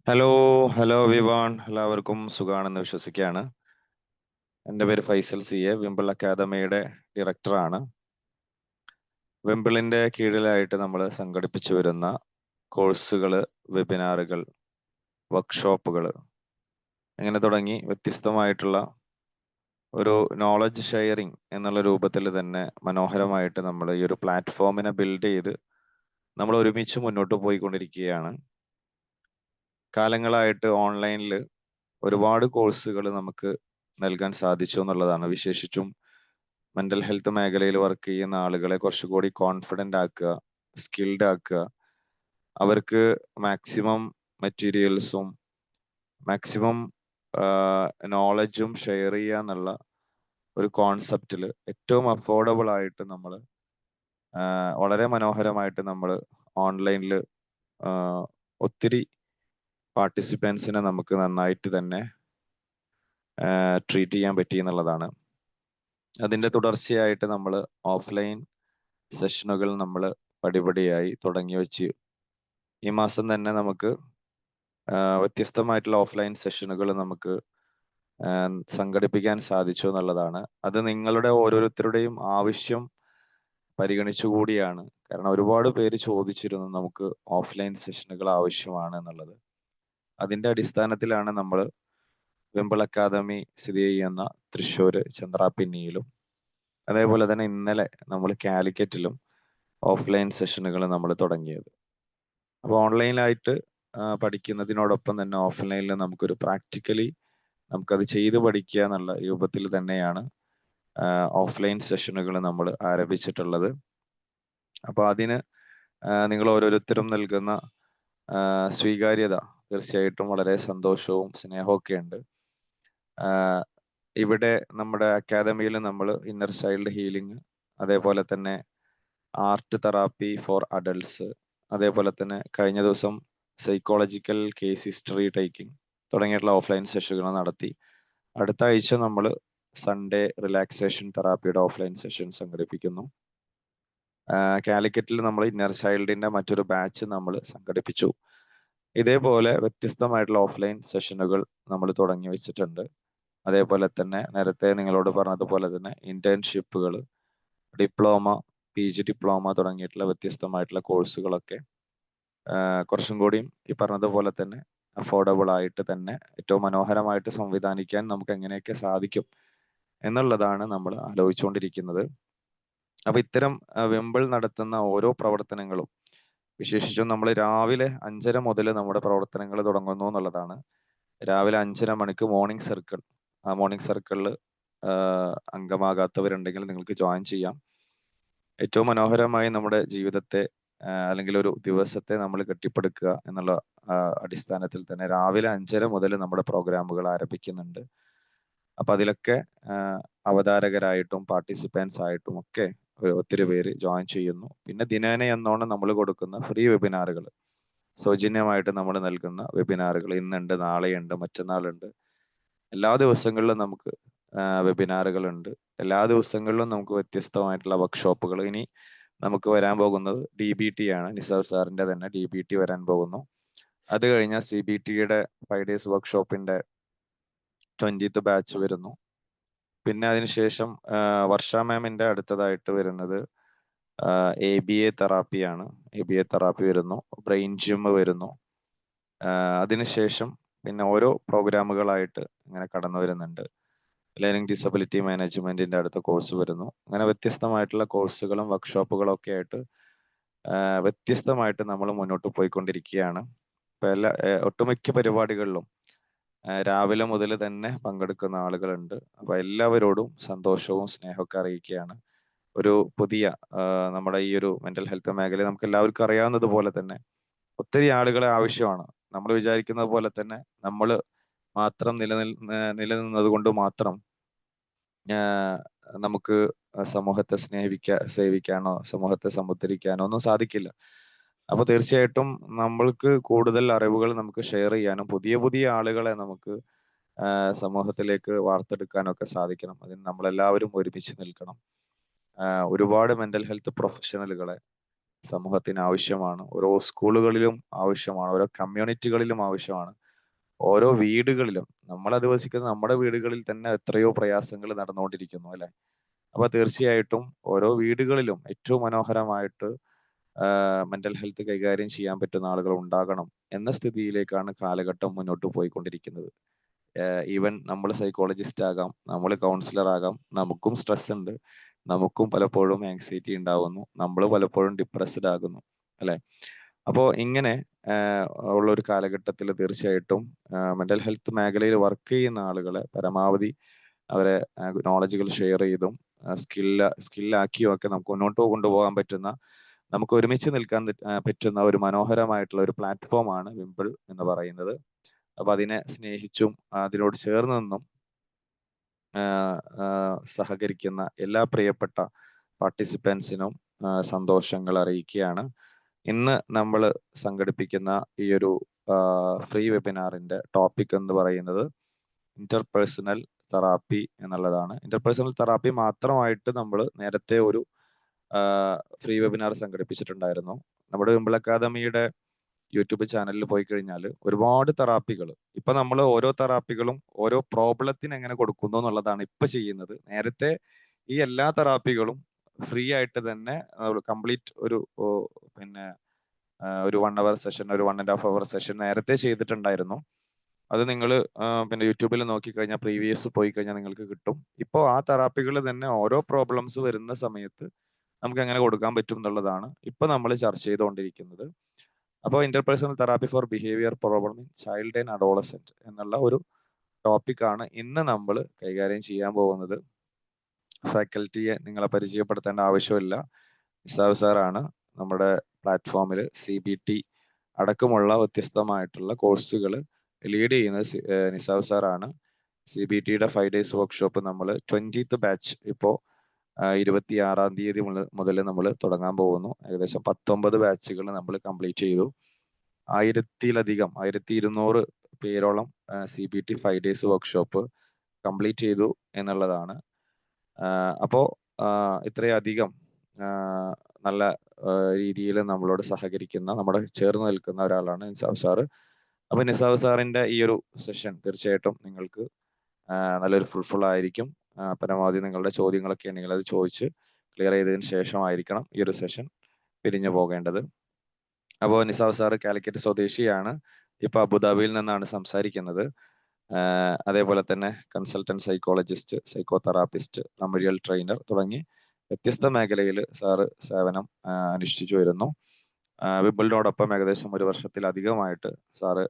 Hello hello Vivaan എല്ലാവർക്കും സുഖാണെന്ന് വിശ്വസിക്കുകയാണ്. എൻ്റെ പേര് ഫൈസൽ സി എ, വിംബിൾ അക്കാദമിയുടെ ഡയറക്ടറാണ്. വിംബിളിൻ്റെ കീഴിലായിട്ട് നമ്മൾ സംഘടിപ്പിച്ചു വരുന്ന കോഴ്സുകൾ, വെബിനാറുകൾ, വർക്ക്ഷോപ്പുകൾ അങ്ങനെ തുടങ്ങി വ്യത്യസ്തമായിട്ടുള്ള ഒരു നോളജ് ഷെയറിംഗ് എന്നുള്ള രൂപത്തിൽ തന്നെ മനോഹരമായിട്ട് നമ്മൾ ഈ ഒരു പ്ലാറ്റ്ഫോമിനെ ബിൽഡ് ചെയ്ത് നമ്മൾ ഒരുമിച്ച് മുന്നോട്ട് പോയിക്കൊണ്ടിരിക്കുകയാണ്. കാലങ്ങളായിട്ട് ഓൺലൈനിൽ ഒരുപാട് കോഴ്സുകൾ നമുക്ക് നൽകാൻ സാധിച്ചു എന്നുള്ളതാണ്. വിശേഷിച്ചും മെന്റൽ ഹെൽത്ത് മേഖലയിൽ വർക്ക് ചെയ്യുന്ന ആളുകളെ കുറച്ചുകൂടി കോൺഫിഡൻ്റ് ആക്കുക, സ്കിൽഡ് ആക്കുക, അവർക്ക് മാക്സിമം മെറ്റീരിയൽസും മാക്സിമം നോളജും ഷെയർ ചെയ്യുക എന്നുള്ള ഒരു കോൺസെപ്റ്റിൽ ഏറ്റവും അഫോർഡബിൾ ആയിട്ട് നമ്മൾ വളരെ മനോഹരമായിട്ട് നമ്മൾ ഓൺലൈനിൽ ഒത്തിരി പാർട്ടിസിപ്പൻസിനെ നമുക്ക് നന്നായിട്ട് തന്നെ ട്രീറ്റ് ചെയ്യാൻ പറ്റി എന്നുള്ളതാണ്. അതിൻ്റെ തുടർച്ചയായിട്ട് നമ്മൾ ഓഫ്ലൈൻ സെഷനുകൾ നമ്മൾ പടിപടിയായി തുടങ്ങി വെച്ച് ഈ മാസം തന്നെ നമുക്ക് വ്യത്യസ്തമായിട്ടുള്ള ഓഫ്ലൈൻ സെഷനുകൾ നമുക്ക് സംഘടിപ്പിക്കാൻ സാധിച്ചു എന്നുള്ളതാണ്. അത് നിങ്ങളുടെ ഓരോരുത്തരുടെയും ആവശ്യം പരിഗണിച്ചുകൂടിയാണ്. കാരണം ഒരുപാട് പേര് ചോദിച്ചിരുന്നു നമുക്ക് ഓഫ്ലൈൻ സെഷനുകൾ ആവശ്യമാണ് എന്നുള്ളത്. അതിൻ്റെ അടിസ്ഥാനത്തിലാണ് നമ്മൾ വിംബിൾ അക്കാദമി സ്ഥിതി ചെയ്യുന്ന തൃശ്ശൂർ ചന്ദ്രാപിന്നിയിലും അതേപോലെ തന്നെ ഇന്നലെ നമ്മൾ കാലിക്കറ്റിലും ഓഫ്ലൈൻ സെഷനുകൾ നമ്മൾ തുടങ്ങിയത്. അപ്പോൾ ഓൺലൈനായിട്ട് പഠിക്കുന്നതിനോടൊപ്പം തന്നെ ഓഫ്ലൈനിൽ നമുക്കൊരു പ്രാക്ടിക്കലി നമുക്കത് ചെയ്ത് പഠിക്കുക എന്നുള്ള രൂപത്തിൽ തന്നെയാണ് ഓഫ്ലൈൻ സെഷനുകൾ നമ്മൾ ആരംഭിച്ചിട്ടുള്ളത്. അപ്പോൾ അതിന് നിങ്ങൾ ഓരോരുത്തരും നൽകുന്ന സ്വീകാര്യത തീർച്ചയായിട്ടും വളരെ സന്തോഷവും സ്നേഹമൊക്കെ ഉണ്ട്. ഇവിടെ നമ്മുടെ അക്കാദമിയിൽ നമ്മൾ ഇന്നർ ചൈൽഡ് ഹീലിംഗ്, അതേപോലെ തന്നെ ആർട്ട് തെറാപ്പി ഫോർ അഡൾട്ട്സ്, അതേപോലെ തന്നെ കഴിഞ്ഞ ദിവസം സൈക്കോളജിക്കൽ കേസ് ഹിസ്റ്ററി ടേക്കിംഗ് തുടങ്ങിയിട്ടുള്ള ഓഫ്ലൈൻ സെഷനുകൾ നടത്തി. അടുത്ത ആഴ്ച നമ്മൾ സൺഡേ റിലാക്സേഷൻ തെറാപ്പിയുടെ ഓഫ്ലൈൻ സെഷൻ സംഘടിപ്പിക്കുന്നു. കാലിക്കറ്റിൽ നമ്മൾ ഇന്നർ ചൈൽഡിന്റെ മറ്റൊരു ബാച്ച് നമ്മൾ സംഘടിപ്പിച്ചു. ഇതേപോലെ വ്യത്യസ്തമായിട്ടുള്ള ഓഫ്ലൈൻ സെഷനുകൾ നമ്മൾ തുടങ്ങി വെച്ചിട്ടുണ്ട്. അതേപോലെ തന്നെ നേരത്തെ നിങ്ങളോട് പറഞ്ഞതുപോലെ തന്നെ ഇന്റേൺഷിപ്പുകൾ, ഡിപ്ലോമ, PG ഡിപ്ലോമ തുടങ്ങിയിട്ടുള്ള വ്യത്യസ്തമായിട്ടുള്ള കോഴ്സുകളൊക്കെ കുറച്ചും കൂടിയും ഈ പറഞ്ഞതുപോലെ തന്നെ അഫോർഡബിൾ ആയിട്ട് തന്നെ ഏറ്റവും മനോഹരമായിട്ട് സംവിധാനിക്കാൻ നമുക്ക് എങ്ങനെയൊക്കെ സാധിക്കും എന്നുള്ളതാണ് നമ്മൾ ആലോചിച്ചുകൊണ്ടിരിക്കുന്നത്. അപ്പൊ ഇത്തരം വിംബിൾ നടത്തുന്ന ഓരോ പ്രവർത്തനങ്ങളും വിശേഷിച്ചും നമ്മൾ രാവിലെ 5:30 മുതൽ നമ്മുടെ പ്രവർത്തനങ്ങൾ തുടങ്ങുന്നു എന്നുള്ളതാണ്. രാവിലെ 5:30 മണിക്ക് മോർണിംഗ് സർക്കിൾ, ആ മോർണിംഗ് സർക്കിളിൽ അംഗമാകാത്തവരുണ്ടെങ്കിൽ നിങ്ങൾക്ക് ജോയിൻ ചെയ്യാം. ഏറ്റവും മനോഹരമായി നമ്മുടെ ജീവിതത്തെ അല്ലെങ്കിൽ ഒരു ദിവസത്തെ നമ്മൾ കെട്ടിപ്പടുക്കുക എന്നുള്ള അടിസ്ഥാനത്തിൽ തന്നെ രാവിലെ 5:30 മുതൽ നമ്മുടെ പ്രോഗ്രാമുകൾ ആരംഭിക്കുന്നുണ്ട്. അപ്പൊ അതിലൊക്കെ അവതാരകരായിട്ടും പാർട്ടിസിപ്പൻസ് ആയിട്ടും ഒക്കെ ഒത്തിരി പേര് ജോയിൻ ചെയ്യുന്നു. പിന്നെ ദിനേന എന്നോണം നമ്മൾ കൊടുക്കുന്ന ഫ്രീ വെബിനാറുകൾ, സൗജന്യമായിട്ട് നമ്മൾ നൽകുന്ന വെബിനാറുകൾ ഇന്നുണ്ട്, നാളെയുണ്ട്, മറ്റന്നാളുണ്ട്. എല്ലാ ദിവസങ്ങളിലും നമുക്ക് വെബിനാറുകളുണ്ട്. എല്ലാ ദിവസങ്ങളിലും നമുക്ക് വ്യത്യസ്തമായിട്ടുള്ള വർക്ക്ഷോപ്പുകൾ. ഇനി നമുക്ക് വരാൻ പോകുന്നത് DBT ആണ്. നിസാർ സാറിന്റെ തന്നെ DBT വരാൻ പോകുന്നു. അത് കഴിഞ്ഞാൽ CBTയുടെ 5 days വർക്ക്ഷോപ്പിന്റെ 20th ബാച്ച് വരുന്നു. പിന്നെ അതിനുശേഷം വർഷ മാമിന്റെ അടുത്തതായിട്ട് വരുന്നത് ABA തെറാപ്പിയാണ്. ABA തെറാപ്പി വരുന്നു. ബ്രെയിൻ ജിം വരുന്നു. അതിനുശേഷം പിന്നെ ഓരോ പ്രോഗ്രാമുകളായിട്ട് ഇങ്ങനെ കടന്നു വരുന്നുണ്ട്. ലേണിംഗ് ഡിസബിലിറ്റി മാനേജ്മെന്റിന്റെ അടുത്ത കോഴ്സ് വരുന്നു. അങ്ങനെ വ്യത്യസ്തമായിട്ടുള്ള കോഴ്സുകളും വർക്ക്ഷോപ്പുകളും ഒക്കെ ആയിട്ട് വ്യത്യസ്തമായിട്ട് നമ്മൾ മുന്നോട്ട് പോയിക്കൊണ്ടിരിക്കുകയാണ്. ഇപ്പൊ ഒട്ടുമിക്ക പരിപാടികളിലും രാവിലെ മുതൽ തന്നെ പങ്കെടുക്കുന്ന ആളുകളുണ്ട്. അപ്പൊ എല്ലാവരോടും സന്തോഷവും സ്നേഹമൊക്കെ അറിയിക്കുകയാണ്. ഒരു പുതിയ നമ്മുടെ ഈ ഒരു മെന്റൽ ഹെൽത്ത് മേഖല നമുക്ക് എല്ലാവർക്കും അറിയാവുന്നത് തന്നെ ഒത്തിരി ആളുകളെ ആവശ്യമാണ്. നമ്മൾ വിചാരിക്കുന്നത് പോലെ തന്നെ നമ്മൾ മാത്രം നിലനിന്നത് കൊണ്ട് മാത്രം നമുക്ക് സമൂഹത്തെ സേവിക്കാനോ സമൂഹത്തെ സമുദ്ധരിക്കാനോ ഒന്നും സാധിക്കില്ല. അപ്പൊ തീർച്ചയായിട്ടും നമ്മൾക്ക് കൂടുതൽ അറിവുകൾ നമുക്ക് ഷെയർ ചെയ്യാനും പുതിയ പുതിയ ആളുകളെ നമുക്ക് സമൂഹത്തിലേക്ക് വാർത്തെടുക്കാനൊക്കെ സാധിക്കണം. അതിന് നമ്മളെല്ലാവരും ഒരുമിച്ച് നിൽക്കണം. ഒരുപാട് മെന്റൽ ഹെൽത്ത് പ്രൊഫഷണലുകളെ സമൂഹത്തിന് ആവശ്യമാണ്. ഓരോ സ്കൂളുകളിലും ആവശ്യമാണ്. ഓരോ കമ്മ്യൂണിറ്റികളിലും ആവശ്യമാണ്. ഓരോ വീടുകളിലും നമ്മൾ അധിവസിക്കുന്ന നമ്മുടെ വീടുകളിൽ തന്നെ എത്രയോ പ്രയാസങ്ങൾ നടന്നുകൊണ്ടിരിക്കുന്നു അല്ലെ. അപ്പൊ തീർച്ചയായിട്ടും ഓരോ വീടുകളിലും ഏറ്റവും മനോഹരമായിട്ട് മെന്റൽ ഹെൽത്ത് കൈകാര്യം ചെയ്യാൻ പറ്റുന്ന ആളുകൾ ഉണ്ടാകണം എന്ന സ്ഥിതിയിലേക്കാണ് കാലഘട്ടം മുന്നോട്ട് പോയിക്കൊണ്ടിരിക്കുന്നത്. ഈവൻ നമ്മൾ സൈക്കോളജിസ്റ്റ് ആകാം, നമ്മൾ കൗൺസിലർ ആകാം, നമുക്കും സ്ട്രെസ് ഉണ്ട്, നമുക്കും പലപ്പോഴും ആങ്സൈറ്റി ഉണ്ടാവുന്നു, നമ്മൾ പലപ്പോഴും ഡിപ്രസ്ഡ് ആകുന്നു അല്ലെ. അപ്പോൾ ഇങ്ങനെ ഉള്ള ഒരു കാലഘട്ടത്തിൽ തീർച്ചയായിട്ടും മെന്റൽ ഹെൽത്ത് മേഖലയിൽ വർക്ക് ചെയ്യുന്ന ആളുകളെ പരമാവധി അവരെ നോളജുകൾ ഷെയർ ചെയ്തും സ്കില്ലാക്കിയും ഒക്കെ നമുക്ക് മുന്നോട്ട് കൊണ്ടുപോകാൻ പറ്റുന്ന, നമുക്ക് ഒരുമിച്ച് നിൽക്കാൻ പറ്റുന്ന ഒരു മനോഹരമായിട്ടുള്ള ഒരു പ്ലാറ്റ്ഫോമാണ് വിംപിൾ എന്ന് പറയുന്നത്. അപ്പൊ അതിനെ സ്നേഹിച്ചും അതിനോട് ചേർന്ന് നിന്നും സഹകരിക്കുന്ന എല്ലാ പ്രിയപ്പെട്ട പാർട്ടിസിപ്പൻസിനും സന്തോഷങ്ങൾ അറിയിക്കുകയാണ്. ഇന്ന് നമ്മൾ സംഘടിപ്പിക്കുന്ന ഈ ഒരു ഫ്രീ വെബിനാറിന്റെ ടോപ്പിക് എന്ന് പറയുന്നത് ഇന്റർപേഴ്സണൽ തെറാപ്പി എന്നുള്ളതാണ്. ഇന്റർപേഴ്സണൽ തെറാപ്പി മാത്രമായിട്ട് നമ്മൾ നേരത്തെ ഒരു ഫ്രീ വെബിനാർ സംഘടിപ്പിച്ചിട്ടുണ്ടായിരുന്നു. നമ്മുടെ വിംപിൾ അക്കാദമിയുടെ യൂട്യൂബ് ചാനലിൽ പോയി കഴിഞ്ഞാൽ ഒരുപാട് തെറാപ്പികൾ, ഇപ്പൊ നമ്മൾ ഓരോ തെറാപ്പികളും ഓരോ പ്രോബ്ലത്തിന് എങ്ങനെ കൊടുക്കുന്നു എന്നുള്ളതാണ് ഇപ്പൊ ചെയ്യുന്നത്. നേരത്തെ ഈ എല്ലാ തെറാപ്പികളും ഫ്രീ ആയിട്ട് തന്നെ കംപ്ലീറ്റ് ഒരു പിന്നെ ഒരു 1 hour സെഷൻ, ഒരു 1.5 hour സെഷൻ നേരത്തെ ചെയ്തിട്ടുണ്ടായിരുന്നു. അത് നിങ്ങൾ പിന്നെ യൂട്യൂബിൽ നോക്കിക്കഴിഞ്ഞാൽ പ്രീവിയസ് പോയി കഴിഞ്ഞാൽ നിങ്ങൾക്ക് കിട്ടും. ഇപ്പോൾ ആ തെറാപ്പികൾ തന്നെ ഓരോ പ്രോബ്ലംസ് വരുന്ന സമയത്ത് നമുക്ക് എങ്ങനെ കൊടുക്കാൻ പറ്റും എന്നുള്ളതാണ് ഇപ്പൊ നമ്മൾ ചർച്ച ചെയ്തുകൊണ്ടിരിക്കുന്നത്. അപ്പോൾ interpersonal therapy four behaviour problem in child and adolescent എന്നുള്ള ഒരു ടോപ്പിക്കാണ് ഇന്ന് നമ്മൾ കൈകാര്യം ചെയ്യാൻ പോകുന്നത്. ഫാക്കൽറ്റിയെ നിങ്ങളെ പരിചയപ്പെടുത്തേണ്ട ആവശ്യമില്ല. നിസാവ് സാറാണ് നമ്മുടെ പ്ലാറ്റ്ഫോമിൽ CBT അടക്കമുള്ള വ്യത്യസ്തമായിട്ടുള്ള കോഴ്സുകൾ ലീഡ് ചെയ്യുന്നത് നിസാവ് സാറാണ്. CBTയുടെ 5 days വർക്ക്ഷോപ്പ് നമ്മൾ 20th ബാച്ച് ഇപ്പോൾ 26-ാം തീയതി മുതൽ നമ്മൾ തുടങ്ങാൻ പോകുന്നു. ഏകദേശം 19 ബാച്ചുകൾ നമ്മൾ കംപ്ലീറ്റ് ചെയ്തു. 1000-ലധികം 1200 പേരോളം CBT 5 days വർക്ക്ഷോപ്പ് കംപ്ലീറ്റ് ചെയ്തു എന്നുള്ളതാണ്. അപ്പോൾ ഇത്രയധികം നല്ല രീതിയിൽ നമ്മളോട് സഹകരിക്കുന്ന, നമ്മുടെ ചേർന്ന് നിൽക്കുന്ന ഒരാളാണ് നിസാവ് സാറ്. അപ്പൊ നിസാവ് സാറിന്റെ ഈ ഒരു സെഷൻ തീർച്ചയായിട്ടും നിങ്ങൾക്ക് നല്ലൊരു ഫുൾഫുൾ ആയിരിക്കും. പരമാവധി നിങ്ങളുടെ ചോദ്യങ്ങളൊക്കെ ഉണ്ടെങ്കിൽ അത് ചോദിച്ച് ക്ലിയർ ചെയ്തതിന് ശേഷമായിരിക്കണം ഈ ഒരു സെഷൻ പിരിഞ്ഞു പോകേണ്ടത്. അപ്പോൾ നിസാവ് സാറ് കാലിക്കറ്റ് സ്വദേശിയാണ്. ഇപ്പൊ അബുദാബിയിൽ നിന്നാണ് സംസാരിക്കുന്നത്. അതേപോലെ തന്നെ consultant psychologist, psycho therapist, remedial trainer തുടങ്ങി വ്യത്യസ്ത മേഖലയിൽ സാറ് സേവനം അനുഷ്ഠിച്ചു വരുന്നു. വിംപിളിനോടൊപ്പം ഏകദേശം 1 വർഷത്തിലധികമായിട്ട് സാറ്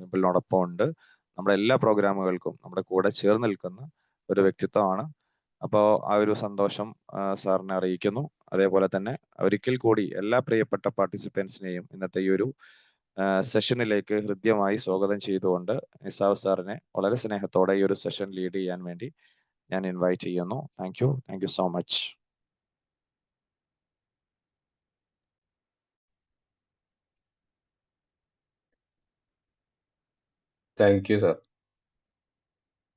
വിംപിളിനോടൊപ്പം ഉണ്ട്. നമ്മുടെ എല്ലാ പ്രോഗ്രാമുകൾക്കും നമ്മുടെ കൂടെ ചേർന്ന് നിൽക്കുന്ന ഒരു വ്യക്തിത്വമാണ്. അപ്പോൾ ആ ഒരു സന്തോഷം സാറിനെ അറിയിക്കുന്നു. അതേപോലെ തന്നെ ഒരിക്കൽ കൂടി എല്ലാ പ്രിയപ്പെട്ട പാർട്ടിസിപ്പൻസിനെയും ഇന്നത്തെ ഈ ഒരു സെഷനിലേക്ക് ഹൃദ്യമായി സ്വാഗതം ചെയ്തുകൊണ്ട് നിസാവ് സാറിനെ വളരെ സ്നേഹത്തോടെ ഈ ഒരു സെഷൻ ലീഡ് ചെയ്യാൻ വേണ്ടി ഞാൻ ഇൻവൈറ്റ് ചെയ്യുന്നു. Thank you so much. Thank you sir.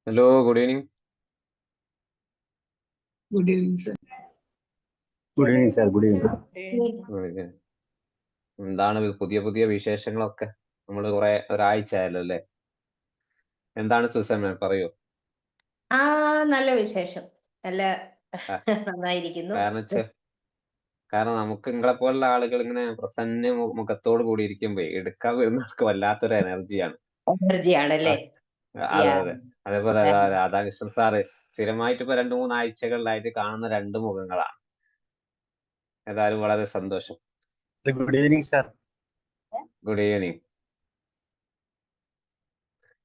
Hello, good evening. Good evening sir. Good evening sir. Good evening. എന്താണ് പുതിയ പുതിയ വിശേഷങ്ങളൊക്കെ? നമ്മൾ ഒരാഴ്ച ആയല്ലോ അല്ലേ? എന്താണ് സുസമ്മ, പറയൂ. നല്ല വിശേഷം, നല്ല നന്നായിരിക്കുന്നു. കാരണം നമുക്ക് നിങ്ങളെ പോലുള്ള ആളുകൾ ഇങ്ങനെ പ്രസന്ന മുഖത്തോട് കൂടി ഇരിക്കുമ്പോ എടുക്കാൻ വരുന്നവർക്ക് വല്ലാത്തൊരു എനർജിയാണ്. എനർജിയാണല്ലേ? അതെ അതെ. അതേപോലെ രാധാകൃഷ്ണൻ സാറ് സ്ഥിരമായിട്ട് ഇപ്പൊ 2-3 ആഴ്ചകളിലായിട്ട് കാണുന്ന 2 മുഖങ്ങളാണ്. ഏതായാലും വളരെ സന്തോഷം. Good evening sir. Good evening.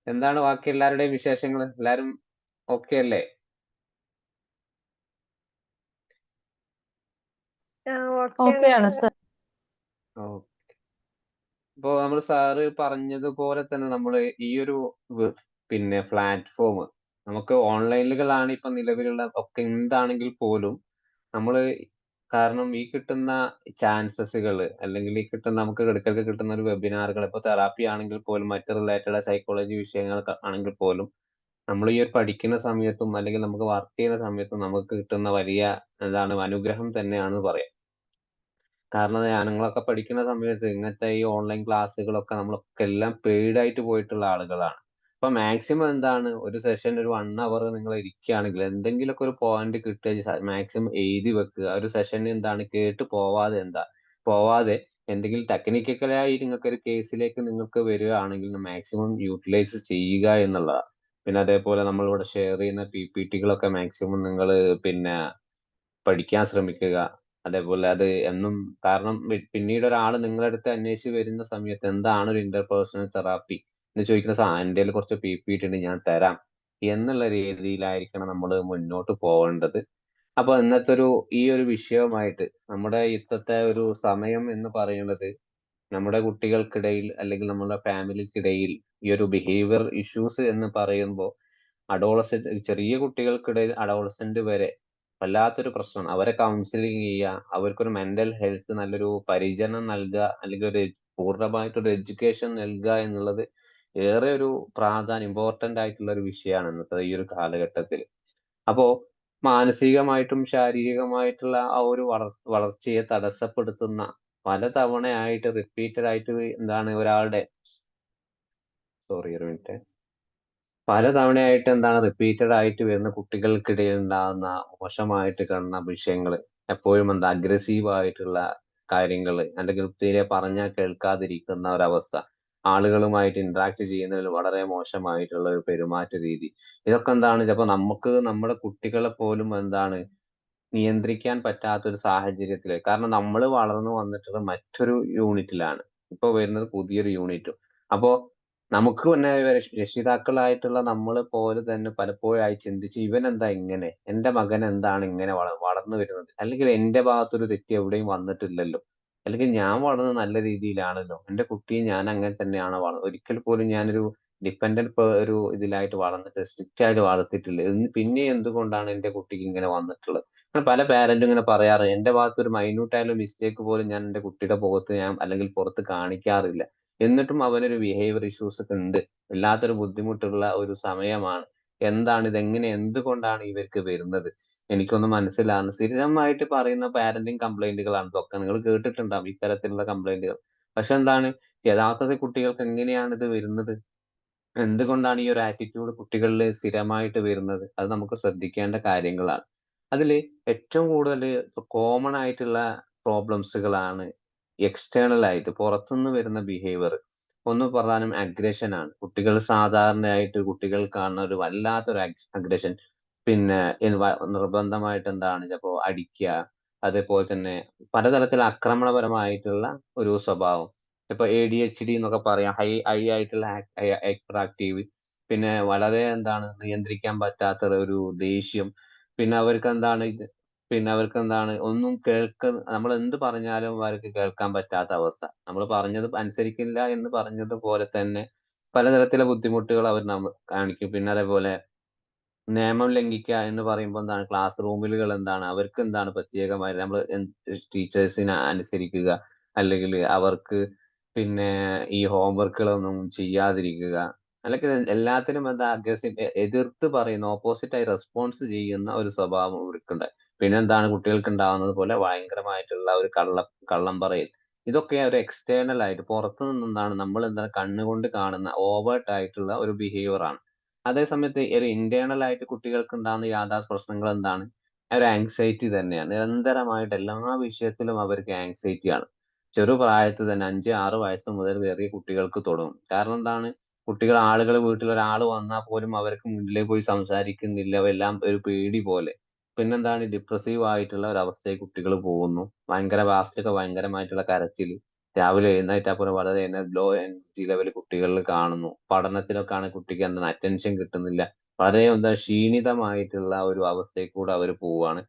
എന്താണ് ബാക്കി എല്ലാവരുടെയും വിശേഷങ്ങൾ? എല്ലാരും ഓക്കെ അല്ലേ? ഇപ്പോ നമ്മൾ സാറ് പറഞ്ഞതുപോലെ തന്നെ നമ്മൾ ഈ ഒരു പിന്നെ പ്ലാറ്റ്ഫോം നമുക്ക് ഓൺലൈനുകളാണ് ഇപ്പൊ നിലവിലുള്ള ഒക്കെ എന്താണെങ്കിൽ പോലും നമ്മൾ, കാരണം ഈ കിട്ടുന്ന ചാൻസസുകൾ അല്ലെങ്കിൽ ഈ കിട്ടുന്ന നമുക്ക് ഇടയ്ക്കൊക്കെ കിട്ടുന്ന ഒരു വെബിനാറുകൾ, ഇപ്പൊ തെറാപ്പി ആണെങ്കിൽ പോലും മറ്റ് റിലേറ്റഡ് സൈക്കോളജി വിഷയങ്ങൾ ആണെങ്കിൽ പോലും നമ്മൾ ഈ ഒരു പഠിക്കുന്ന സമയത്തും അല്ലെങ്കിൽ നമുക്ക് വർക്ക് ചെയ്യുന്ന സമയത്തും നമുക്ക് കിട്ടുന്ന വലിയ അനുഗ്രഹം തന്നെയാണെന്ന് പറയാം. കാരണം ഞങ്ങളൊക്കെ പഠിക്കുന്ന സമയത്ത് ഇങ്ങനത്തെ ഈ ഓൺലൈൻ ക്ലാസ്സുകളൊക്കെ നമ്മളൊക്കെ എല്ലാം പെയ്ഡ് ആയിട്ട് പോയിട്ടുള്ള ആളുകളാണ്. അപ്പൊ മാക്സിമം എന്താണ് ഒരു സെഷൻ ഒരു 1 അവർ നിങ്ങൾ ഇരിക്കുകയാണെങ്കിൽ എന്തെങ്കിലുമൊക്കെ ഒരു പോയിന്റ് കിട്ടുക മാക്സിമം എഴുതി വെക്കുക. ഒരു സെഷൻ എന്താണ് കേട്ട് പോവാതെ എന്തെങ്കിലും ടെക്നിക്കലായി നിങ്ങൾക്ക് ഒരു കേസിലേക്ക് നിങ്ങൾക്ക് വരികയാണെങ്കിൽ മാക്സിമം യൂട്ടിലൈസ് ചെയ്യുക എന്നുള്ളതാണ്. പിന്നെ അതേപോലെ നമ്മളിവിടെ ഷെയർ ചെയ്യുന്ന PPTകളൊക്കെ മാക്സിമം നിങ്ങൾ പിന്നെ പഠിക്കാൻ ശ്രമിക്കുക. അതേപോലെ അത് എന്നും, കാരണം പിന്നീട് ഒരാൾ നിങ്ങളുടെ അടുത്ത് അന്വേഷിച്ച് വരുന്ന സമയത്ത് എന്താണ് ഒരു ഇന്റർപേഴ്സണൽ തെറാപ്പി എന്ന് ചോദിക്കുന്ന എൻ്റെ കയ്യിൽ കുറച്ച് PPT ഉണ്ട് ഞാൻ തരാം എന്നുള്ള രീതിയിലായിരിക്കണം നമ്മൾ മുന്നോട്ട് പോകേണ്ടത്. അപ്പൊ ഇന്നത്തെ ഈ ഒരു വിഷയവുമായിട്ട് നമ്മുടെ ഇന്നത്തെ ഒരു സമയം എന്ന് പറയുന്നത് നമ്മുടെ കുട്ടികൾക്കിടയിൽ അല്ലെങ്കിൽ നമ്മുടെ ഫാമിലിക്കിടയിൽ ഈ ഒരു ബിഹേവിയർ ഇഷ്യൂസ് എന്ന് പറയുമ്പോൾ ചെറിയ കുട്ടികൾക്കിടയിൽ അഡോളസെന്റ് വരെ വല്ലാത്തൊരു പ്രശ്നമാണ്. അവരെ കൗൺസിലിംഗ് ചെയ്യുക, അവർക്കൊരു മെന്റൽ ഹെൽത്ത് നല്ലൊരു പരിചരണം നൽകുക, അല്ലെങ്കിൽ ഒരു പൂർണ്ണമായിട്ടൊരു എഡ്യൂക്കേഷൻ നൽകുക എന്നുള്ളത് ഏറെ ഒരു ഇമ്പോർട്ടന്റ് ആയിട്ടുള്ള ഒരു വിഷയമാണ് ഇന്നത്തെ ഈ ഒരു കാലഘട്ടത്തിൽ. അപ്പോ മാനസികമായിട്ടും ശാരീരികമായിട്ടുള്ള ആ ഒരു വളർച്ചയെ തടസ്സപ്പെടുത്തുന്ന പലതവണയായിട്ട് റിപ്പീറ്റഡ് ആയിട്ട് എന്താണ് ഒരാളുടെ ഒരു മിനിറ്റ് പലതവണയായിട്ട് എന്താണ് റിപ്പീറ്റഡ് ആയിട്ട് വരുന്ന കുട്ടികൾക്കിടയിൽ ഉണ്ടാകുന്ന മോശമായിട്ട് കാണുന്ന വിഷയങ്ങൾ, എപ്പോഴും അഗ്രസീവ് ആയിട്ടുള്ള കാര്യങ്ങൾ, അല്ലെങ്കിൽ തീരെ പറഞ്ഞാൽ കേൾക്കാതിരിക്കുന്ന ഒരവസ്ഥ, ആളുകളുമായിട്ട് ഇന്ററാക്ട് ചെയ്യുന്നതിൽ വളരെ മോശമായിട്ടുള്ള ഒരു പെരുമാറ്റ രീതി, ഇതൊക്കെ എന്താണ് ചിലപ്പോൾ നമുക്ക് നമ്മുടെ കുട്ടികളെ പോലും എന്താണ് നിയന്ത്രിക്കാൻ പറ്റാത്ത ഒരു സാഹചര്യത്തില്, കാരണം നമ്മൾ വളർന്നു വന്നിട്ടുള്ളത് മറ്റൊരു യൂണിറ്റിലാണ്, ഇപ്പൊ വരുന്നത് പുതിയൊരു യൂണിറ്റും. അപ്പോ നമുക്ക് തന്നെ രക്ഷിതാക്കളായിട്ടുള്ള നമ്മൾ പോലെ തന്നെ പലപ്പോഴായി ചിന്തിച്ച് ഇവൻ എന്താ ഇങ്ങനെ, എന്റെ മകൻ എന്താണ് ഇങ്ങനെ വളർന്നു വരുന്നത്, അല്ലെങ്കിൽ എന്റെ ഭാഗത്തൊരു തെറ്റ് എവിടെയും വന്നിട്ടില്ലല്ലോ, അല്ലെങ്കിൽ ഞാൻ വളർന്നത് നല്ല രീതിയിലാണല്ലോ, എന്റെ കുട്ടിയെ ഞാൻ അങ്ങനെ തന്നെയാണ് വളർന്നത്, ഒരിക്കൽ പോലും ഞാനൊരു ഡിപ്പെൻഡന്റ് ഒരു ഇതിലായിട്ട് വളർന്നിട്ട് സ്ട്രിക്റ്റ് ആയിട്ട് വളർത്തിയിട്ടില്ല, പിന്നെ എന്തുകൊണ്ടാണ് എന്റെ കുട്ടിക്ക് ഇങ്ങനെ വന്നിട്ടുള്ളത്. പല പാരന്റും ഇങ്ങനെ പറയാറ്, എന്റെ ഭാഗത്ത് ഒരു മൈന്യൂട്ട് ആയാലും മിസ്റ്റേക്ക് പോലും ഞാൻ എന്റെ കുട്ടിയുടെ മുഖത്ത് ഞാൻ അല്ലെങ്കിൽ പുറത്ത് കാണിക്കാറില്ല, എന്നിട്ടും അവനൊരു ബിഹേവിയർ ഇഷ്യൂസ് ഒക്കെ ഉണ്ട്, വല്ലാത്തൊരു ബുദ്ധിമുട്ടുള്ള ഒരു സമയമാണ്, എന്താണ് ഇതെങ്ങനെ എന്തുകൊണ്ടാണ് ഇവർക്ക് വരുന്നത്, എനിക്കൊന്നും മനസ്സിലാകുന്നു. സ്ഥിരമായിട്ട് പറയുന്ന പാരന്റിങ് കംപ്ലൈന്റുകളാണ് ഇതൊക്കെ, നിങ്ങൾ കേട്ടിട്ടുണ്ടാവും ഇത്തരത്തിലുള്ള കംപ്ലൈന്റുകൾ. പക്ഷെ എന്താണ് യഥാർത്ഥത്തിൽ കുട്ടികൾക്ക് എങ്ങനെയാണ് ഇത് വരുന്നത്, എന്തുകൊണ്ടാണ് ഈ ഒരു ആറ്റിറ്റ്യൂഡ് കുട്ടികളിൽ സ്ഥിരമായിട്ട് വരുന്നത്, അത് നമുക്ക് ശ്രദ്ധിക്കേണ്ട കാര്യങ്ങളാണ്. അതിൽ ഏറ്റവും കൂടുതൽ കോമൺ ആയിട്ടുള്ള പ്രോബ്ലംസുകളാണ് എക്സ്റ്റേണൽ ആയിട്ട് പുറത്തുനിന്ന് വരുന്ന ബിഹേവിയർ. ഒന്ന് പ്രധാനം അഗ്രഷൻ ആണ്. കുട്ടികൾ കാണുന്ന ഒരു വല്ലാത്തൊരു അഗ്രഷൻ, പിന്നെ നിർബന്ധമായിട്ട് എന്താണ് ചിലപ്പോ അടിക്കുക, അതേപോലെ തന്നെ പലതരത്തിൽ ആക്രമണപരമായിട്ടുള്ള ഒരു സ്വഭാവം. ഇപ്പൊ ADHD എന്നൊക്കെ പറയാം, ഹൈ ആയിട്ടുള്ള ഹൈപ്പർ ആക്റ്റീവ്, പിന്നെ വളരെ എന്താണ് നിയന്ത്രിക്കാൻ പറ്റാത്ത ഒരു ദേഷ്യം, പിന്നെ അവർക്ക് എന്താണ് ഒന്നും നമ്മൾ എന്ത് പറഞ്ഞാലും അവർക്ക് കേൾക്കാൻ പറ്റാത്ത അവസ്ഥ, നമ്മൾ പറഞ്ഞത് അനുസരിക്കില്ല എന്ന് പറഞ്ഞതുപോലെ തന്നെ പലതരത്തിലുള്ള ബുദ്ധിമുട്ടുകൾ അവർ കാണിക്കും. പിന്നെ അതേപോലെ നിയമം ലംഘിക്കുക എന്ന് പറയുമ്പോൾ എന്താണ് ക്ലാസ് റൂമിലുകൾ എന്താണ് അവർക്ക് എന്താണ് പ്രത്യേകമായി നമ്മൾ ടീച്ചേഴ്സിനെ അനുസരിക്കുക, അല്ലെങ്കിൽ അവർക്ക് പിന്നെ ഈ ഹോംവർക്കുകളൊന്നും ചെയ്യാതിരിക്കുക, അല്ലെങ്കിൽ എല്ലാത്തിനും എന്താ അഗ്രസീവ് എതിർത്ത് പറയുന്ന ഓപ്പോസിറ്റായി റെസ്പോൺസ് ചെയ്യുന്ന ഒരു സ്വഭാവം ഇവർക്കുണ്ട്. പിന്നെ എന്താണ് കുട്ടികൾക്ക് ഉണ്ടാവുന്നത് പോലെ ഭയങ്കരമായിട്ടുള്ള ഒരു കള്ളം പറയൽ, ഇതൊക്കെ ഒരു എക്സ്റ്റേണൽ ആയിട്ട് പുറത്തു നിന്നാണ് നമ്മൾ എന്താണ് കണ്ണുകൊണ്ട് കാണുന്ന ഓവേർട്ട് ആയിട്ടുള്ള ഒരു ബിഹേവിയർ ആണ്. അതേ സമയത്ത് ഒരു ഇന്റേണൽ ആയിട്ട് കുട്ടികൾക്ക് ഉണ്ടാകുന്ന യാഥാർത്ഥ പ്രശ്നങ്ങൾ എന്താണ്, ഒരു ആങ്സൈറ്റി തന്നെയാണ്. നിരന്തരമായിട്ട് എല്ലാ വിഷയത്തിലും അവർക്ക് ആങ്സൈറ്റി ആണ്. ചെറുപ്രായത്തിൽ തന്നെ 5-6 വയസ്സ് മുതൽ ചെറിയ കുട്ടികൾക്ക് തുടങ്ങും. കാരണം എന്താണ്, ആളുകൾ വീട്ടിൽ ഒരാൾ വന്നാൽ പോലും അവർക്ക് മുന്നിലേക്ക് പോയി സംസാരിക്കുന്നില്ല, എല്ലാം ഒരു പേടി പോലെ. പിന്നെന്താണ് ഡിപ്രസീവ് ആയിട്ടുള്ള ഒരു അവസ്ഥയിൽ കുട്ടികൾ പോകുന്നു. രാത്രിയൊക്കെ ഭയങ്കരമായിട്ടുള്ള കരച്ചില്, രാവിലെ എഴുന്നേറ്റാൽ പോലും വളരെ ലോ എനർജി ലെവൽ കുട്ടികളിൽ കാണുന്നു. പഠനത്തിലൊക്കെ ആണ് കുട്ടിക്ക് എന്താണ് അറ്റൻഷൻ കിട്ടുന്നില്ല, വളരെ ക്ഷീണിതമായിട്ടുള്ള ഒരു അവസ്ഥയിൽ കൂടെ അവർ പോവുകയാണ്.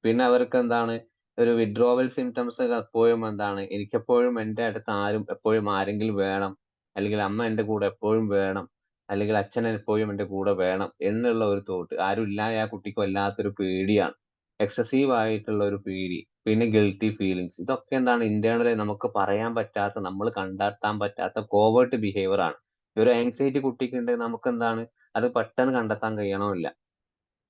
പിന്നെ അവർക്ക് എന്താണ് ഒരു വിഡ്രോവൽ സിംറ്റംസ് എപ്പോഴും എന്താണ്, എനിക്കെപ്പോഴും എൻ്റെ അടുത്ത് എപ്പോഴും ആരെങ്കിലും വേണം, അല്ലെങ്കിൽ അമ്മ എൻ്റെ കൂടെ എപ്പോഴും വേണം, അല്ലെങ്കിൽ അച്ഛൻ എപ്പോഴും എൻ്റെ കൂടെ വേണം എന്നുള്ള ഒരു തോട്ട്, ആരും ഇല്ലാതെ ആ കുട്ടിക്ക് വല്ലാത്തൊരു പേടിയാണ്, എക്സസീവ് ആയിട്ടുള്ള ഒരു പേടി. പിന്നെ ഗിൽറ്റി ഫീലിങ്സ്, ഇതൊക്കെ എന്താണ് ഇന്റേണലി നമുക്ക് പറയാൻ പറ്റാത്ത, നമ്മൾ കണ്ടെത്താൻ പറ്റാത്ത കോവേർട്ട് ബിഹേവിയർ ആണ്. ഒരു ആങ്സൈറ്റി കുട്ടിക്ക് ഉണ്ടെങ്കിൽ നമുക്ക് എന്താണ് അത് പെട്ടെന്ന് കണ്ടെത്താൻ കഴിയണമില്ല.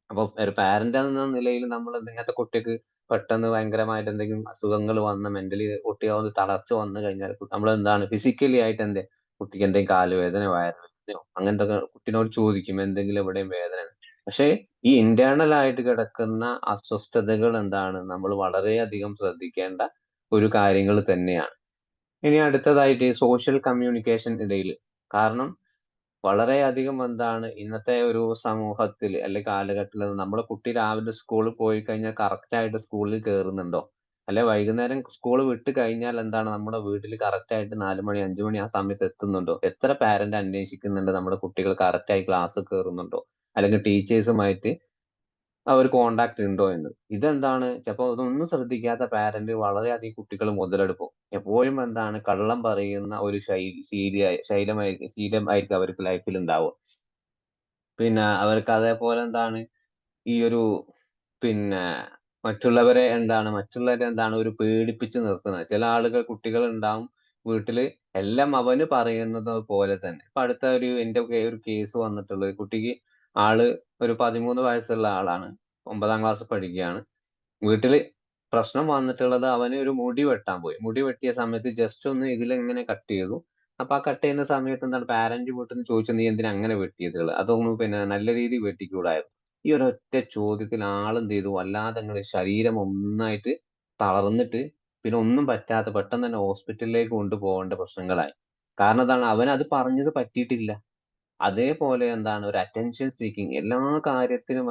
അപ്പൊ ഒരു പാരന്റ് എന്ന നിലയിൽ നമ്മൾ ഇങ്ങനത്തെ കുട്ടിക്ക് പെട്ടെന്ന് ഭയങ്കരമായിട്ട് എന്തെങ്കിലും അസുഖങ്ങൾ വന്ന് മെന്റലി കുട്ടിയാവുന്ന തളർച്ച വന്നു കഴിഞ്ഞാൽ നമ്മൾ എന്താണ് ഫിസിക്കലി ആയിട്ട് കുട്ടിക്ക് എന്തെങ്കിലും കാലുവേദന വയറുവേദനയോ അങ്ങനത്തെ ഒക്കെ കുട്ടീനോട് ചോദിക്കും എന്തെങ്കിലും എവിടെയും വേദന. പക്ഷേ ഈ ഇന്റേണൽ ആയിട്ട് കിടക്കുന്ന അസ്വസ്ഥതകൾ നമ്മൾ വളരെയധികം ശ്രദ്ധിക്കേണ്ട ഒരു കാര്യങ്ങൾ തന്നെയാണ്. ഇനി അടുത്തതായിട്ട് സോഷ്യൽ കമ്മ്യൂണിക്കേഷൻ ഇടയിൽ, കാരണം വളരെയധികം ഇന്നത്തെ ഒരു സമൂഹത്തിൽ അല്ലെങ്കിൽ കാലഘട്ടത്തിൽ നമ്മുടെ കുട്ടി രാവിലെ സ്കൂളിൽ പോയി കഴിഞ്ഞാൽ കറക്റ്റ് ആയിട്ട് സ്കൂളിൽ കയറുന്നുണ്ടോ, അല്ലെ വൈകുന്നേരം സ്കൂൾ വിട്ട് കഴിഞ്ഞാൽ നമ്മുടെ വീട്ടിൽ കറക്റ്റ് ആയിട്ട് 4 മണി 5 മണി ആ സമയത്ത് എത്തുന്നുണ്ടോ, എത്ര പാരന്റ് അന്വേഷിക്കുന്നുണ്ട് നമ്മുടെ കുട്ടികൾ കറക്റ്റ് ആയി ക്ലാസ് കയറുന്നുണ്ടോ, അല്ലെങ്കിൽ ടീച്ചേഴ്സുമായിട്ട് അവർ കോണ്ടാക്ട് ഉണ്ടോ എന്ന്. ചിലപ്പോൾ ഇതൊന്നും ശ്രദ്ധിക്കാത്ത പാരന്റ് വളരെയധികം കുട്ടികൾ മുതലെടുക്കും. എപ്പോഴും കള്ളം പറയുന്ന ഒരു ശീലമായിരിക്കും അവർക്ക് ലൈഫിൽ ഉണ്ടാവുക. പിന്നെ അവർക്ക് അതേപോലെ ഈ ഒരു പിന്നെ മറ്റുള്ളവരെ ഒരു പേടിപ്പിച്ച് നിർത്തുന്നത്. ചില ആളുകൾ കുട്ടികൾ ഉണ്ടാവും വീട്ടില്, എല്ലാം അവന് പറയുന്നത് പോലെ തന്നെ. ഇപ്പൊ അടുത്ത എന്റെ ഒരു കേസ് വന്നിട്ടുള്ളത്, കുട്ടിക്ക് ഒരു 13 വയസ്സുള്ള ആളാണ്, 9ാം ക്ലാസ് പഠിക്കുകയാണ്. വീട്ടില് പ്രശ്നം വന്നിട്ടുള്ളത്, അവന് ഒരു മുടി വെട്ടാൻ പോയി. മുടി വെട്ടിയ സമയത്ത് ജസ്റ്റ് ഒന്ന് ഇതിലെങ്ങനെ കട്ട് ചെയ്തു. അപ്പൊ ആ കട്ട് ചെയ്യുന്ന സമയത്ത് പാരന്റ് വീട്ടിൽ നിന്ന് ചോദിച്ചു, നീ എന്തിനാ അങ്ങനെ വെട്ടിയത്, അതൊന്നും നല്ല രീതിയിൽ വെട്ടിക്കൂടായിരുന്നു. ഈ ഒരൊറ്റ ചോദ്യത്തിൽ ആളെന്ത് ചെയ്തു, വല്ലാതെ ശരീരം ഒന്നായിട്ട് തളർന്നിട്ട് പിന്നെ ഒന്നും പറ്റാത്ത പെട്ടെന്ന് തന്നെ ഹോസ്പിറ്റലിലേക്ക് കൊണ്ടുപോകേണ്ട പ്രശ്നങ്ങളായി. കാരണം അവനത് പറഞ്ഞത് പറ്റിയിട്ടില്ല. അതേപോലെ ഒരു അറ്റൻഷൻ സീക്കിങ്, എല്ലാ കാര്യത്തിനും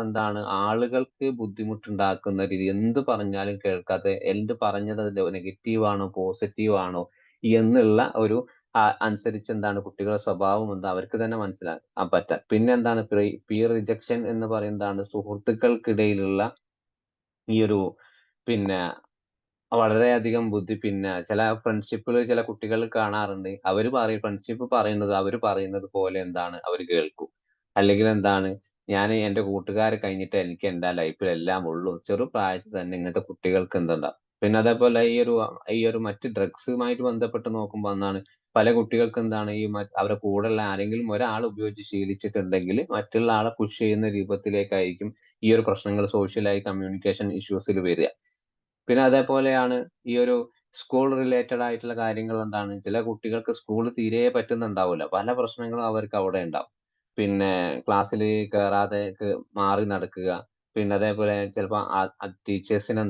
ആളുകൾക്ക് ബുദ്ധിമുട്ടുണ്ടാക്കുന്ന രീതി, എന്ത് പറഞ്ഞാലും കേൾക്കാതെ, എന്ത് പറഞ്ഞത് നെഗറ്റീവ് ആണോ പോസിറ്റീവ് ആണോ എന്നുള്ള ഒരു അനുസരിച്ച് കുട്ടികളുടെ സ്വഭാവം അവർക്ക് തന്നെ മനസ്സിലാക്കാൻ പറ്റാം. പിന്നെ പിയർ റിജക്ഷൻ എന്ന് പറയുന്നതാണ് സുഹൃത്തുക്കൾക്കിടയിലുള്ള ഈ ഒരു പിന്നെ വളരെയധികം പിന്നെ ചില ഫ്രണ്ട്ഷിപ്പുകൾ ചില കുട്ടികൾ കാണാറുണ്ട്. ഫ്രണ്ട്ഷിപ്പ് പറയുന്നത് അവർ പറയുന്നത് പോലെ അവർ കേൾക്കും. അല്ലെങ്കിൽ ഞാൻ എന്റെ കൂട്ടുകാരെ കഴിഞ്ഞിട്ട് എനിക്ക് എന്റെ ലൈഫിൽ എല്ലാം ഉള്ളൂ. ചെറുപ്രായത്തിൽ തന്നെ ഇങ്ങനത്തെ കുട്ടികൾക്ക് എന്തുണ്ടാവും. പിന്നെ അതേപോലെ ഈ ഒരു മറ്റ് ഡ്രഗ്സുമായിട്ട് ബന്ധപ്പെട്ട് നോക്കുമ്പോൾ പല കുട്ടികൾക്ക് അവരുടെ കൂടെയുള്ള ആരെങ്കിലും ഒരാൾ ഉപയോഗിച്ച് ശീലിച്ചിട്ടുണ്ടെങ്കിൽ മറ്റുള്ള ആളെ പുഷ് ചെയ്യുന്ന രൂപത്തിലേക്കായിരിക്കും ഈ ഒരു പ്രശ്നങ്ങൾ സോഷ്യലായി കമ്മ്യൂണിക്കേഷൻ ഇഷ്യൂസിൽ വരിക. പിന്നെ അതേപോലെയാണ് ഈ ഒരു സ്കൂൾ റിലേറ്റഡ് ആയിട്ടുള്ള കാര്യങ്ങൾ. ചില കുട്ടികൾക്ക് സ്കൂൾ തീരെ പറ്റുന്നുണ്ടാവില്ല, പല പ്രശ്നങ്ങളും അവർക്ക് അവിടെ ഉണ്ടാവും. പിന്നെ ക്ലാസ്സിൽ കയറാതെ മാറി നടക്കുക, പിന്നെ അതേപോലെ ചിലപ്പോൾ ടീച്ചേഴ്സിന്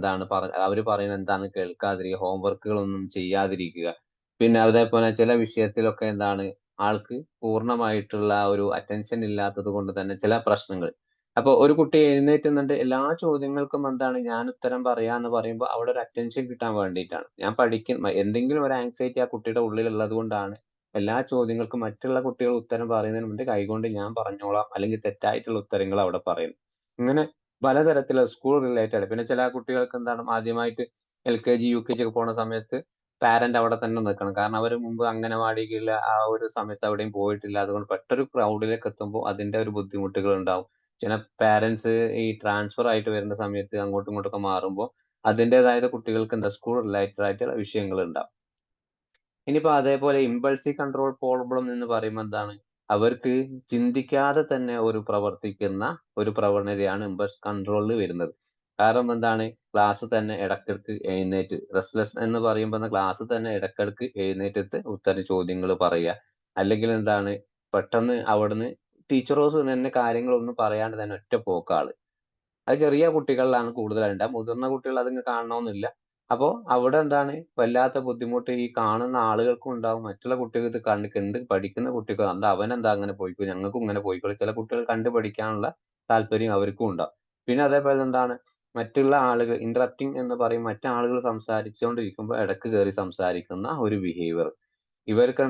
അവര് പറയുന്നത് എന്താണെന്ന് കേൾക്കാതിരിക്കുക, ഹോംവർക്കുകളൊന്നും ചെയ്യാതിരിക്കുക. പിന്നെ അതേപോലെ ചില വിഷയത്തിലൊക്കെ ആൾക്ക് പൂർണ്ണമായിട്ടുള്ള ഒരു അറ്റൻഷൻ ഇല്ലാത്തത് കൊണ്ട് തന്നെ ചില പ്രശ്നങ്ങൾ. അപ്പൊ ഒരു കുട്ടി എഴുന്നേറ്റ് നിന്നിട്ട് എല്ലാ ചോദ്യങ്ങൾക്കും ഞാൻ ഉത്തരം പറയാന്ന് പറയുമ്പോൾ അവിടെ ഒരു അറ്റൻഷൻ കിട്ടാൻ വേണ്ടിയിട്ടാണ്. ഞാൻ എന്തെങ്കിലും ഒരു ആങ്സൈറ്റി ആ കുട്ടിയുടെ ഉള്ളിൽ ഉള്ളത് കൊണ്ടാണ് എല്ലാ ചോദ്യങ്ങൾക്കും മറ്റുള്ള കുട്ടികൾ ഉത്തരം പറയുന്നതിന് മുമ്പ് കൈകൊണ്ട് ഞാൻ പറഞ്ഞോളാം, അല്ലെങ്കിൽ തെറ്റായിട്ടുള്ള ഉത്തരങ്ങൾ അവിടെ പറയും. ഇങ്ങനെ പലതരത്തിലുള്ള സ്കൂൾ റിലേറ്റഡ്. പിന്നെ ചില കുട്ടികൾക്ക് ആദ്യമായിട്ട് LKG UKG ഒക്കെ പോണ സമയത്ത് പാരന്റ് അവിടെ തന്നെ നിൽക്കണം. കാരണം അവർ മുമ്പ് അംഗനവാടിയിലുള്ള ആ ഒരു സമയത്ത് എവിടെയും പോയിട്ടില്ല. അതുകൊണ്ട് പെട്ടെന്ന് ക്രൗഡിലേക്ക് എത്തുമ്പോൾ അതിന്റെ ഒരു ബുദ്ധിമുട്ടുകൾ ഉണ്ടാവും. ചില പാരന്റ്സ് ഈ ട്രാൻസ്ഫർ ആയിട്ട് വരുന്ന സമയത്ത് അങ്ങോട്ടും ഇങ്ങോട്ടൊക്കെ മാറുമ്പോൾ അതിൻ്റെതായ കുട്ടികൾക്ക് സ്കൂൾ റിലേറ്റഡ് ആയിട്ടുള്ള വിഷയങ്ങൾ ഉണ്ടാവും. ഇനിയിപ്പോ അതേപോലെ ഇമ്പൾസീവ് കൺട്രോൾ പ്രോബ്ലം എന്ന് പറയുമ്പോൾ അവർക്ക് ചിന്തിക്കാതെ തന്നെ പ്രവർത്തിക്കുന്ന ഒരു പ്രവണതയാണ് ഇമ്പൾസ് കൺട്രോളിൽ വരുന്നത്. കാരണം ക്ലാസ് തന്നെ ഇടക്കിടക്ക് എഴുന്നേറ്റ്, റെസ്റ്റ്ലെസ് എന്ന് പറയുമ്പോൾ ക്ലാസ് തന്നെ ഇടക്കിടക്ക് എഴുന്നേറ്റത്ത് ഉത്തര ചോദ്യങ്ങൾ പറയുക, അല്ലെങ്കിൽ പെട്ടെന്ന് അവിടുന്ന് ടീച്ചറോസ് തന്നെ കാര്യങ്ങളൊന്നും പറയാണ്ട് തന്നെ ഒറ്റ പോക്കാള്. അത് ചെറിയ കുട്ടികളിലാണ് കൂടുതലുണ്ടാവുക, മുതിർന്ന കുട്ടികൾ അതിങ്ങ് കാണണമെന്നില്ല. അപ്പോ അവിടെ വല്ലാത്ത ബുദ്ധിമുട്ട് ഈ കാണുന്ന ആളുകൾക്കും ഉണ്ടാവും, മറ്റുള്ള കുട്ടികൾ ഇത് കണ്ട് പഠിക്കുന്ന കുട്ടികൾ അവനെന്താ അങ്ങനെ പോയിക്കോ, ഞങ്ങൾക്കും ഇങ്ങനെ പോയിക്കോളൂ. ചില കുട്ടികൾ കണ്ടു പഠിക്കാനുള്ള താല്പര്യം അവർക്കും ഉണ്ടാവും. പിന്നെ അതേപോലെ മറ്റുള്ള ആളുകൾ ഇന്ററപ്റ്റിംഗ് എന്ന് പറയും, മറ്റാളുകൾ സംസാരിച്ചുകൊണ്ടിരിക്കുമ്പോൾ ഇടക്ക് കയറി സംസാരിക്കുന്ന ഒരു ബിഹേവിയർ. ഇവർക്ക്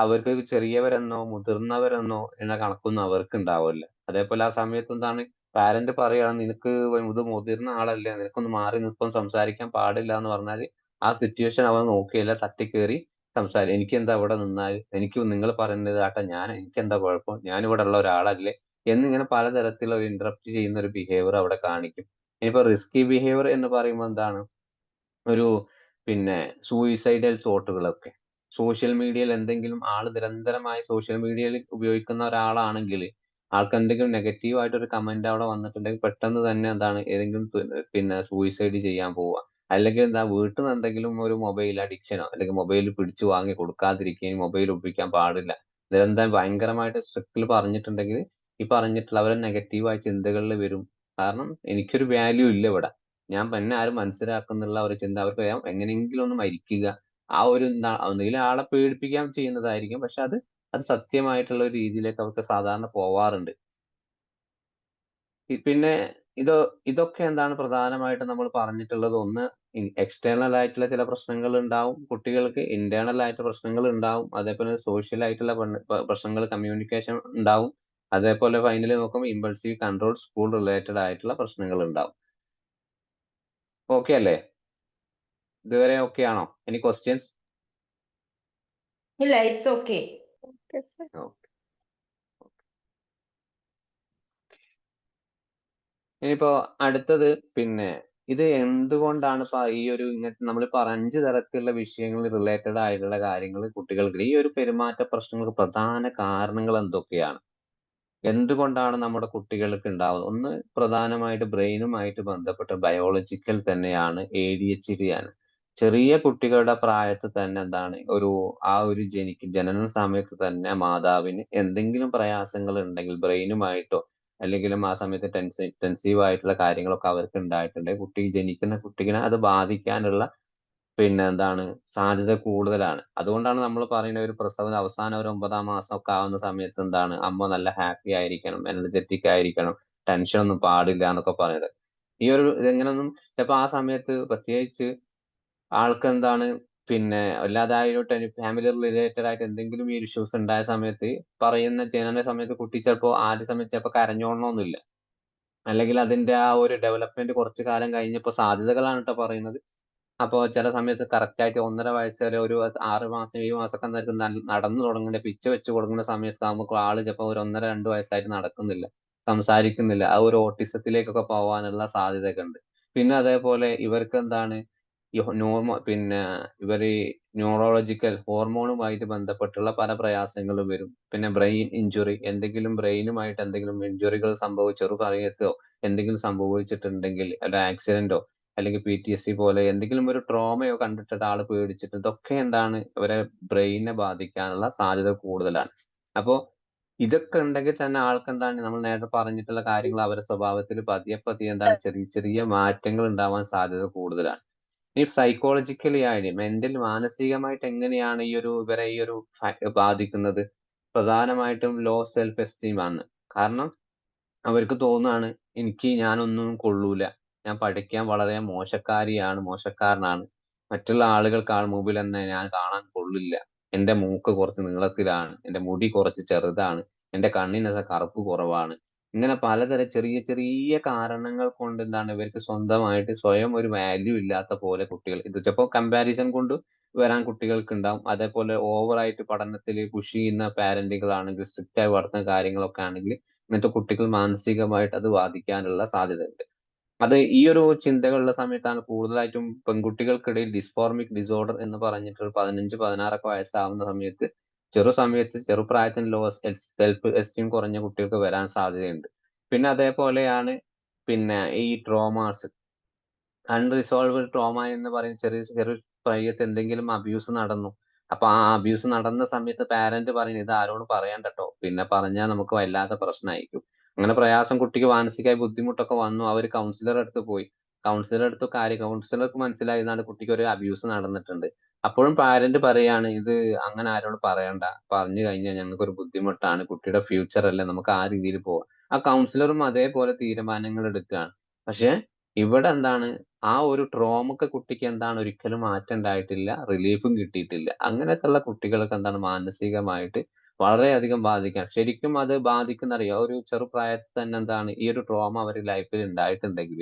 അവർക്ക് ചെറിയവരെന്നോ മുതിർന്നവരെന്നോ എന്ന കണക്കൊന്നും അവർക്ക് ഉണ്ടാവില്ല. അതേപോലെ ആ സമയത്ത് പാരന്റ് പറയുകയാണ്, നിനക്ക് ഇത് മുതിർന്ന ആളല്ലേ, നിനക്കൊന്ന് മാറി നിൽക്കും, സംസാരിക്കാൻ പാടില്ല എന്ന് പറഞ്ഞാൽ ആ സിറ്റുവേഷൻ അവൻ നോക്കിയില്ല, തട്ടിക്കേറി എനിക്ക് എന്താ ഇവിടെ നിന്നാൽ, എനിക്ക് നിങ്ങൾ പറയുന്നത് കേട്ടാ എനിക്ക് എന്താ കുഴപ്പം, ഞാൻ ഇവിടെ ഉള്ള ഒരാളല്ലേ എന്നിങ്ങനെ പലതരത്തിലുള്ള ഒരു ഇന്ററപ്റ്റ് ചെയ്യുന്ന ഒരു ബിഹേവിയർ അവിടെ കാണിക്കും. ഇനിയിപ്പോ റിസ്കി ബിഹേവിയർ എന്ന് പറയുമ്പോൾ ഒരു പിന്നെ സൂയിസൈഡൽ തോട്ടുകളൊക്കെ. സോഷ്യൽ മീഡിയയിൽ എന്തെങ്കിലും നിരന്തരമായി സോഷ്യൽ മീഡിയയിൽ ഉപയോഗിക്കുന്ന ഒരാളാണെങ്കിൽ ആൾക്ക് എന്തെങ്കിലും നെഗറ്റീവ് ആയിട്ട് ഒരു കമന്റ് അവിടെ വന്നിട്ടുണ്ടെങ്കിൽ പെട്ടെന്ന് തന്നെ എന്താണ് ഏതെങ്കിലും പിന്നെ സൂയിസൈഡ് ചെയ്യാൻ പോവുക, അല്ലെങ്കിൽ എന്താ വീട്ടിൽ നിന്ന് എന്തെങ്കിലും ഒരു മൊബൈൽ അഡിക്ഷനോ അല്ലെങ്കിൽ മൊബൈൽ പിടിച്ചു വാങ്ങി കൊടുക്കാതിരിക്കുകയും മൊബൈൽ ഉപയോഗിക്കാൻ പാടില്ല, ഇതെന്താ ഭയങ്കരമായിട്ട് സ്ട്രിക്റ്റിൽ പറഞ്ഞിട്ടുണ്ടെങ്കിൽ ഈ പറഞ്ഞിട്ടുള്ള അവരെ നെഗറ്റീവായ ചിന്തകളിൽ വരും. കാരണം എനിക്കൊരു വാല്യൂ ഇല്ല ഇവിടെ, ഞാൻ എന്നെ ആരും മനസ്സിലാക്കുന്നുള്ള ഒരു ചിന്ത അവർക്ക് വരാം. എങ്ങനെയെങ്കിലും ഒന്ന് മരിക്കുക, ആ ഒരു ഒന്നുകിൽ ആളെ പേടിപ്പിക്കാൻ ചെയ്യുന്നതായിരിക്കും, പക്ഷെ അത് സത്യമായിട്ടുള്ള ഒരു രീതിയിലേക്ക് അവർക്ക് സാധാരണ പോവാറുണ്ട്. പിന്നെ ഇതൊക്കെ എന്താണ് പ്രധാനമായിട്ടും നമ്മൾ പറഞ്ഞിട്ടുള്ളത്. ഒന്ന് എക്സ്റ്റേണൽ ആയിട്ടുള്ള ചില പ്രശ്നങ്ങൾ ഉണ്ടാവും കുട്ടികൾക്ക്, ഇന്റേണൽ ആയിട്ട് പ്രശ്നങ്ങൾ ഉണ്ടാവും, അതേപോലെ സോഷ്യൽ ആയിട്ടുള്ള പ്രശ്നങ്ങൾ, കമ്മ്യൂണിക്കേഷൻ ഉണ്ടാവും, അതേപോലെ ഫൈനലി നോക്കുമ്പോൾ ഇമ്പൾസീവ് കൺട്രോൾ, സ്കൂൾ റിലേറ്റഡ് ആയിട്ടുള്ള പ്രശ്നങ്ങൾ ഉണ്ടാവും. ഓക്കെ അല്ലേ? ഇതുവരെ ഓക്കെ ആണോ? Any questions? ഇല്ല, ഇറ്റ്സ് ഓക്കെ. ഇനിയിപ്പോ അടുത്തത്, പിന്നെ ഇത് എന്തുകൊണ്ടാണ് ഇപ്പൊ ഈ ഒരു ഇങ്ങനത്തെ നമ്മളിപ്പോ 5 തരത്തിലുള്ള വിഷയങ്ങൾ റിലേറ്റഡ് ആയിട്ടുള്ള കാര്യങ്ങൾ കുട്ടികൾക്ക് ഈ ഒരു പെരുമാറ്റ പ്രശ്നങ്ങൾക്ക് പ്രധാന കാരണങ്ങൾ എന്തൊക്കെയാണ്? എന്തുകൊണ്ടാണ് നമ്മുടെ കുട്ടികൾക്ക് ഉണ്ടാവുന്നത്? ഒന്ന് പ്രധാനമായിട്ട് ബ്രെയിനുമായിട്ട് ബന്ധപ്പെട്ട ബയോളജിക്കൽ തന്നെയാണ്, ADHD ആണ്. ചെറിയ കുട്ടികളുടെ പ്രായത്തിൽ തന്നെ എന്താണ് ആ ഒരു ജനന സമയത്ത് തന്നെ മാതാവിന് എന്തെങ്കിലും പ്രയാസങ്ങൾ ഉണ്ടെങ്കിൽ ബ്രെയിനുമായിട്ടോ അല്ലെങ്കിലും ആ സമയത്ത് ടെൻസീവ് ആയിട്ടുള്ള കാര്യങ്ങളൊക്കെ അവർക്ക് ഉണ്ടായിട്ടുണ്ടെങ്കിൽ ജനിക്കുന്ന കുട്ടിനെ അത് ബാധിക്കാനുള്ള പിന്നെ എന്താണ് സാധ്യത കൂടുതലാണ്. അതുകൊണ്ടാണ് നമ്മൾ പറയുന്ന ഒരു പ്രസവം അവസാനം ഒരു 9-ാം മാസം ഒക്കെ ആവുന്ന സമയത്ത് എന്താണ് അമ്മ നല്ല ഹാപ്പി ആയിരിക്കണം, എനർജറ്റിക് ആയിരിക്കണം, ടെൻഷൻ ഒന്നും പാടില്ല എന്നൊക്കെ പറയുന്നത്. ഈ ഒരു ഇതെങ്ങനൊന്നും ചിലപ്പോ ആ സമയത്ത് പ്രത്യേകിച്ച് ആൾക്ക് എന്താണ് പിന്നെ അല്ലാതായ ഫാമിലി റിലേറ്റഡ് ആയിട്ട് എന്തെങ്കിലും ഈ ഇഷ്യൂസ് ഉണ്ടായ സമയത്ത് പറയുന്ന ജനന സമയത്ത് കുട്ടി ചിലപ്പോ ആദ്യ സമയത്ത് ചിലപ്പോ കരഞ്ഞോളണമെന്നില്ല, അല്ലെങ്കിൽ അതിന്റെ ആ ഒരു ഡെവലപ്മെന്റ് കുറച്ചു കാലം കഴിഞ്ഞപ്പോ സാധ്യതകളാണ് കേട്ടോ പറയുന്നത്. അപ്പൊ ചില സമയത്ത് കറക്റ്റ് ആയിട്ട് 1.5 വയസ്സ് വരെ ഒരു 6 മാസം 7 മാസമൊക്കെ എന്തായിരിക്കും നടന്നു തുടങ്ങുന്ന പിച്ച വെച്ച് കൊടുക്കുന്ന സമയത്ത് നമുക്ക് ആള് ചിലപ്പോ ഒരു 1.5-2 വയസ്സായിട്ട് നടക്കുന്നില്ല, സംസാരിക്കുന്നില്ല, ആ ഒരു ഓട്ടിസത്തിലേക്കൊക്കെ പോവാനുള്ള സാധ്യതയൊക്കെ ഉണ്ട്. പിന്നെ അതേപോലെ ഇവർക്ക് എന്താണ് ഈ പിന്നെ ഇവര് ന്യൂറോളജിക്കൽ ഹോർമോണുമായിട്ട് ബന്ധപ്പെട്ടുള്ള പല പ്രയാസങ്ങളും വരും. പിന്നെ ബ്രെയിൻ ഇഞ്ചുറി, എന്തെങ്കിലും ബ്രെയിനുമായിട്ട് എന്തെങ്കിലും ഇഞ്ചുറികൾ ചെറുപ്രായത്തോ എന്തെങ്കിലും സംഭവിച്ചിട്ടുണ്ടെങ്കിൽ, ഒരു ആക്സിഡന്റോ അല്ലെങ്കിൽ PTSD പോലെ എന്തെങ്കിലും ഒരു ട്രോമയോ കണ്ടിട്ട് ആള് പേടിച്ചിട്ട്, ഇതൊക്കെ എന്താണ് ഇവരെ ബ്രെയിനെ ബാധിക്കാനുള്ള സാധ്യത കൂടുതലാണ്. അപ്പോ ഇതൊക്കെ ഉണ്ടെങ്കിൽ തന്നെ ആൾക്ക് എന്താണ് നമ്മൾ നേരത്തെ പറഞ്ഞിട്ടുള്ള കാര്യങ്ങൾ അവരുടെ സ്വഭാവത്തിൽ പതിയെ പതിയെ എന്താണ് ചെറിയ ചെറിയ മാറ്റങ്ങൾ ഉണ്ടാവാൻ സാധ്യത കൂടുതലാണ്. ഈ സൈക്കോളജിക്കലി ആയിട്ട് മാനസികമായിട്ട് എങ്ങനെയാണ് ഇവരെ ബാധിക്കുന്നത്? പ്രധാനമായിട്ടും ലോ സെൽഫ് എസ്റ്റീം ആണ്. കാരണം അവർക്ക് തോന്നുകയാണ് ഞാനൊന്നും കൊള്ളൂല, ഞാൻ പഠിക്കാൻ വളരെ മോശക്കാരനാണ്, മറ്റുള്ള ആളുകൾക്ക് മുമ്പിൽ എന്നെ ഞാൻ കാണാൻ കൊള്ളില്ല, എന്റെ മൂക്ക് കുറച്ച് നീളത്തിലാണ്, എന്റെ മുടി കുറച്ച് ചെറുതാണ്, എന്റെ കണ്ണിന് കറുപ്പ് കുറവാണ്. ഇങ്ങനെ പലതരം ചെറിയ ചെറിയ കാരണങ്ങൾ കൊണ്ട് എന്താണ് ഇവർക്ക് സ്വന്തമായിട്ട് സ്വയം ഒരു വാല്യൂ ഇല്ലാത്ത പോലെ കുട്ടികൾ, ഇത് ചിലപ്പോൾ കമ്പാരിസൺ കൊണ്ട് വരാൻ കുട്ടികൾക്ക് ഉണ്ടാവും. അതേപോലെ ഓവറായിട്ട് പഠനത്തിൽ പുഷ് ചെയ്യുന്ന പാരന്റുകളാണെങ്കിൽ, സ്ട്രിക്റ്റ് ആയി വളർത്തുന്ന കാര്യങ്ങളൊക്കെ ആണെങ്കിൽ ഇങ്ങനത്തെ കുട്ടികൾ മാനസികമായിട്ട് അത് ബാധിക്കാനുള്ള സാധ്യതയുണ്ട്. അത് ഈ ഒരു ചിന്തകളുള്ള സമയത്താണ് കൂടുതലായിട്ടും പെൺകുട്ടികൾക്കിടയിൽ ഡിസ്ഫോർമിക് ഡിസോർഡർ എന്ന് പറഞ്ഞിട്ട് 15-16 വയസ്സാവുന്ന സമയത്ത് ചെറുപ്രായത്തിൽ സെൽഫ് എസ്റ്റീം കുറഞ്ഞ കുട്ടികൾക്ക് വരാൻ സാധ്യതയുണ്ട്. പിന്നെ അതേപോലെയാണ് പിന്നെ ഈ ട്രോമാസ്, അൺറിസോൾവ്ഡ് ട്രോമ എന്ന് പറയുന്ന ചെറിയ ചെറിയ പ്രായത്ത് എന്തെങ്കിലും അബ്യൂസ് നടന്നു. അപ്പൊ ആ അബ്യൂസ് നടന്ന സമയത്ത് പാരന്റ് പറയും ഇത് ആരോടും പറയണ്ട ട്ടോ, പിന്നെ പറഞ്ഞാൽ നമുക്ക് വല്ലാത്ത പ്രശ്നമായിരിക്കും. അങ്ങനെ പ്രയാസം കുട്ടിക്ക് മാനസികമായി ബുദ്ധിമുട്ടൊക്കെ വന്നു, അവർ കൗൺസിലർ അടുത്ത് പോയി. കൗൺസിലർക്ക് മനസ്സിലായി കുട്ടിക്ക് ഒരു അബ്യൂസ് നടന്നിട്ടുണ്ട്. അപ്പോഴും പാരന്റ് പറയാണ് ഇത് അങ്ങനെ ആരോടും പറയണ്ട, പറഞ്ഞു കഴിഞ്ഞാൽ ഞങ്ങൾക്ക് ഒരു ബുദ്ധിമുട്ടാണ്, കുട്ടിയുടെ ഫ്യൂച്ചർ അല്ലേ, നമുക്ക് ആ രീതിയിൽ പോവാം. ആ കൗൺസിലറും അതേപോലെ തീരുമാനങ്ങൾ എടുക്കുകയാണ്. പക്ഷെ ഇവിടെ എന്താണ് ആ ഒരു ട്രോമക്ക് കുട്ടിക്ക് എന്താണ് ഒരിക്കലും മാറ്റം ഉണ്ടായിട്ടില്ല, റിലീഫും കിട്ടിയിട്ടില്ല. അങ്ങനെയൊക്കെയുള്ള കുട്ടികൾക്ക് എന്താണ് മാനസികമായിട്ട് വളരെയധികം ബാധിക്കാം. ശരിക്കും അത് ബാധിക്കുന്നറിയോ ഒരു ചെറുപ്രായത്തിൽ തന്നെ എന്താണ് ഈ ഒരു ട്രോമ അവരുടെ ലൈഫിൽ ഉണ്ടായിട്ടുണ്ടെങ്കിൽ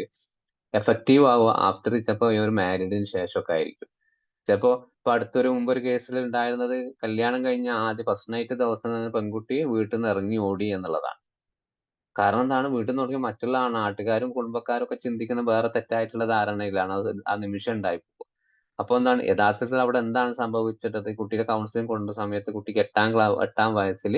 എഫക്റ്റീവ് ആവുക ആഫ്റ്റർ ചിലപ്പോൾ ഈ ഒരു മാരീഡിന് ശേഷമൊക്കെ ആയിരിക്കും. ചിലപ്പോ ഇപ്പൊ മുമ്പ് ഒരു കേസിൽ ഉണ്ടായിരുന്നത്, കല്യാണം കഴിഞ്ഞ ആദ്യ ഫസ്റ്റ് നൈറ്റ് ദിവസം തന്നെ പെൺകുട്ടി വീട്ടിൽ നിന്ന് ഇറങ്ങി ഓടി എന്നുള്ളതാണ്. കാരണം എന്താണ് വീട്ടിൽ നിന്ന് തുടങ്ങി മറ്റുള്ള നാട്ടുകാരും കുടുംബക്കാരും ഒക്കെ ചിന്തിക്കുന്ന വേറെ തെറ്റായിട്ടുള്ള ധാരണയിലാണ് അത് ആ നിമിഷം ഉണ്ടായിപ്പോ. അപ്പൊ എന്താണ് യഥാർത്ഥത്തിൽ അവിടെ എന്താണ് സംഭവിച്ചിട്ടത്? കുട്ടിയുടെ കൗൺസിലിംഗ് കൊണ്ട സമയത്ത് കുട്ടിക്ക് 8-ാം വയസ്സിൽ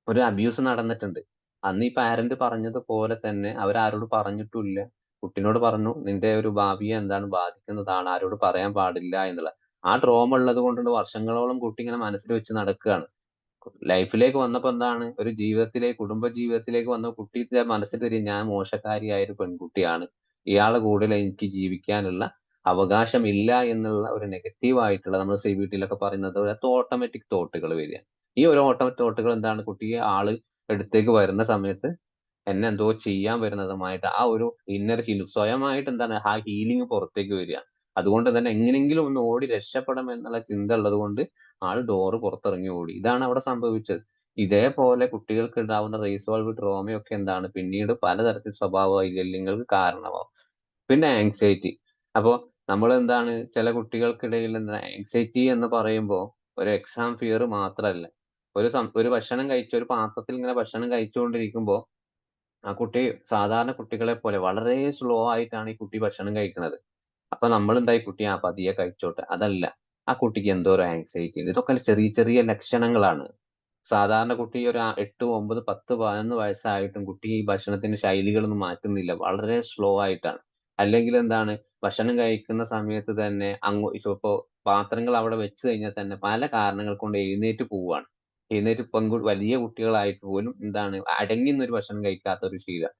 ഒരു അബ്യൂസ് നടന്നിട്ടുണ്ട്. അന്ന് ഈ പാരന്റ് പറഞ്ഞതുപോലെ തന്നെ അവരാരോട് പറഞ്ഞിട്ടുമില്ല. കുട്ടീനോട് പറഞ്ഞു നിന്റെ ഒരു ഭാവിയെ എന്താണ് ബാധിക്കുന്നതാണ്, ആരോട് പറയാൻ പാടില്ല എന്നുള്ള ആ ട്രോമ ഉള്ളത് കൊണ്ടുണ്ട് വർഷങ്ങളോളം കുട്ടി ഇങ്ങനെ മനസ്സിൽ വെച്ച് നടക്കുകയാണ്. ലൈഫിലേക്ക് വന്നപ്പോ എന്താണ് ഒരു ജീവിതത്തിലേക്ക്, കുടുംബ ജീവിതത്തിലേക്ക് വന്ന കുട്ടിയുടെ മനസ്സിൽ തരും ഞാൻ മോശക്കാരിയായ ഒരു പെൺകുട്ടിയാണ്, ഇയാളെ കൂടെ എനിക്ക് ജീവിക്കാനുള്ള അവകാശമില്ല എന്നുള്ള ഒരു നെഗറ്റീവ് ആയിട്ടുള്ള നമ്മൾ CBT പറയുന്നത് ഓട്ടോമാറ്റിക് തോട്ടുകൾ വരിക. ഈ ഒരു ഓട്ടോമാറ്റിക് തോട്ടുകൾ എന്താണ് കുട്ടിയെ ആള് അടുത്തേക്ക് വരുന്ന സമയത്ത് എന്നെ എന്തോ ചെയ്യാൻ വരുന്നതുമായിട്ട് ആ ഒരു ഇന്നർ ഹീലിംഗ് സ്വയമായിട്ട് എന്താണ് ആ ഹീലിംഗ് പുറത്തേക്ക് വരിക. അതുകൊണ്ട് തന്നെ എങ്ങനെയെങ്കിലും ഒന്ന് ഓടി രക്ഷപ്പെടണം എന്നുള്ള ചിന്ത ഉള്ളത് കൊണ്ട് ആള് ഡോറ് പുറത്തിറങ്ങി ഓടി. ഇതാണ് അവിടെ സംഭവിച്ചത്. ഇതേപോലെ കുട്ടികൾക്ക് ഉണ്ടാവുന്ന റീസോൾവ് ട്രോമയൊക്കെ എന്താണ് പിന്നീട് പലതരത്തിൽ സ്വഭാവ വൈകല്യങ്ങൾക്ക് കാരണമാവും. പിന്നെ ആങ്സൈറ്റി. അപ്പോ നമ്മൾ എന്താണ് ചില കുട്ടികൾക്കിടയിൽ എന്താ ആങ്സൈറ്റി എന്ന് പറയുമ്പോൾ ഒരു എക്സാം ഫിയർ മാത്രമല്ല. ഒരു ഭക്ഷണം കഴിച്ച ഒരു പാത്രത്തിൽ ഇങ്ങനെ ഭക്ഷണം കഴിച്ചുകൊണ്ടിരിക്കുമ്പോൾ ആ കുട്ടി സാധാരണ കുട്ടികളെ പോലെ വളരെ സ്ലോ ആയിട്ടാണ് ഈ കുട്ടി ഭക്ഷണം കഴിക്കുന്നത്. അപ്പൊ നമ്മൾ എന്തായി കുട്ടി ആ പതിയെ കഴിച്ചോട്ടെ, അതല്ല ആ കുട്ടിക്ക് എന്തോ ഒരു ആങ്സൈറ്റി ഉണ്ട്. ഇതൊക്കെ ചെറിയ ചെറിയ ലക്ഷണങ്ങളാണ്. സാധാരണ കുട്ടി ഒരു 8, 9, 10, 11 വയസ്സായിട്ടും കുട്ടി ഈ ഭക്ഷണത്തിന്റെ ശൈലികളൊന്നും മാറ്റുന്നില്ല, വളരെ സ്ലോ ആയിട്ടാണ്. അല്ലെങ്കിൽ എന്താണ് ഭക്ഷണം കഴിക്കുന്ന സമയത്ത് തന്നെ ഇപ്പൊ പാത്രങ്ങൾ അവിടെ വെച്ച് കഴിഞ്ഞാൽ തന്നെ പല കാരണങ്ങൾ കൊണ്ട് എഴുന്നേറ്റ് പോവാണ്. എഴുന്നേറ്റ് വലിയ കുട്ടികളായിട്ട് പോലും എന്താണ് അടങ്ങി നിന്നൊരു ഭക്ഷണം കഴിക്കാത്ത ഒരു ശീലം.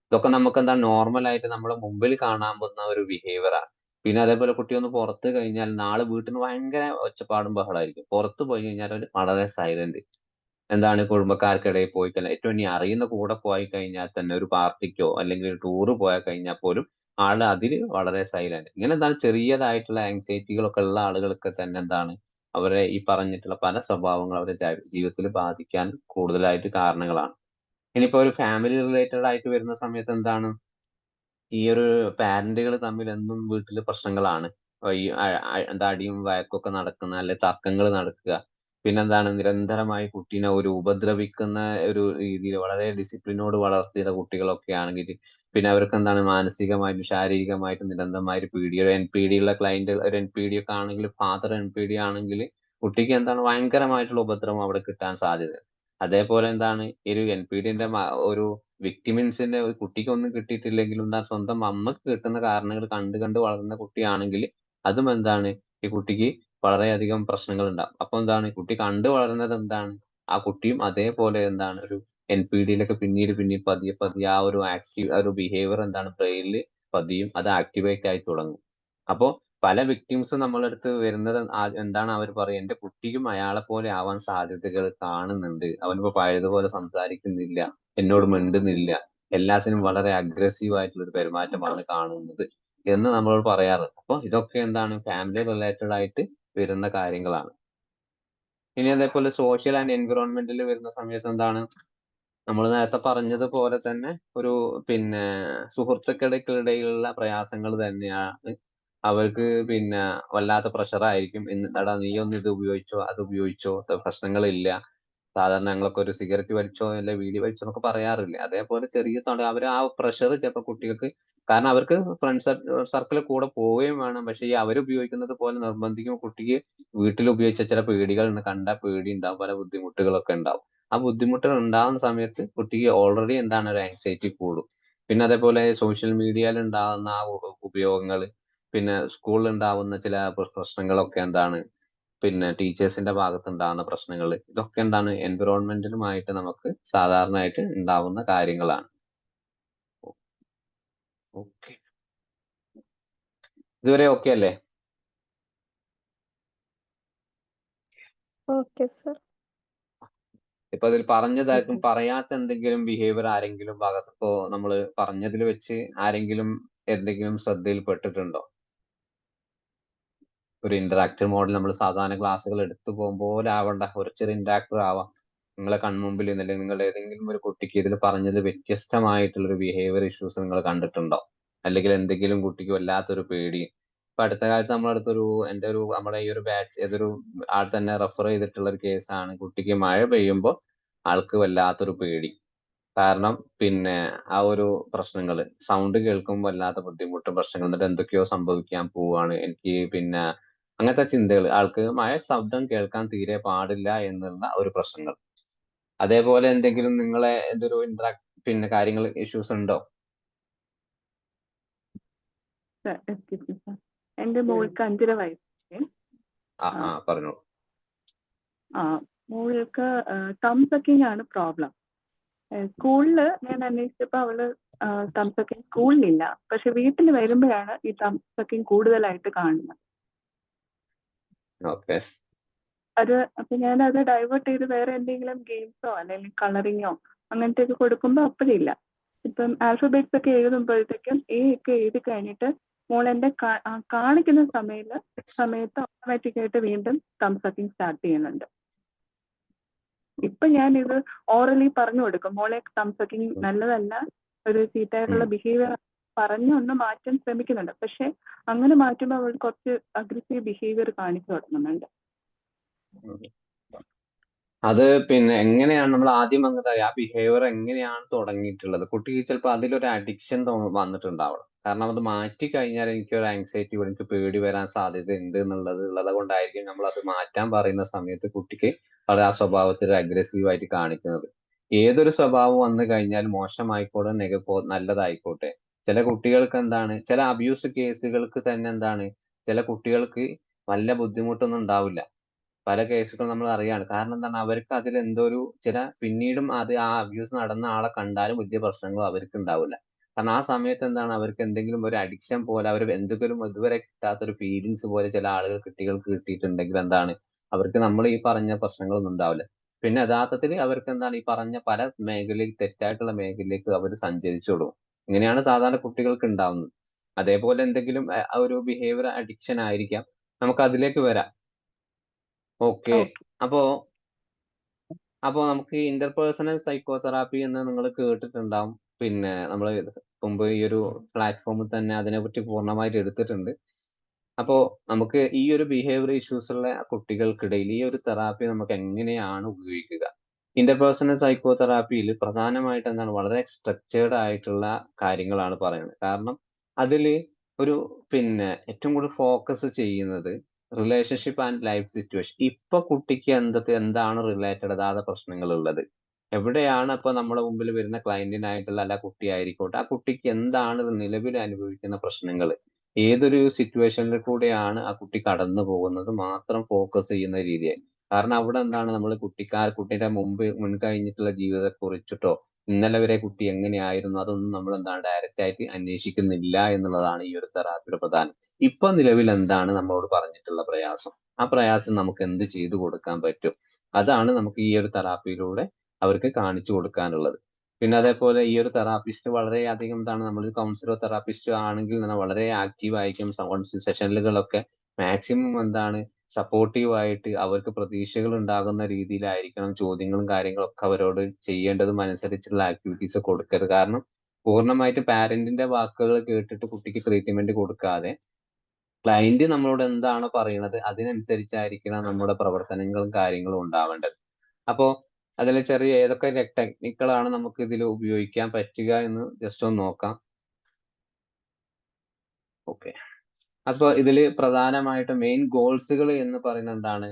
ഇതൊക്കെ നമുക്ക് എന്താ നോർമൽ ആയിട്ട് നമ്മുടെ മുമ്പിൽ കാണാൻ പോകുന്ന ഒരു ബിഹേവിയർ ആണ്. പിന്നെ അതേപോലെ കുട്ടി ഒന്ന് പുറത്ത് കഴിഞ്ഞാൽ നാളെ വീട്ടിൽ നിന്ന് ഭയങ്കര ഒച്ചപ്പാടും ബഹളമായിരിക്കും. പുറത്ത് പോയി കഴിഞ്ഞാൽ അവര് വളരെ സൈലന്റ്. എന്താണ് കുടുംബക്കാർക്കിടയിൽ പോയി കഴിഞ്ഞാൽ ഏറ്റവും ഇനി അറിയുന്ന കൂടെ പോയി കഴിഞ്ഞാൽ തന്നെ ഒരു പാർട്ടിക്കോ അല്ലെങ്കിൽ ഒരു ടൂറ് പോയി കഴിഞ്ഞാൽ പോലും ആള് അതില് വളരെ സൈലന്റ്. ഇങ്ങനെ എന്താണ് ചെറിയതായിട്ടുള്ള ആങ്സൈറ്റികളൊക്കെ ഉള്ള ആളുകൾക്ക് തന്നെ എന്താണ് അവരെ ഈ പറഞ്ഞിട്ടുള്ള പല സ്വഭാവങ്ങൾ അവരുടെ ജീവിതത്തിൽ ബാധിക്കാൻ കൂടുതലായിട്ട് കാരണങ്ങളാണ്. ഇനിയിപ്പോ ഒരു ഫാമിലി റിലേറ്റഡ് ആയിട്ട് വരുന്ന സമയത്ത് എന്താണ് ഈ ഒരു പാരന്റുകൾ തമ്മിൽ എന്നും വീട്ടില് പ്രശ്നങ്ങളാണ്. ഈ എന്താ അടിയും വഴക്കൊക്കെ നടക്കുന്ന അല്ലെ തർക്കങ്ങൾ നടക്കുക. പിന്നെന്താണ് നിരന്തരമായി കുട്ടീനെ ഒരു ഉപദ്രവിക്കുന്ന ഒരു രീതിയിൽ വളരെ ഡിസിപ്ലിനോട് വളർത്തിയ കുട്ടികളൊക്കെ ആണെങ്കിൽ പിന്നെ അവർക്ക് എന്താണ് മാനസികമായിട്ടും ശാരീരികമായിട്ടും നിരന്തരമായിട്ട് ഒരു NPD ഉള്ള ക്ലയന്റ് ഒരു NPD ഒക്കെ ആണെങ്കിൽ ഫാദർ NPD ആണെങ്കിൽ കുട്ടിക്ക് എന്താണ് ഭയങ്കരമായിട്ടുള്ള ഉപദ്രവം അവിടെ കിട്ടാൻ സാധ്യത. അതേപോലെ എന്താണ് ഈ ഒരു NPDന്റെ ഒരു വിക്ടിമിൻസിന്റെ ഒരു കുട്ടിക്ക് ഒന്നും കിട്ടിയിട്ടില്ലെങ്കിലും എന്താ സ്വന്തം അമ്മക്ക് കിട്ടുന്ന കാരണങ്ങൾ കണ്ട് കണ്ട് വളർന്ന കുട്ടിയാണെങ്കിൽ അതും എന്താണ് ഈ കുട്ടിക്ക് വളരെയധികം പ്രശ്നങ്ങൾ ഉണ്ടാവും. അപ്പൊ എന്താണ് കുട്ടി കണ്ടു വളരുന്നത് എന്താണ് ആ കുട്ടിയും അതേപോലെ എന്താണ് ഒരു NPDയിലൊക്കെ പിന്നീട് പതിയെ പതിയെ ആ ഒരു ഒരു ബിഹേവിയർ എന്താണ് ബ്രെയിനിൽ പതിയും, അത് ആക്ടിവേറ്റ് ആയി തുടങ്ങും. അപ്പോ പല വിക്ടിംസും നമ്മളെ അടുത്ത് വരുന്നത് എന്താണ് അവർ പറയും എന്റെ കുട്ടിയും അയാളെ പോലെ ആവാൻ സാധ്യതകൾ കാണുന്നുണ്ട്, അവനിപ്പോ പഴയതുപോലെ സംസാരിക്കുന്നില്ല, എന്നോട് മിണ്ടുന്നില്ല, എല്ലാത്തിനും വളരെ അഗ്രസീവ് ആയിട്ടുള്ള ഒരു പെരുമാറ്റമാണ് കാണുന്നത് എന്ന് നമ്മളോട് പറയാറുണ്ട്. അപ്പൊ ഇതൊക്കെ എന്താണ് ഫാമിലി റിലേറ്റഡ് ആയിട്ട് വരുന്ന കാര്യങ്ങളാണ്. ഇനി അതേപോലെ സോഷ്യൽ ആൻഡ് എൻവിറോൺമെന്റിൽ വരുന്ന സമയത്ത് എന്താണ് നമ്മൾ നേരത്തെ പറഞ്ഞതുപോലെ തന്നെ ഒരു പിന്നെ സുഹൃത്തുക്കൾക്കിടയിലുള്ള പ്രയാസങ്ങൾ തന്നെയാണ് അവർക്ക് പിന്നെ വല്ലാത്ത പ്രഷറായിരിക്കും. എടാ നീ ഒന്ന് ഇത് ഉപയോഗിച്ചോ അത് ഉപയോഗിച്ചോ പ്രശ്നങ്ങളില്ല, സാധാരണ ഞങ്ങളൊക്കെ ഒരു സിഗരറ്റ് വലിച്ചോ അല്ലെ വീടി വലിച്ചോ എന്നൊക്കെ പറയാറില്ലേ, അതേപോലെ ചെറിയ അവർ ആ പ്രഷർ ചിലപ്പോൾ കുട്ടികൾക്ക്, കാരണം അവർക്ക് ഫ്രണ്ട്സ് സർക്കിളിൽ കൂടെ പോവുകയും വേണം. പക്ഷെ ഈ അവർ ഉപയോഗിക്കുന്നത് പോലെ നിർബന്ധിക്കുമ്പോൾ കുട്ടിക്ക് വീട്ടിൽ ഉപയോഗിച്ച ചില പേടികൾ കണ്ട പേടി ഉണ്ടാവും, പല ബുദ്ധിമുട്ടുകളൊക്കെ ഉണ്ടാവും. ആ ബുദ്ധിമുട്ടുകൾ ഉണ്ടാകുന്ന സമയത്ത് കുട്ടിക്ക് ഓൾറെഡി എന്താണ് ഒരു ആങ്സൈറ്റി കൂടും. പിന്നെ അതേപോലെ സോഷ്യൽ മീഡിയയിൽ ഉണ്ടാകുന്ന ആ ഉപയോഗങ്ങൾ, പിന്നെ സ്കൂളിൽ ഉണ്ടാവുന്ന ചില പ്രശ്നങ്ങളൊക്കെ എന്താണ് പിന്നെ ടീച്ചേഴ്സിന്റെ ഭാഗത്ത് ഉണ്ടാകുന്ന പ്രശ്നങ്ങൾ, ഇതൊക്കെ എന്താണ് എൻവിറോൺമെന്റിലുമായിട്ട് നമുക്ക് സാധാരണയായിട്ട് ഉണ്ടാവുന്ന കാര്യങ്ങളാണ്. ഓക്കെ, ഇതുവരെ ഓക്കെ അല്ലേ? Okay sir. ഇപ്പൊ അതിൽ പറഞ്ഞതായിട്ടും പറയാത്ത എന്തെങ്കിലും ബിഹേവിയർ ആരെങ്കിലും ഭാഗത്ത് ഇപ്പോ നമ്മൾ പറഞ്ഞതിൽ വെച്ച് ആരെങ്കിലും എന്തെങ്കിലും ശ്രദ്ധയിൽപ്പെട്ടിട്ടുണ്ടോ? ഒരു ഇന്ററാക്റ്റീവ് മോഡൽ നമ്മൾ സാധാരണ ക്ലാസ്സുകൾ എടുത്തു പോകുമ്പോൾ ആവണ്ട, ഒരു ചെറിയ ഇന്ററാക്ടർ ആവാം. നിങ്ങളെ കൺമുമ്പിൽ അല്ലെങ്കിൽ നിങ്ങളുടെ ഏതെങ്കിലും ഒരു കുട്ടിക്ക് ഇതിൽ പറഞ്ഞത് വ്യത്യസ്തമായിട്ടുള്ള ഒരു ബിഹേവിയർ ഇഷ്യൂസ് നിങ്ങൾ കണ്ടിട്ടുണ്ടോ? അല്ലെങ്കിൽ എന്തെങ്കിലും കുട്ടിക്ക് വല്ലാത്തൊരു പേടി. ഇപ്പൊ അടുത്ത കാലത്ത് നമ്മളടുത്തൊരു നമ്മുടെ ഈ ഒരു ബാച്ച് ഏതൊരു ആൾ തന്നെ റെഫർ ചെയ്തിട്ടുള്ള ഒരു കേസാണ്. കുട്ടിക്ക് മഴ പെയ്യുമ്പോൾ ആൾക്ക് വല്ലാത്തൊരു പേടി. കാരണം പിന്നെ ആ ഒരു പ്രശ്നങ്ങൾ സൗണ്ട് കേൾക്കുമ്പോൾ വല്ലാത്ത ബുദ്ധിമുട്ടും പ്രശ്നങ്ങൾ, എന്നിട്ട് എന്തൊക്കെയോ സംഭവിക്കാൻ പോവാണ് എനിക്ക്, പിന്നെ അങ്ങനത്തെ ചിന്തകൾ, ആൾക്ക് മഴ ശബ്ദം കേൾക്കാൻ തീരെ പാടില്ല എന്നുള്ള ഒരു പ്രശ്നങ്ങൾ. അതേപോലെ എന്തെങ്കിലും നിങ്ങളെ എന്തൊരു പിന്നെ കാര്യങ്ങൾ ഇഷ്യൂസ് ഉണ്ടോ? എക്സ്ക്യൂസ് മീ സാർ, എൻ്റെ മോൾക്ക് 5.5 വയസ്സ്. പറഞ്ഞോളൂ. മോൾക്ക് തം സക്കിങ് ആണ് പ്രോബ്ലം. സ്കൂളിൽ ഞാൻ അന്വേഷിച്ചപ്പോൾ അവള് തം സക്കിങ് സ്കൂളിലില്ല, പക്ഷെ വീട്ടിൽ വരുമ്പോഴാണ് ഈ തം സക്കിങ് കൂടുതലായിട്ട് കാണുന്നത്. ഓക്കെ. അപ്പൊ ഞാൻ അത് ഡൈവേർട്ട് ചെയ്ത് വേറെ എന്തെങ്കിലും ഗെയിംസോ അല്ലെങ്കിൽ കളറിങ്ങോ അങ്ങനത്തെ ഒക്കെ കൊടുക്കുമ്പോൾ അപ്പോഴില്ല. ഇപ്പം ആൽഫബറ്റ്സ് ഒക്കെ എഴുതുമ്പോഴത്തേക്കും എ ഒക്കെ എഴുതി കഴിഞ്ഞിട്ട് മോൾ എൻ്റെ കാണിക്കുന്ന സമയത്ത് ഓട്ടോമാറ്റിക്കായിട്ട് വീണ്ടും തം സക്കിങ് സ്റ്റാർട്ട് ചെയ്യുന്നുണ്ട്. ഇപ്പൊ ഞാൻ ഇത് ഓറലി പറഞ്ഞു കൊടുക്കും, മോളെ തം സക്കിങ് നല്ലതല്ല, ഒരു ചീത്തയായിട്ടുള്ള ബിഹേവിയർ പറഞ്ഞൊന്ന് മാറ്റാൻ ശ്രമിക്കുന്നുണ്ട്. പക്ഷെ അങ്ങനെ മാറ്റുമ്പോൾ അവൾ കുറച്ച് അഗ്രസീവ് ബിഹേവിയർ കാണിച്ചു തുടങ്ങുന്നുണ്ട്. അത് പിന്നെ എങ്ങനെയാണ് നമ്മൾ ആദ്യം ആ ബിഹേവിയർ എങ്ങനെയാണ് തുടങ്ങിയിട്ടുള്ളത്? കുട്ടിക്ക് ചിലപ്പോൾ അതിലൊരു അഡിക്ഷൻ വന്നിട്ടുണ്ടാവണം. കാരണം അത് മാറ്റി കഴിഞ്ഞാൽ എനിക്കൊരു ആങ്സൈറ്റി, എനിക്ക് പേടി വരാൻ സാധ്യത ഉണ്ട് ഉള്ളത് കൊണ്ടായിരിക്കും നമ്മൾ അത് മാറ്റാൻ പറയുന്ന സമയത്ത് കുട്ടിക്ക് വളരെ ആ സ്വഭാവത്തിൽ അഗ്രസീവ് ആയിട്ട് കാണിക്കുന്നത്. ഏതൊരു സ്വഭാവം വന്നു കഴിഞ്ഞാൽ മോശമായിക്കോട്ടെ നല്ലതായിക്കോട്ടെ, ചില കുട്ടികൾക്ക് എന്താണ്, ചില അബ്യൂസ് കേസുകൾക്ക് തന്നെ എന്താണ്, ചില കുട്ടികൾക്ക് വല്ല ബുദ്ധിമുട്ടൊന്നും ഉണ്ടാവില്ല. പല കേസുകൾ നമ്മൾ അറിയാണ്. കാരണം എന്താണ്, അവർക്ക് അതിൽ എന്തോ ഒരു പിന്നീടും അത് ആ അബ്യൂസ് നടന്ന ആളെ കണ്ടാലും വലിയ പ്രശ്നങ്ങളും അവർക്ക് ഉണ്ടാവില്ല. കാരണം ആ സമയത്ത് എന്താണ്, അവർക്ക് എന്തെങ്കിലും ഒരു അഡിക്ഷൻ പോലെ, അവർ എന്തെങ്കിലും ഇതുവരെ കിട്ടാത്തൊരു ഫീലിങ്സ് പോലെ ചില കുട്ടികൾക്ക് കിട്ടിയിട്ടുണ്ടെങ്കിൽ എന്താണ്, അവർക്ക് നമ്മൾ ഈ പറഞ്ഞ പ്രശ്നങ്ങളൊന്നും ഉണ്ടാവില്ല. പിന്നെ യഥാർത്ഥത്തിൽ അവർക്ക് എന്താണ്, ഈ പറഞ്ഞ പല മേഖലയിലേക്ക്, തെറ്റായിട്ടുള്ള മേഖലയിലേക്ക് അവർ സഞ്ചരിച്ചു തുടങ്ങും. ഇങ്ങനെയാണ് സാധാരണ കുട്ടികൾക്ക് ഉണ്ടാവുന്നത്. അതേപോലെ എന്തെങ്കിലും ഒരു ബിഹേവിയർ അഡിക്ഷൻ ആയിരിക്കാം. നമുക്ക് അതിലേക്ക് വരാം. ഓക്കെ. അപ്പോ നമുക്ക് ഇന്റർപേഴ്സണൽ സൈക്കോതെറാപ്പി എന്ന് നിങ്ങൾ കേട്ടിട്ടുണ്ടാവും. പിന്നെ നമ്മൾ മുമ്പ് ഈ ഒരു പ്ലാറ്റ്ഫോമിൽ തന്നെ അതിനെപ്പറ്റി പൂർണ്ണമായിട്ട് എടുത്തിട്ടുണ്ട്. അപ്പോ നമുക്ക് ഈ ഒരു ബിഹേവിയർ ഇഷ്യൂസ് ഉള്ള കുട്ടികൾക്കിടയിൽ ഈ ഒരു തെറാപ്പി നമുക്ക് എങ്ങനെയാണ് ഉപയോഗിക്കുക? ഇന്റർപേഴ്സണൽ സൈക്കോതെറാപ്പിയിൽ പ്രധാനമായിട്ട് എന്താണ്, വളരെ സ്ട്രക്ചേർഡ് ആയിട്ടുള്ള കാര്യങ്ങളാണ് പറയുന്നത്. കാരണം അതിൽ ഒരു പിന്നെ ഏറ്റവും കൂടുതൽ ഫോക്കസ് ചെയ്യുന്നത് റിലേഷൻഷിപ്പ് ആൻഡ് ലൈഫ് സിറ്റുവേഷൻ. ഇപ്പൊ കുട്ടിക്ക് എന്താണ് റിലേറ്റഡ് അതാത് പ്രശ്നങ്ങൾ ഉള്ളത്, എവിടെയാണ് ഇപ്പൊ നമ്മുടെ മുമ്പിൽ വരുന്ന ക്ലയന്റിനായിട്ടുള്ള അല്ല കുട്ടി ആയിരിക്കോട്ടെ, ആ കുട്ടിക്ക് എന്താണ് നിലവിൽ അനുഭവിക്കുന്ന പ്രശ്നങ്ങൾ, ഏതൊരു സിറ്റുവേഷനിൽ കൂടെയാണ് ആ കുട്ടി കടന്നു പോകുന്നത് മാത്രം ഫോക്കസ് ചെയ്യുന്ന രീതിയായി. കാരണം അവിടെ എന്താണ്, നമ്മൾ കുട്ടിയുടെ മുൻകഴിഞ്ഞിട്ടുള്ള ജീവിതത്തെ കുറിച്ചിട്ടോ ഇന്നലെ വരെ കുട്ടി എങ്ങനെയായിരുന്നു അതൊന്നും നമ്മൾ എന്താണ് ഡയറക്റ്റ് ആയിട്ട് അന്വേഷിക്കുന്നില്ല എന്നുള്ളതാണ് ഈ ഒരു തെറാപ്പിയുടെ പ്രധാനം. ഇപ്പൊ നിലവിൽ എന്താണ് നമ്മളോട് പറഞ്ഞിട്ടുള്ള പ്രയാസം, ആ പ്രയാസം നമുക്ക് എന്ത് ചെയ്തു കൊടുക്കാൻ പറ്റും, അതാണ് നമുക്ക് ഈ ഒരു തെറാപ്പിയിലൂടെ അവർക്ക് കാണിച്ചു കൊടുക്കാനുള്ളത്. പിന്നെ അതേപോലെ ഈ ഒരു തെറാപ്പിസ്റ്റ് വളരെയധികം എന്താണ്, നമ്മൾ കൗൺസിലർ തെറാപ്പിസ്റ്റ് ആണെങ്കിൽ തന്നെ വളരെ ആക്റ്റീവ് ആയിരിക്കും. സെഷനുകളൊക്കെ മാക്സിമം എന്താണ് സപ്പോർട്ടീവ് ആയിട്ട് അവർക്ക് പ്രതീക്ഷകൾ ഉണ്ടാകുന്ന രീതിയിലായിരിക്കണം ചോദ്യങ്ങളും കാര്യങ്ങളും ഒക്കെ അവരോട് ചെയ്യേണ്ടതും അനുസരിച്ചുള്ള ആക്ടിവിറ്റീസ് കൊടുക്കരുത്. കാരണം പൂർണ്ണമായിട്ട് പാരന്റിന്റെ വാക്കുകൾ കേട്ടിട്ട് കുട്ടിക്ക് ട്രീറ്റ്മെന്റ് കൊടുക്കാതെ ക്ലയന്റ് നമ്മളോട് എന്താണോ പറയുന്നത് അതിനനുസരിച്ചായിരിക്കണം നമ്മുടെ പ്രവർത്തനങ്ങളും കാര്യങ്ങളും ഉണ്ടാവേണ്ടത്. അപ്പോ അതിൽ ചെറിയ ഏതൊക്കെ ടെക്നിക്കുകളാണ് നമുക്ക് ഇതിൽ ഉപയോഗിക്കാൻ പറ്റുക എന്ന് ജസ്റ്റ് ഒന്ന് നോക്കാം. ഓക്കെ. അപ്പൊ ഇതിൽ പ്രധാനമായിട്ടും മെയിൻ ഗോൾസുകൾ എന്ന് പറയുന്നത് എന്താണ്,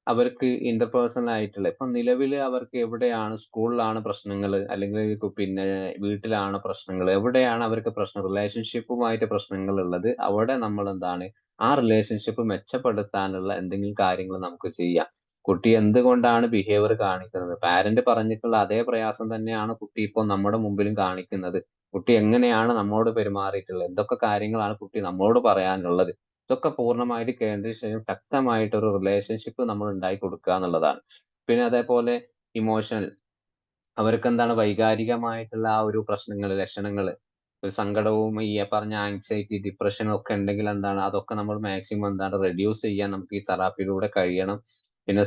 അവർക്ക് ഇന്റർപേഴ്സണൽ ആയിട്ടുള്ള ഇപ്പൊ നിലവിൽ അവർക്ക് എവിടെയാണ്, സ്കൂളിലാണ് പ്രശ്നങ്ങൾ അല്ലെങ്കിൽ പിന്നെ വീട്ടിലാണ് പ്രശ്നങ്ങൾ, എവിടെയാണ് അവർക്ക് പ്രശ്നം, റിലേഷൻഷിപ്പുമായിട്ട് പ്രശ്നങ്ങൾ ഉള്ളത്, അവിടെ നമ്മൾ എന്താണ് ആ റിലേഷൻഷിപ്പ് മെച്ചപ്പെടുത്താനുള്ള എന്തെങ്കിലും കാര്യങ്ങൾ നമുക്ക് ചെയ്യാം. കുട്ടി എന്തുകൊണ്ടാണ് ബിഹേവിയർ കാണിക്കുന്നത്, പാരന്റ് പറഞ്ഞിട്ടുള്ള അതേ പ്രയാസം തന്നെയാണ് കുട്ടി ഇപ്പോൾ നമ്മുടെ മുമ്പിലും കാണിക്കുന്നത്. കുട്ടി എങ്ങനെയാണ് നമ്മോട് പെരുമാറിയിട്ടുള്ളത്, എന്തൊക്കെ കാര്യങ്ങളാണ് കുട്ടി നമ്മളോട് പറയാനുള്ളത്, ഇതൊക്കെ പൂർണ്ണമായിട്ട് കേന്ദ്രീകരിച്ച ശേഷം ശക്തമായിട്ടൊരു റിലേഷൻഷിപ്പ് നമ്മൾ ഉണ്ടാക്കി കൊടുക്കുക എന്നുള്ളതാണ്. പിന്നെ അതേപോലെ ഇമോഷണൽ, അവർക്ക് എന്താണ് വൈകാരികമായിട്ടുള്ള ആ ഒരു പ്രശ്നങ്ങൾ, ലക്ഷണങ്ങൾ, ഒരു സങ്കടവും ഈ പറഞ്ഞ ആങ്സൈറ്റി, ഡിപ്രഷനും ഒക്കെ ഉണ്ടെങ്കിൽ എന്താണ്, അതൊക്കെ നമ്മൾ മാക്സിമം എന്താണ് റെഡ്യൂസ് ചെയ്യാൻ നമുക്ക് ഈ തെറാപ്പിയിലൂടെ കഴിയണം. പിന്നെ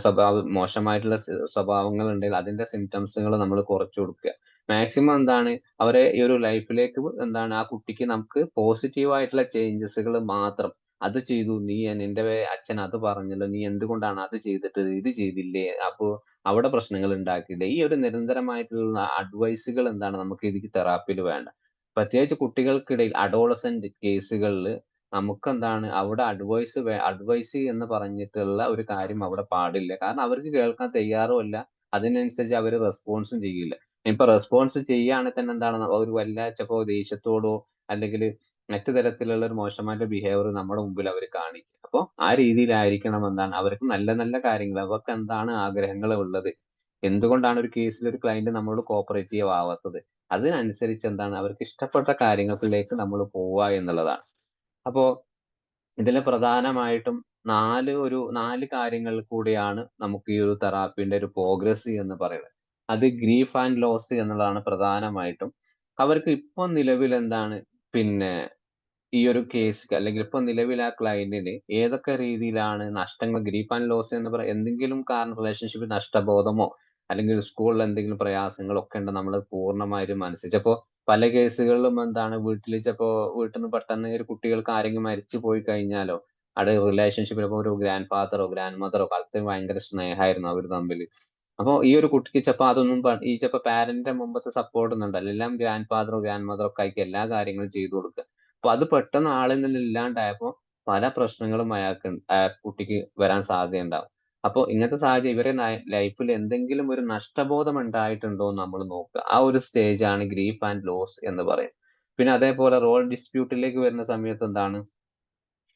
മോശമായിട്ടുള്ള സ്വഭാവങ്ങൾ ഉണ്ടെങ്കിൽ അതിന്റെ സിംറ്റംസുകൾ നമ്മൾ കുറച്ചു കൊടുക്കുക. മാക്സിമം എന്താണ് അവരെ ഈ ഒരു ലൈഫിലേക്ക് എന്താണ് ആ കുട്ടിക്ക് നമുക്ക് പോസിറ്റീവ് ആയിട്ടുള്ള ചേഞ്ചസുകൾ മാത്രം, അത് ചെയ്തു നീ, നിന്റെ അച്ഛൻ അത് പറഞ്ഞല്ലോ, നീ എന്തുകൊണ്ടാണ് അത് ചെയ്തിട്ട് ഇത് ചെയ്തില്ലേ, അപ്പോ അവിടെ പ്രശ്നങ്ങൾ ഉണ്ടാക്കിയില്ലേ, ഈ ഒരു നിരന്തരമായിട്ടുള്ള അഡ്വൈസുകൾ എന്താണ് നമുക്ക് ഇതിക്ക് തെറാപ്പിയിൽ വേണ്ട. പ്രത്യേകിച്ച് കുട്ടികൾക്കിടയിൽ അഡോളസെന്റ് കേസുകളിൽ നമുക്ക് എന്താണ് അവിടെ അഡ്വൈസ് എന്ന് പറഞ്ഞിട്ടുള്ള ഒരു കാര്യം അവിടെ പാടില്ല. കാരണം അവർക്ക് കേൾക്കാൻ തയ്യാറുമല്ല, അതിനനുസരിച്ച് അവർ റെസ്പോൺസും ചെയ്യില്ല. ഇപ്പൊ റെസ്പോൺസ് ചെയ്യുകയാണെങ്കിൽ തന്നെ എന്താണ് ഒരു വല്ലാച്ചപ്പോ ദേഷ്യത്തോടോ അല്ലെങ്കിൽ മറ്റു തരത്തിലുള്ള ഒരു മോശമായിട്ട് ബിഹേവിയർ നമ്മുടെ മുമ്പിൽ അവർ കാണിക്കും. അപ്പോൾ ആ രീതിയിലായിരിക്കണം എന്താണ് അവർക്ക് നല്ല നല്ല കാര്യങ്ങൾ, അവർക്ക് എന്താണ് ആഗ്രഹങ്ങൾ ഉള്ളത്, എന്തുകൊണ്ടാണ് ഒരു കേസിൽ ഒരു ക്ലയന്റ് നമ്മളോട് കോപ്പറേറ്റീവ് ആവാത്തത്, അതിനനുസരിച്ച് എന്താണ് അവർക്ക് ഇഷ്ടപ്പെട്ട കാര്യങ്ങളിലേക്ക് നമ്മൾ പോവുക എന്നുള്ളതാണ്. അപ്പോ ഇതില് പ്രധാനമായിട്ടും നാല് കാര്യങ്ങൾ കൂടിയാണ് നമുക്ക് ഈ ഒരു തെറാപ്പിന്റെ ഒരു പ്രോഗ്രസ് എന്ന് പറയുന്നത്. അത് ഗ്രീഫ് ആൻഡ് ലോസ് എന്നുള്ളതാണ് പ്രധാനമായിട്ടും. അവർക്ക് ഇപ്പൊ നിലവിൽ എന്താണ് പിന്നെ ഈ ഒരു കേസ് അല്ലെങ്കിൽ ഇപ്പൊ നിലവിൽ ആ ക്ലയന്റിന് ഏതൊക്കെ രീതിയിലാണ് നഷ്ടങ്ങൾ, ഗ്രീഫ് ആൻഡ് ലോസ് എന്ന് പറയുക എന്തെങ്കിലും കാരണം റിലേഷൻഷിപ്പിൽ നഷ്ടബോധമോ അല്ലെങ്കിൽ സ്കൂളിൽ എന്തെങ്കിലും പ്രയാസങ്ങളോ ഒക്കെ ഉണ്ട് നമ്മൾ പൂർണ്ണമായിട്ടും മനസ്സിച്ചപ്പോ പല കേസുകളിലും എന്താണ് വീട്ടിൽ നിന്ന് പെട്ടെന്ന് ഒരു കുട്ടികൾക്ക് ആരെങ്കിലും മരിച്ചു പോയി കഴിഞ്ഞാലോ അവിടെ റിലേഷൻഷിപ്പിൽ ഇപ്പൊ ഒരു ഗ്രാൻഡ് ഫാദറോ ഗ്രാൻഡ് മദറോ കാലത്ത് ഭയങ്കര സ്നേഹമായിരുന്നു അവർ തമ്മിൽ. അപ്പൊ ഈ ഒരു കുട്ടിക്ക് ചിലപ്പോ അതൊന്നും ഈ ചിലപ്പോ പാരന്റിന്റെ മുമ്പത്തെ സപ്പോർട്ട് ഒന്നും ഉണ്ടല്ലോ, എല്ലാം ഗ്രാൻഡ് ഫാദറോ ഗ്രാൻഡ് മദറോ ഒക്കെ ആയിരിക്കും എല്ലാ കാര്യങ്ങളും ചെയ്തു കൊടുക്കുക. അപ്പൊ അത് പെട്ടെന്ന് ആളിൽ നിന്ന് ഇല്ലാണ്ടായപ്പോ പല പ്രശ്നങ്ങളും ആ കുട്ടിക്ക് വരാൻ സാധ്യതയുണ്ടാവും. അപ്പൊ ഇങ്ങനത്തെ സാഹചര്യം ഇവരെ ലൈഫിൽ എന്തെങ്കിലും ഒരു നഷ്ടബോധം ഉണ്ടായിട്ടുണ്ടോ എന്ന് നമ്മൾ നോക്കുക. ആ ഒരു സ്റ്റേജ് ആണ് ഗ്രീഫ് ആൻഡ് ലോസ് എന്ന് പറയും. പിന്നെ അതേപോലെ റോൾ ഡിസ്പ്യൂട്ടിലേക്ക് വരുന്ന സമയത്ത് എന്താണ്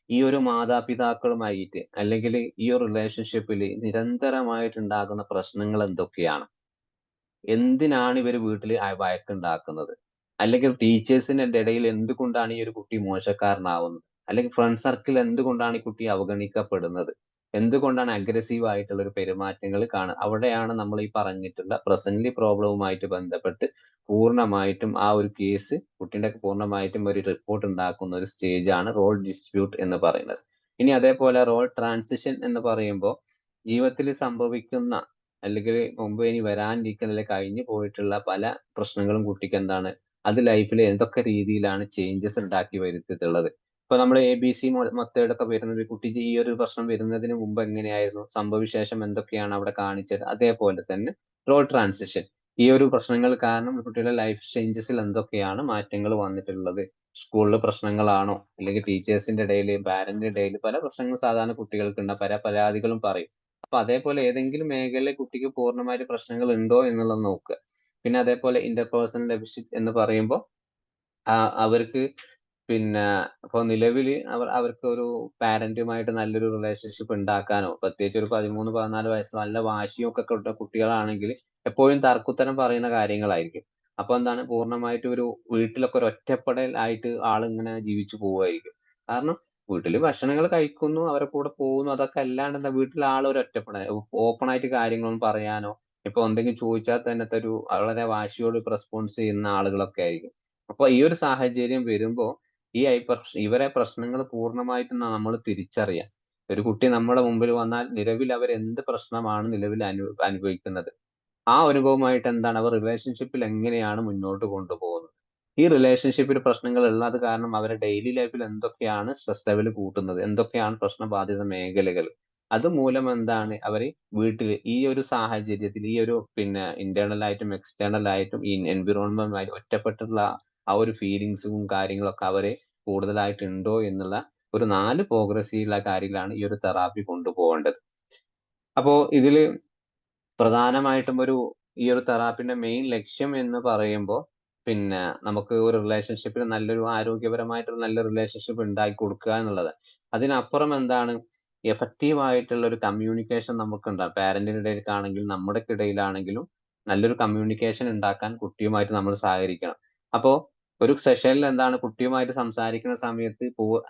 ഈ ഒരു മാതാപിതാക്കളുമായിട്ട് അല്ലെങ്കിൽ ഈ ഒരു റിലേഷൻഷിപ്പിൽ നിരന്തരമായിട്ടുണ്ടാകുന്ന പ്രശ്നങ്ങൾ എന്തൊക്കെയാണ്, എന്തിനാണ് ഇവർ വീട്ടിൽ വഴക്കുണ്ടാക്കുന്നത്, അല്ലെങ്കിൽ ടീച്ചേഴ്സിന്റെ ഇടയിൽ എന്തുകൊണ്ടാണ് ഈ ഒരു കുട്ടി മോശക്കാരനാവുന്നത്, അല്ലെങ്കിൽ ഫ്രണ്ട് സർക്കിൾ എന്തുകൊണ്ടാണ് ഈ കുട്ടി അവഗണിക്കപ്പെടുന്നത്, എന്തുകൊണ്ടാണ് അഗ്രസീവ് ആയിട്ടുള്ള ഒരു പെരുമാറ്റങ്ങൾ കാണുക. അവിടെയാണ് നമ്മൾ ഈ പറഞ്ഞിട്ടുള്ള പ്രസന്റ്ലി പ്രോബ്ലവുമായിട്ട് ബന്ധപ്പെട്ട് പൂർണ്ണമായിട്ടും ആ ഒരു കേസ് കുട്ടീന്റെ പൂർണ്ണമായിട്ടും ഒരു റിപ്പോർട്ട് ഉണ്ടാക്കുന്ന ഒരു സ്റ്റേജ് ആണ് റോൾ ഡിസ്പ്യൂട്ട് എന്ന് പറയുന്നത്. ഇനി അതേപോലെ റോൾ ട്രാൻസിഷൻ എന്ന് പറയുമ്പോൾ ജീവിതത്തിൽ സംഭവിക്കുന്ന അല്ലെങ്കിൽ മുമ്പ് ഇനി വരാനിരിക്കുന്ന അല്ലെങ്കിൽ കഴിഞ്ഞു പോയിട്ടുള്ള പല പ്രശ്നങ്ങളും കുട്ടിക്ക് എന്താണ് അത് ലൈഫിൽ എന്തൊക്കെ രീതിയിലാണ് ചേഞ്ചസ് ഉണ്ടാക്കി വരുത്തിയിട്ടുള്ളത്. ഇപ്പൊ നമ്മൾ ABC മെത്തേഡ് ഒക്കെ വരുന്നത് കുട്ടിക്ക് ഈ ഒരു പ്രശ്നം വരുന്നതിന് മുമ്പ് എങ്ങനെയായിരുന്നു, സംഭവവിശേഷം എന്തൊക്കെയാണ് അവിടെ കാണിച്ചത്, അതേപോലെ തന്നെ റോൾ ട്രാൻസിഷൻ ഈ ഒരു പ്രശ്നങ്ങൾ കാരണം കുട്ടിയുടെ ലൈഫ് ചേഞ്ചസിൽ എന്തൊക്കെയാണ് മാറ്റങ്ങൾ വന്നിട്ടുള്ളത്, സ്കൂളിൽ പ്രശ്നങ്ങളാണോ അല്ലെങ്കിൽ ടീച്ചേഴ്സിന്റെ ഇടയിൽ പാരന്റിന്റെ ഇടയിൽ പല പ്രശ്നങ്ങളും സാധാരണ കുട്ടികൾക്കുണ്ട്, പല പരാതികളും പറയും. അപ്പൊ അതേപോലെ ഏതെങ്കിലും മേഖലയിലെ കുട്ടിക്ക് പൂർണ്ണമായിട്ട് പ്രശ്നങ്ങൾ ഉണ്ടോ എന്നുള്ളത് നോക്കുക. പിന്നെ അതേപോലെ ഇന്റർപേഴ്സണൽ ഡെഫിസിറ്റ് എന്ന് പറയുമ്പോൾ അവർക്ക് പിന്നെ ഇപ്പൊ നിലവില് അവർക്ക് ഒരു പാരന്റുമായിട്ട് നല്ലൊരു റിലേഷൻഷിപ്പ് ഉണ്ടാക്കാനോ പ്രത്യേകിച്ച് ഒരു 13-14 വയസ്സ് നല്ല വാശിയും ഒക്കെ ഉള്ള കുട്ടികളാണെങ്കിൽ എപ്പോഴും തർക്കുത്തരം പറയുന്ന കാര്യങ്ങളായിരിക്കും. അപ്പൊ എന്താണ് പൂർണ്ണമായിട്ട് ഒരു വീട്ടിലൊക്കെ ഒരു ഒറ്റപ്പെടൽ ആയിട്ട് ആളിങ്ങനെ ജീവിച്ചു പോവുമായിരിക്കും. കാരണം വീട്ടില് ഭക്ഷണങ്ങൾ കഴിക്കുന്നു, അവരെ കൂടെ പോകുന്നു, അതൊക്കെ അല്ലാണ്ട് എന്താ വീട്ടിലെ ആൾ ഒരു ഒറ്റപ്പെടൽ, ഓപ്പൺ ആയിട്ട് കാര്യങ്ങളൊന്നും പറയാനോ ഇപ്പൊ എന്തെങ്കിലും ചോദിച്ചാൽ തന്നെ ഒരു വളരെ വാശിയോട് റെസ്പോൺസ് ചെയ്യുന്ന ആളുകളൊക്കെ ആയിരിക്കും. അപ്പൊ ഈ ഒരു സാഹചര്യം വരുമ്പോ ഇവരെ പ്രശ്നങ്ങൾ പൂർണ്ണമായിട്ടും നമ്മൾ തിരിച്ചറിയാം. ഒരു കുട്ടി നമ്മുടെ മുമ്പിൽ വന്നാൽ നിലവിൽ അവർ എന്ത് പ്രശ്നമാണ് നിലവിൽ അനുഭവിക്കുന്നത്, ആ അനുഭവമായിട്ട് എന്താണ് അവർ റിലേഷൻഷിപ്പിൽ എങ്ങനെയാണ് മുന്നോട്ട് കൊണ്ടുപോകുന്നത്, ഈ റിലേഷൻഷിപ്പിൽ പ്രശ്നങ്ങൾ ഉള്ളത് കാരണം അവരുടെ ഡെയിലി ലൈഫിൽ എന്തൊക്കെയാണ് സ്ട്രെസ് ലെവൽ കൂട്ടുന്നത്, എന്തൊക്കെയാണ് പ്രശ്നബാധിത മേഖലകൾ, അതുമൂലം എന്താണ് അവർ വീട്ടിൽ ഈ ഒരു സാഹചര്യത്തിൽ ഈ ഒരു പിന്നെ ഇന്റേണൽ ആയിട്ടും എക്സ്റ്റേണൽ ആയിട്ടും ഈ എൻവിറോൺമെന്റുമായിട്ട് ഒറ്റപ്പെട്ടുള്ള ആ ഒരു ഫീലിങ്സും കാര്യങ്ങളൊക്കെ അവരെ കൂടുതലായിട്ടുണ്ടോ എന്നുള്ള ഒരു 4 പ്രോഗ്രസീവുള്ള കാര്യങ്ങളാണ് ഈ ഒരു തെറാപ്പി കൊണ്ടുപോകേണ്ടത്. അപ്പോ ഇതില് പ്രധാനമായിട്ടും ഈ ഒരു തെറാപ്പിന്റെ മെയിൻ ലക്ഷ്യം എന്ന് പറയുമ്പോൾ പിന്നെ നമുക്ക് ഒരു റിലേഷൻഷിപ്പിൽ നല്ലൊരു ആരോഗ്യപരമായിട്ടുള്ള നല്ല റിലേഷൻഷിപ്പ് ഉണ്ടാക്കി കൊടുക്കുക എന്നുള്ളത്. അതിനപ്പുറം എന്താണ് എഫക്റ്റീവ് ആയിട്ടുള്ള ഒരു കമ്മ്യൂണിക്കേഷൻ നമുക്കുണ്ടാകും. പാരന്റിന്റെ ഇടയിലാണെങ്കിലും നമ്മുടെ ഇടയിലാണെങ്കിലും നല്ലൊരു കമ്മ്യൂണിക്കേഷൻ ഉണ്ടാക്കാൻ കുട്ടിയുമായിട്ട് നമ്മൾ സഹകരിക്കണം. അപ്പോ ഒരു സെഷനിൽ എന്താണ് കുട്ടിയുമായിട്ട് സംസാരിക്കുന്ന സമയത്ത്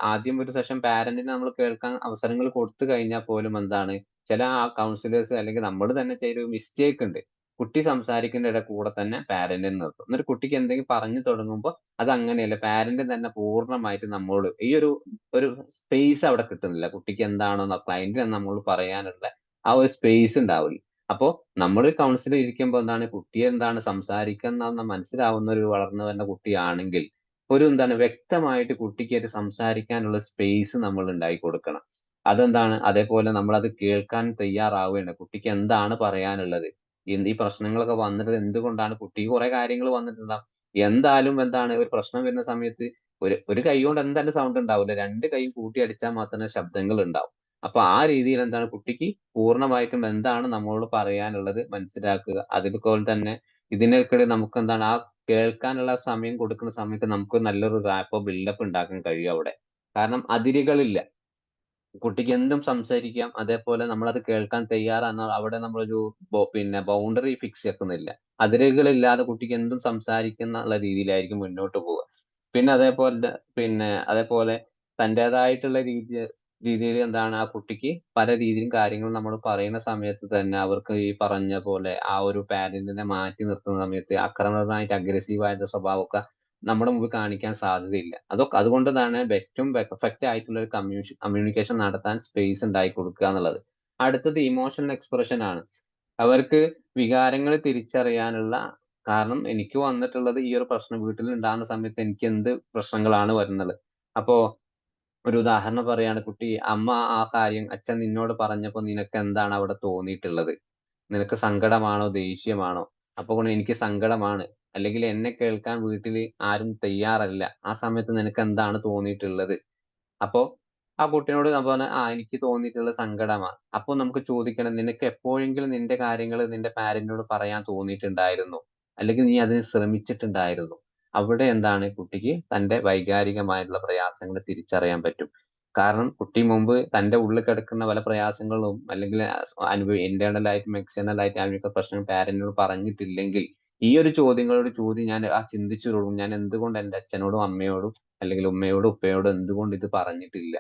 ആദ്യം ഒരു സെഷൻ പാരന്റിന് നമ്മൾ കേൾക്കാൻ അവസരങ്ങൾ കൊടുത്തു കഴിഞ്ഞാൽ പോലും എന്താണ് ചില കൗൺസിലേഴ്സ് അല്ലെങ്കിൽ നമ്മൾ തന്നെ ചെയ്ത മിസ്റ്റേക്ക് ഉണ്ട്. കുട്ടി സംസാരിക്കുന്നതിന്റെ കൂടെ തന്നെ പാരന്റിനെ നിർത്തും. എന്നിട്ട് കുട്ടിക്ക് എന്തെങ്കിലും പറഞ്ഞു തുടങ്ങുമ്പോൾ അത് അങ്ങനെയല്ല, പാരന്റ് തന്നെ പൂർണ്ണമായിട്ട് നമ്മളോട് ഈ ഒരു സ്പേസ് അവിടെ കിട്ടുന്നില്ല. കുട്ടിക്ക് എന്താണോ ക്ലയന്റിന് നമ്മളോട് പറയാനുള്ള ആ ഒരു സ്പേസ് ഉണ്ടാവില്ല. അപ്പോ നമ്മൾ കൗൺസിലിൽ ഇരിക്കുമ്പോൾ എന്താണ് കുട്ടിയെ എന്താണ് സംസാരിക്കുന്ന മനസ്സിലാവുന്ന ഒരു വളർന്നു വരുന്ന കുട്ടിയാണെങ്കിൽ എന്താണ് വ്യക്തമായിട്ട് കുട്ടിക്ക് ഒരു സംസാരിക്കാനുള്ള സ്പേസ് നമ്മൾ ഉണ്ടാക്കി കൊടുക്കണം. അതെന്താണ് അതേപോലെ നമ്മൾ അത് കേൾക്കാൻ തയ്യാറാവുകയാണ്. കുട്ടിക്ക് എന്താണ് പറയാനുള്ളത്, ഈ പ്രശ്നങ്ങളൊക്കെ വന്നിട്ട് എന്തുകൊണ്ടാണ്, കുട്ടിക്ക് കുറെ കാര്യങ്ങൾ വന്നിട്ടുണ്ടാവും. എന്തായാലും എന്താണ് ഒരു പ്രശ്നം വരുന്ന സമയത്ത് ഒരു കൈ കൊണ്ട് എന്തായാലും സൗണ്ട് ഉണ്ടാവില്ല, 2 കൈയും കൂട്ടി അടിച്ചാൽ മാത്രമേ ശബ്ദങ്ങൾ ഉണ്ടാവും. അപ്പൊ ആ രീതിയിൽ എന്താണ് കുട്ടിക്ക് പൂർണ്ണമായിട്ടും എന്താണ് നമ്മളോട് പറയാനുള്ളത് മനസ്സിലാക്കുക. അതുപോലെ തന്നെ ഇതിനൊക്കെ നമുക്ക് എന്താണ് ആ കേൾക്കാനുള്ള സമയം കൊടുക്കുന്ന സമയത്ത് നമുക്ക് നല്ലൊരു റാപ്പോ ബിൽഡപ്പ് ഉണ്ടാക്കാൻ കഴിയും അവിടെ. കാരണം അതിരുകളില്ല, കുട്ടിക്ക് എന്തും സംസാരിക്കാം. അതേപോലെ നമ്മളത് കേൾക്കാൻ തയ്യാറാണ്. അവിടെ നമ്മളൊരു പിന്നെ ബൗണ്ടറി ഫിക്സ് ചെയ്യുന്നില്ല. അതിരുകളില്ലാതെ കുട്ടിക്ക് എന്തും സംസാരിക്കുന്ന രീതിയിലായിരിക്കും മുന്നോട്ട് പോവുക. പിന്നെ അതേപോലെ തൻ്റെതായിട്ടുള്ള രീതിയിൽ എന്താണ് ആ കുട്ടിക്ക് പല രീതിയിലും കാര്യങ്ങൾ നമ്മൾ പറയുന്ന സമയത്ത് തന്നെ അവർക്ക് ഈ പറഞ്ഞ പോലെ ആ ഒരു പാരന്റിനെ മാറ്റി നിർത്തുന്ന സമയത്ത് ആക്രമണമായിട്ട് അഗ്രസീവ് ആയിട്ടുള്ള സ്വഭാവമൊക്കെ നമ്മുടെ മുമ്പിൽ കാണിക്കാൻ സാധ്യതയില്ല. അതുകൊണ്ട് തന്നെ ഏറ്റവും പെർഫെക്റ്റ് ആയിട്ടുള്ള ഒരു കമ്മ്യൂണിക്കേഷൻ നടത്താൻ സ്പേസ് ഉണ്ടാക്കി കൊടുക്കുക എന്നുള്ളത്. അടുത്തത് ഇമോഷണൽ എക്സ്പ്രഷൻ ആണ്. അവർക്ക് വികാരങ്ങൾ തിരിച്ചറിയാനുള്ള, കാരണം എനിക്ക് വന്നിട്ടുള്ളത് ഈ ഒരു പ്രശ്നം വീട്ടിൽ ഉണ്ടാകുന്ന സമയത്ത് എനിക്ക് എന്ത് പ്രശ്നങ്ങളാണ് വരുന്നത്. അപ്പോ ഒരു ഉദാഹരണം പറയാണ്, കുട്ടി അമ്മ ആ കാര്യം അച്ഛൻ നിന്നോട് പറഞ്ഞപ്പോ നിനക്ക് എന്താണ് അവിടെ തോന്നിയിട്ടുള്ളത്? നിനക്ക് സങ്കടമാണോ ദേഷ്യമാണോ? അപ്പൊ എനിക്ക് സങ്കടമാണ്, അല്ലെങ്കിൽ എന്നെ കേൾക്കാൻ വീട്ടിൽ ആരും തയ്യാറല്ല, ആ സമയത്ത് നിനക്ക് എന്താണ് തോന്നിയിട്ടുള്ളത്? അപ്പോ ആ കുട്ടിയോട് നമ്മൾ എനിക്ക് തോന്നിയിട്ടുള്ളത് സങ്കടമാണ്. അപ്പൊ നമുക്ക് ചോദിക്കണം, നിനക്ക് എപ്പോഴെങ്കിലും നിന്റെ കാര്യങ്ങൾ നിന്റെ പാരന്റിനോട് പറയാൻ തോന്നിയിട്ടുണ്ടായിരുന്നോ? അല്ലെങ്കിൽ നീ അതിന് ശ്രമിച്ചിട്ടുണ്ടായിരുന്നോ? അവിടെ എന്താണ് കുട്ടിക്ക് തന്റെ വൈകാരികമായിട്ടുള്ള പ്രയാസങ്ങൾ തിരിച്ചറിയാൻ പറ്റും. കാരണം കുട്ടി മുമ്പ് തന്റെ ഉള്ളിൽ കിടക്കുന്ന പല പ്രയാസങ്ങളും അല്ലെങ്കിൽ ഇന്റേണൽ ആയിട്ടും എക്സ്റ്റേണൽ ആയിട്ടും ആയിട്ടുള്ള പ്രശ്നം പാരന്റിനോട് പറഞ്ഞിട്ടില്ലെങ്കിൽ ഈ ഒരു ചോദ്യം ഞാൻ ചിന്തിച്ചു തുടങ്ങും, ഞാൻ എന്തുകൊണ്ട് എന്റെ അച്ഛനോടും അമ്മയോടും അല്ലെങ്കിൽ ഉമ്മയോടും ഉപ്പയോടും എന്തുകൊണ്ട് ഇത് പറഞ്ഞിട്ടില്ല?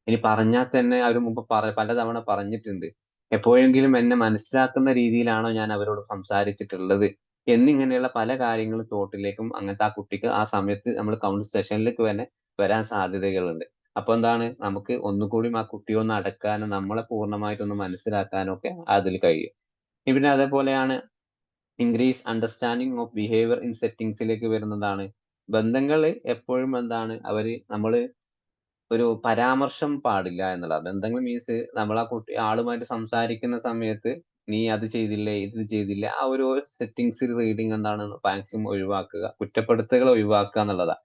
ഇനി പറഞ്ഞാൽ തന്നെ അവർ മുമ്പ് പലതവണ പറഞ്ഞിട്ടുണ്ട്. എപ്പോഴെങ്കിലും എന്നെ മനസ്സിലാക്കുന്ന രീതിയിലാണോ ഞാൻ അവരോട് സംസാരിച്ചിട്ടുള്ളത്? എന്നിങ്ങനെയുള്ള പല കാര്യങ്ങളും തോട്ടിലേക്കും അങ്ങനത്തെ ആ കുട്ടിക്ക് ആ സമയത്ത് നമ്മൾ കൗൺസിലിംഗ് സെഷനിലേക്ക് തന്നെ വരാൻ സാധ്യതകളുണ്ട്. അപ്പൊ എന്താണ് നമുക്ക് ഒന്നുകൂടി ആ കുട്ടിയെ ഒന്ന് അടക്കാനും നമ്മളെ പൂർണ്ണമായിട്ടൊന്ന് മനസ്സിലാക്കാനും ഒക്കെ അതിൽ കഴിയും. പിന്നെ അതേപോലെയാണ് increase understanding of behaviour in സെറ്റിംഗ്സിലേക്ക് വരുന്നതാണ്. ബന്ധങ്ങൾ എപ്പോഴും എന്താണ് നമ്മള് ഒരു പരാമർശം പാടില്ല എന്നുള്ളത്. ബന്ധങ്ങൾ മീൻസ് നമ്മൾ ആ ആളുമായിട്ട് സംസാരിക്കുന്ന സമയത്ത് നീ അത് ചെയ്തില്ലേ, ഇത് ചെയ്തില്ല, ആ ഒരു സെറ്റിംഗ്സിൽ റീഡിങ് എന്താണ് മാക്സിമം ഒഴിവാക്കുക. കുറ്റപ്പെടുത്തുകൾ ഒഴിവാക്കുക എന്നുള്ളതാ.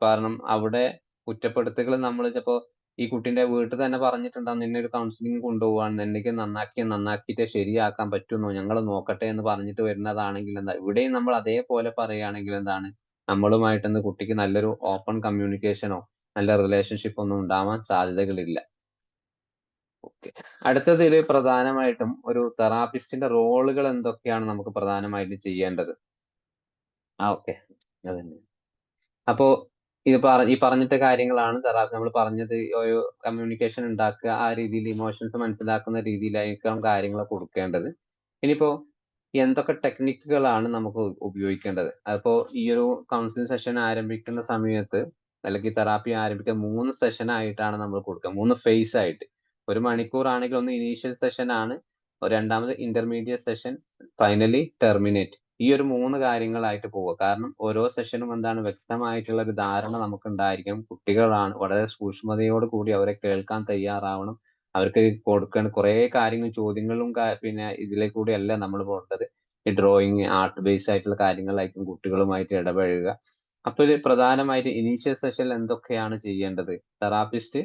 കാരണം അവിടെ കുറ്റപ്പെടുത്തുകൾ നമ്മൾ ചിലപ്പോ ഈ കുട്ടിന്റെ വീട്ടിൽ തന്നെ പറഞ്ഞിട്ടുണ്ടാവും, നിന്നെ ഒരു കൗൺസിലിംഗ് കൊണ്ടുപോവാണ്, എന്തെങ്കിലും നന്നാക്കിയിട്ട് ശരിയാക്കാൻ പറ്റുമോ, ഞങ്ങൾ നോക്കട്ടെ എന്ന് പറഞ്ഞിട്ട് വരുന്നതാണെങ്കിൽ എന്താ, ഇവിടെയും നമ്മൾ അതേപോലെ പറയുകയാണെങ്കിൽ എന്താണ് നമ്മളുമായിട്ടൊന്ന് കുട്ടിക്ക് നല്ലൊരു ഓപ്പൺ കമ്മ്യൂണിക്കേഷനോ നല്ല റിലേഷൻഷിപ്പ് ഒന്നും ഉണ്ടാവാൻ സാധ്യതകളില്ല. ഓക്കെ, അടുത്തതിൽ പ്രധാനമായിട്ടും ഒരു തെറാപ്പിസ്റ്റിന്റെ റോളുകൾ എന്തൊക്കെയാണ് നമുക്ക് പ്രധാനമായിട്ടും ചെയ്യേണ്ടത്? ഓക്കെ, അതന്നെ. അപ്പോ ഈ പറഞ്ഞിട്ട കാര്യങ്ങളാണ് തെറാപ്പി നമ്മൾ പറഞ്ഞത്. ഒരു കമ്മ്യൂണിക്കേഷൻ ഉണ്ടാക്കുക, ആ രീതിയിൽ ഇമോഷൻസ് മനസ്സിലാക്കുന്ന രീതിയിലായിരിക്കണം കാര്യങ്ങൾ കൊടുക്കേണ്ടത്. ഇനിയിപ്പോ എന്തൊക്കെ ടെക്നിക്കുകളാണ് നമുക്ക് ഉപയോഗിക്കേണ്ടത്? അപ്പോ ഈ ഒരു കൗൺസിലിംഗ് സെഷൻ ആരംഭിക്കുന്ന സമയത്ത് അല്ലെങ്കിൽ തെറാപ്പി ആരംഭിക്കാൻ 3 സെഷൻ ആയിട്ടാണ് നമ്മൾ കൊടുക്കുക, 3 ഫേസ് ആയിട്ട്. 1 മണിക്കൂർ ആണെങ്കിൽ ഒന്ന് ഇനീഷ്യൽ സെഷൻ ആണ്, രണ്ടാമത് ഇന്റർമീഡിയറ്റ് സെഷൻ, ഫൈനലി ടെർമിനേറ്റ്. ഈ ഒരു 3 കാര്യങ്ങളായിട്ട് പോവുക. കാരണം ഓരോ സെഷനും എന്താണ് വ്യക്തമായിട്ടുള്ള ഒരു ധാരണ നമുക്ക് ഉണ്ടായിരിക്കണം. കുട്ടികളാണ്, വളരെ സൂക്ഷ്മതയോട് കൂടി അവരെ കേൾക്കാൻ തയ്യാറാവണം. അവർക്ക് കൊടുക്കേണ്ട കുറെ കാര്യങ്ങൾ ചോദ്യങ്ങളും പിന്നെ ഇതിലേക്കൂടി അല്ല നമ്മൾ പോകേണ്ടത്. ഈ ഡ്രോയിങ്, ആർട്ട് ബേസ് ആയിട്ടുള്ള കാര്യങ്ങളായിരിക്കും കുട്ടികളുമായിട്ട് ഇടപഴകുക. അപ്പൊ ഇത് പ്രധാനമായിട്ട് ഇനീഷ്യൽ സെഷനിൽ എന്തൊക്കെയാണ് ചെയ്യേണ്ടത്? തെറാപ്പിസ്റ്റ്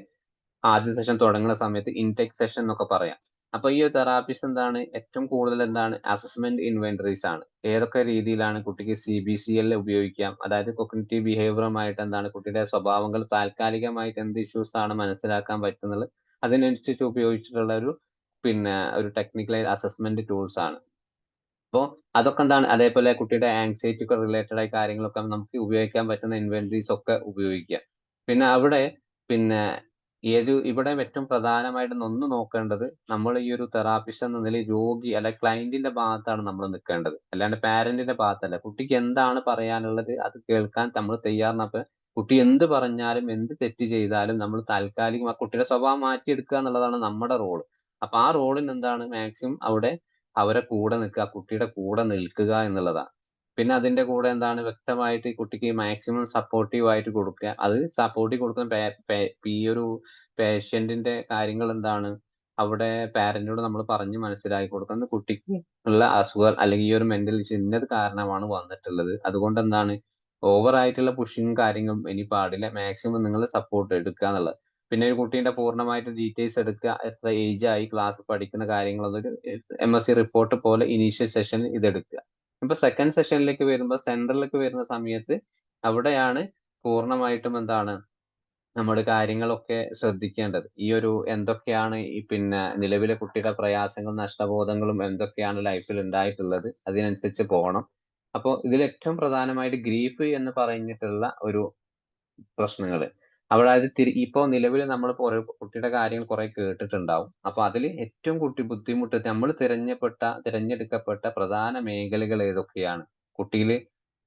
ആദ്യ സെഷൻ തുടങ്ങുന്ന സമയത്ത് ഇൻടേക്ക് സെഷൻ എന്നൊക്കെ പറയാം. അപ്പൊ ഈ തെറാപ്പിസ്റ്റ് എന്താണ് ഏറ്റവും കൂടുതൽ എന്താണ് അസസ്മെന്റ് ഇൻവെന്ററീസ് ആണ്. ഏതൊക്കെ രീതിയിലാണ് കുട്ടിക്ക് CBCL ഉപയോഗിക്കാം, അതായത് കൊഗ്നിറ്റീവ് ബിഹേവിയറുമായിട്ട് എന്താണ് കുട്ടിയുടെ സ്വഭാവങ്ങൾ താൽക്കാലികമായിട്ട് എന്ത് ഇഷ്യൂസ് ആണ് മനസ്സിലാക്കാൻ പറ്റുന്നത്, അതിനനുസരിച്ച് ഉപയോഗിച്ചിട്ടുള്ള ഒരു ടെക്നിക്കൽ അസസ്മെന്റ് ടൂൾസ് ആണ്. അപ്പോ അതൊക്കെ എന്താണ്, അതേപോലെ കുട്ടിയുടെ ആങ്സൈറ്റി ഒക്കെ റിലേറ്റഡ് ആയ കാര്യങ്ങളൊക്കെ നമുക്ക് ഉപയോഗിക്കാൻ പറ്റുന്ന ഇൻവെന്ററീസ് ഒക്കെ ഉപയോഗിക്കാം. പിന്നെ അവിടെ പിന്നെ ഇവിടെ ഏറ്റവും പ്രധാനമായിട്ടും ഒന്ന് നോക്കേണ്ടത്, നമ്മൾ ഈ ഒരു തെറാപ്പിസ്റ്റ് എന്ന നിലയിൽ രോഗി അല്ലെ ക്ലയന്റിന്റെ ഭാഗത്താണ് നമ്മൾ നിൽക്കേണ്ടത്, അല്ലാണ്ട് പാരന്റിന്റെ ഭാഗത്തല്ല. കുട്ടിക്ക് എന്താണ് പറയാനുള്ളത് അത് കേൾക്കാൻ നമ്മൾ തയ്യാറാണ്. കുട്ടി എന്ത് പറഞ്ഞാലും എന്ത് തെറ്റ് ചെയ്താലും നമ്മൾ താൽക്കാലികം ആ കുട്ടിയുടെ സ്വഭാവം മാറ്റിയെടുക്കുക എന്നുള്ളതാണ് നമ്മുടെ റോള്. അപ്പൊ ആ റോളിന് എന്താണ് മാക്സിമം അവിടെ അവരെ കൂടെ നിൽക്കുക, കുട്ടിയുടെ കൂടെ നിൽക്കുക എന്നുള്ളതാണ്. പിന്നെ അതിന്റെ കൂടെ എന്താണ് വ്യക്തമായിട്ട് ഈ കുട്ടിക്ക് മാക്സിമം സപ്പോർട്ടീവ് ആയിട്ട് കൊടുക്കുക. അത് സപ്പോർട്ടീവ് കൊടുക്കുന്ന ഈ ഒരു പേഷ്യന്റിന്റെ കാര്യങ്ങൾ എന്താണ് അവിടെ പാരന്റിനോട് നമ്മൾ പറഞ്ഞ് മനസ്സിലാക്കി കൊടുക്കുന്നത്, കുട്ടിക്ക് ഉള്ള അസുഖം അല്ലെങ്കിൽ ഈ ഒരു മെന്റൽ ഇഷ്യൂ ഇന്നത് കാരണമാണ് വന്നിട്ടുള്ളത്, അതുകൊണ്ട് എന്താണ് ഓവർ ആയിട്ടുള്ള പുഷിങ്ങും കാര്യങ്ങളും ഇനി പാടില്ല, മാക്സിമം നിങ്ങൾ സപ്പോർട്ട് എടുക്കുക എന്നുള്ളത്. പിന്നെ ഒരു കുട്ടീന്റെ പൂർണ്ണമായിട്ട് ഡീറ്റെയിൽസ് എടുക്കുക, എത്ര ഏജ് ആയി, ക്ലാസ് പഠിക്കുന്ന കാര്യങ്ങൾ, അതൊരു MSc റിപ്പോർട്ട് പോലെ ഇനീഷ്യൽ സെഷനിൽ ഇതെടുക്കുക. ഇപ്പൊ സെക്കൻഡ് സെഷനിലേക്ക് വരുമ്പോൾ സെന്ററിലേക്ക് വരുന്ന സമയത്ത് അവിടെയാണ് പൂർണ്ണമായിട്ടും എന്താണ് നമ്മുടെ കാര്യങ്ങളൊക്കെ ശ്രദ്ധിക്കേണ്ടത്. ഈ ഒരു എന്തൊക്കെയാണ് ഈ പിന്നെ നിലവിലെ കുട്ടിയുടെ പ്രയാസങ്ങളും നഷ്ടബോധങ്ങളും എന്തൊക്കെയാണ് ലൈഫിൽ ഉണ്ടായിട്ടുള്ളത്, അതിനനുസരിച്ച് പോകണം. അപ്പോൾ ഇതിൽ ഏറ്റവും പ്രധാനമായിട്ട് ഗ്രീഫ് എന്ന് പറഞ്ഞിട്ടുള്ള ഒരു പ്രശ്നങ്ങൾ അവിടെ ഇപ്പോ നിലവിൽ നമ്മൾ കുട്ടിയുടെ കാര്യങ്ങൾ കുറെ കേട്ടിട്ടുണ്ടാവും. അപ്പൊ അതിൽ ഏറ്റവും ബുദ്ധിമുട്ട് നമ്മൾ തിരഞ്ഞെടുക്കപ്പെട്ട പ്രധാന മേഖലകൾ ഏതൊക്കെയാണ്?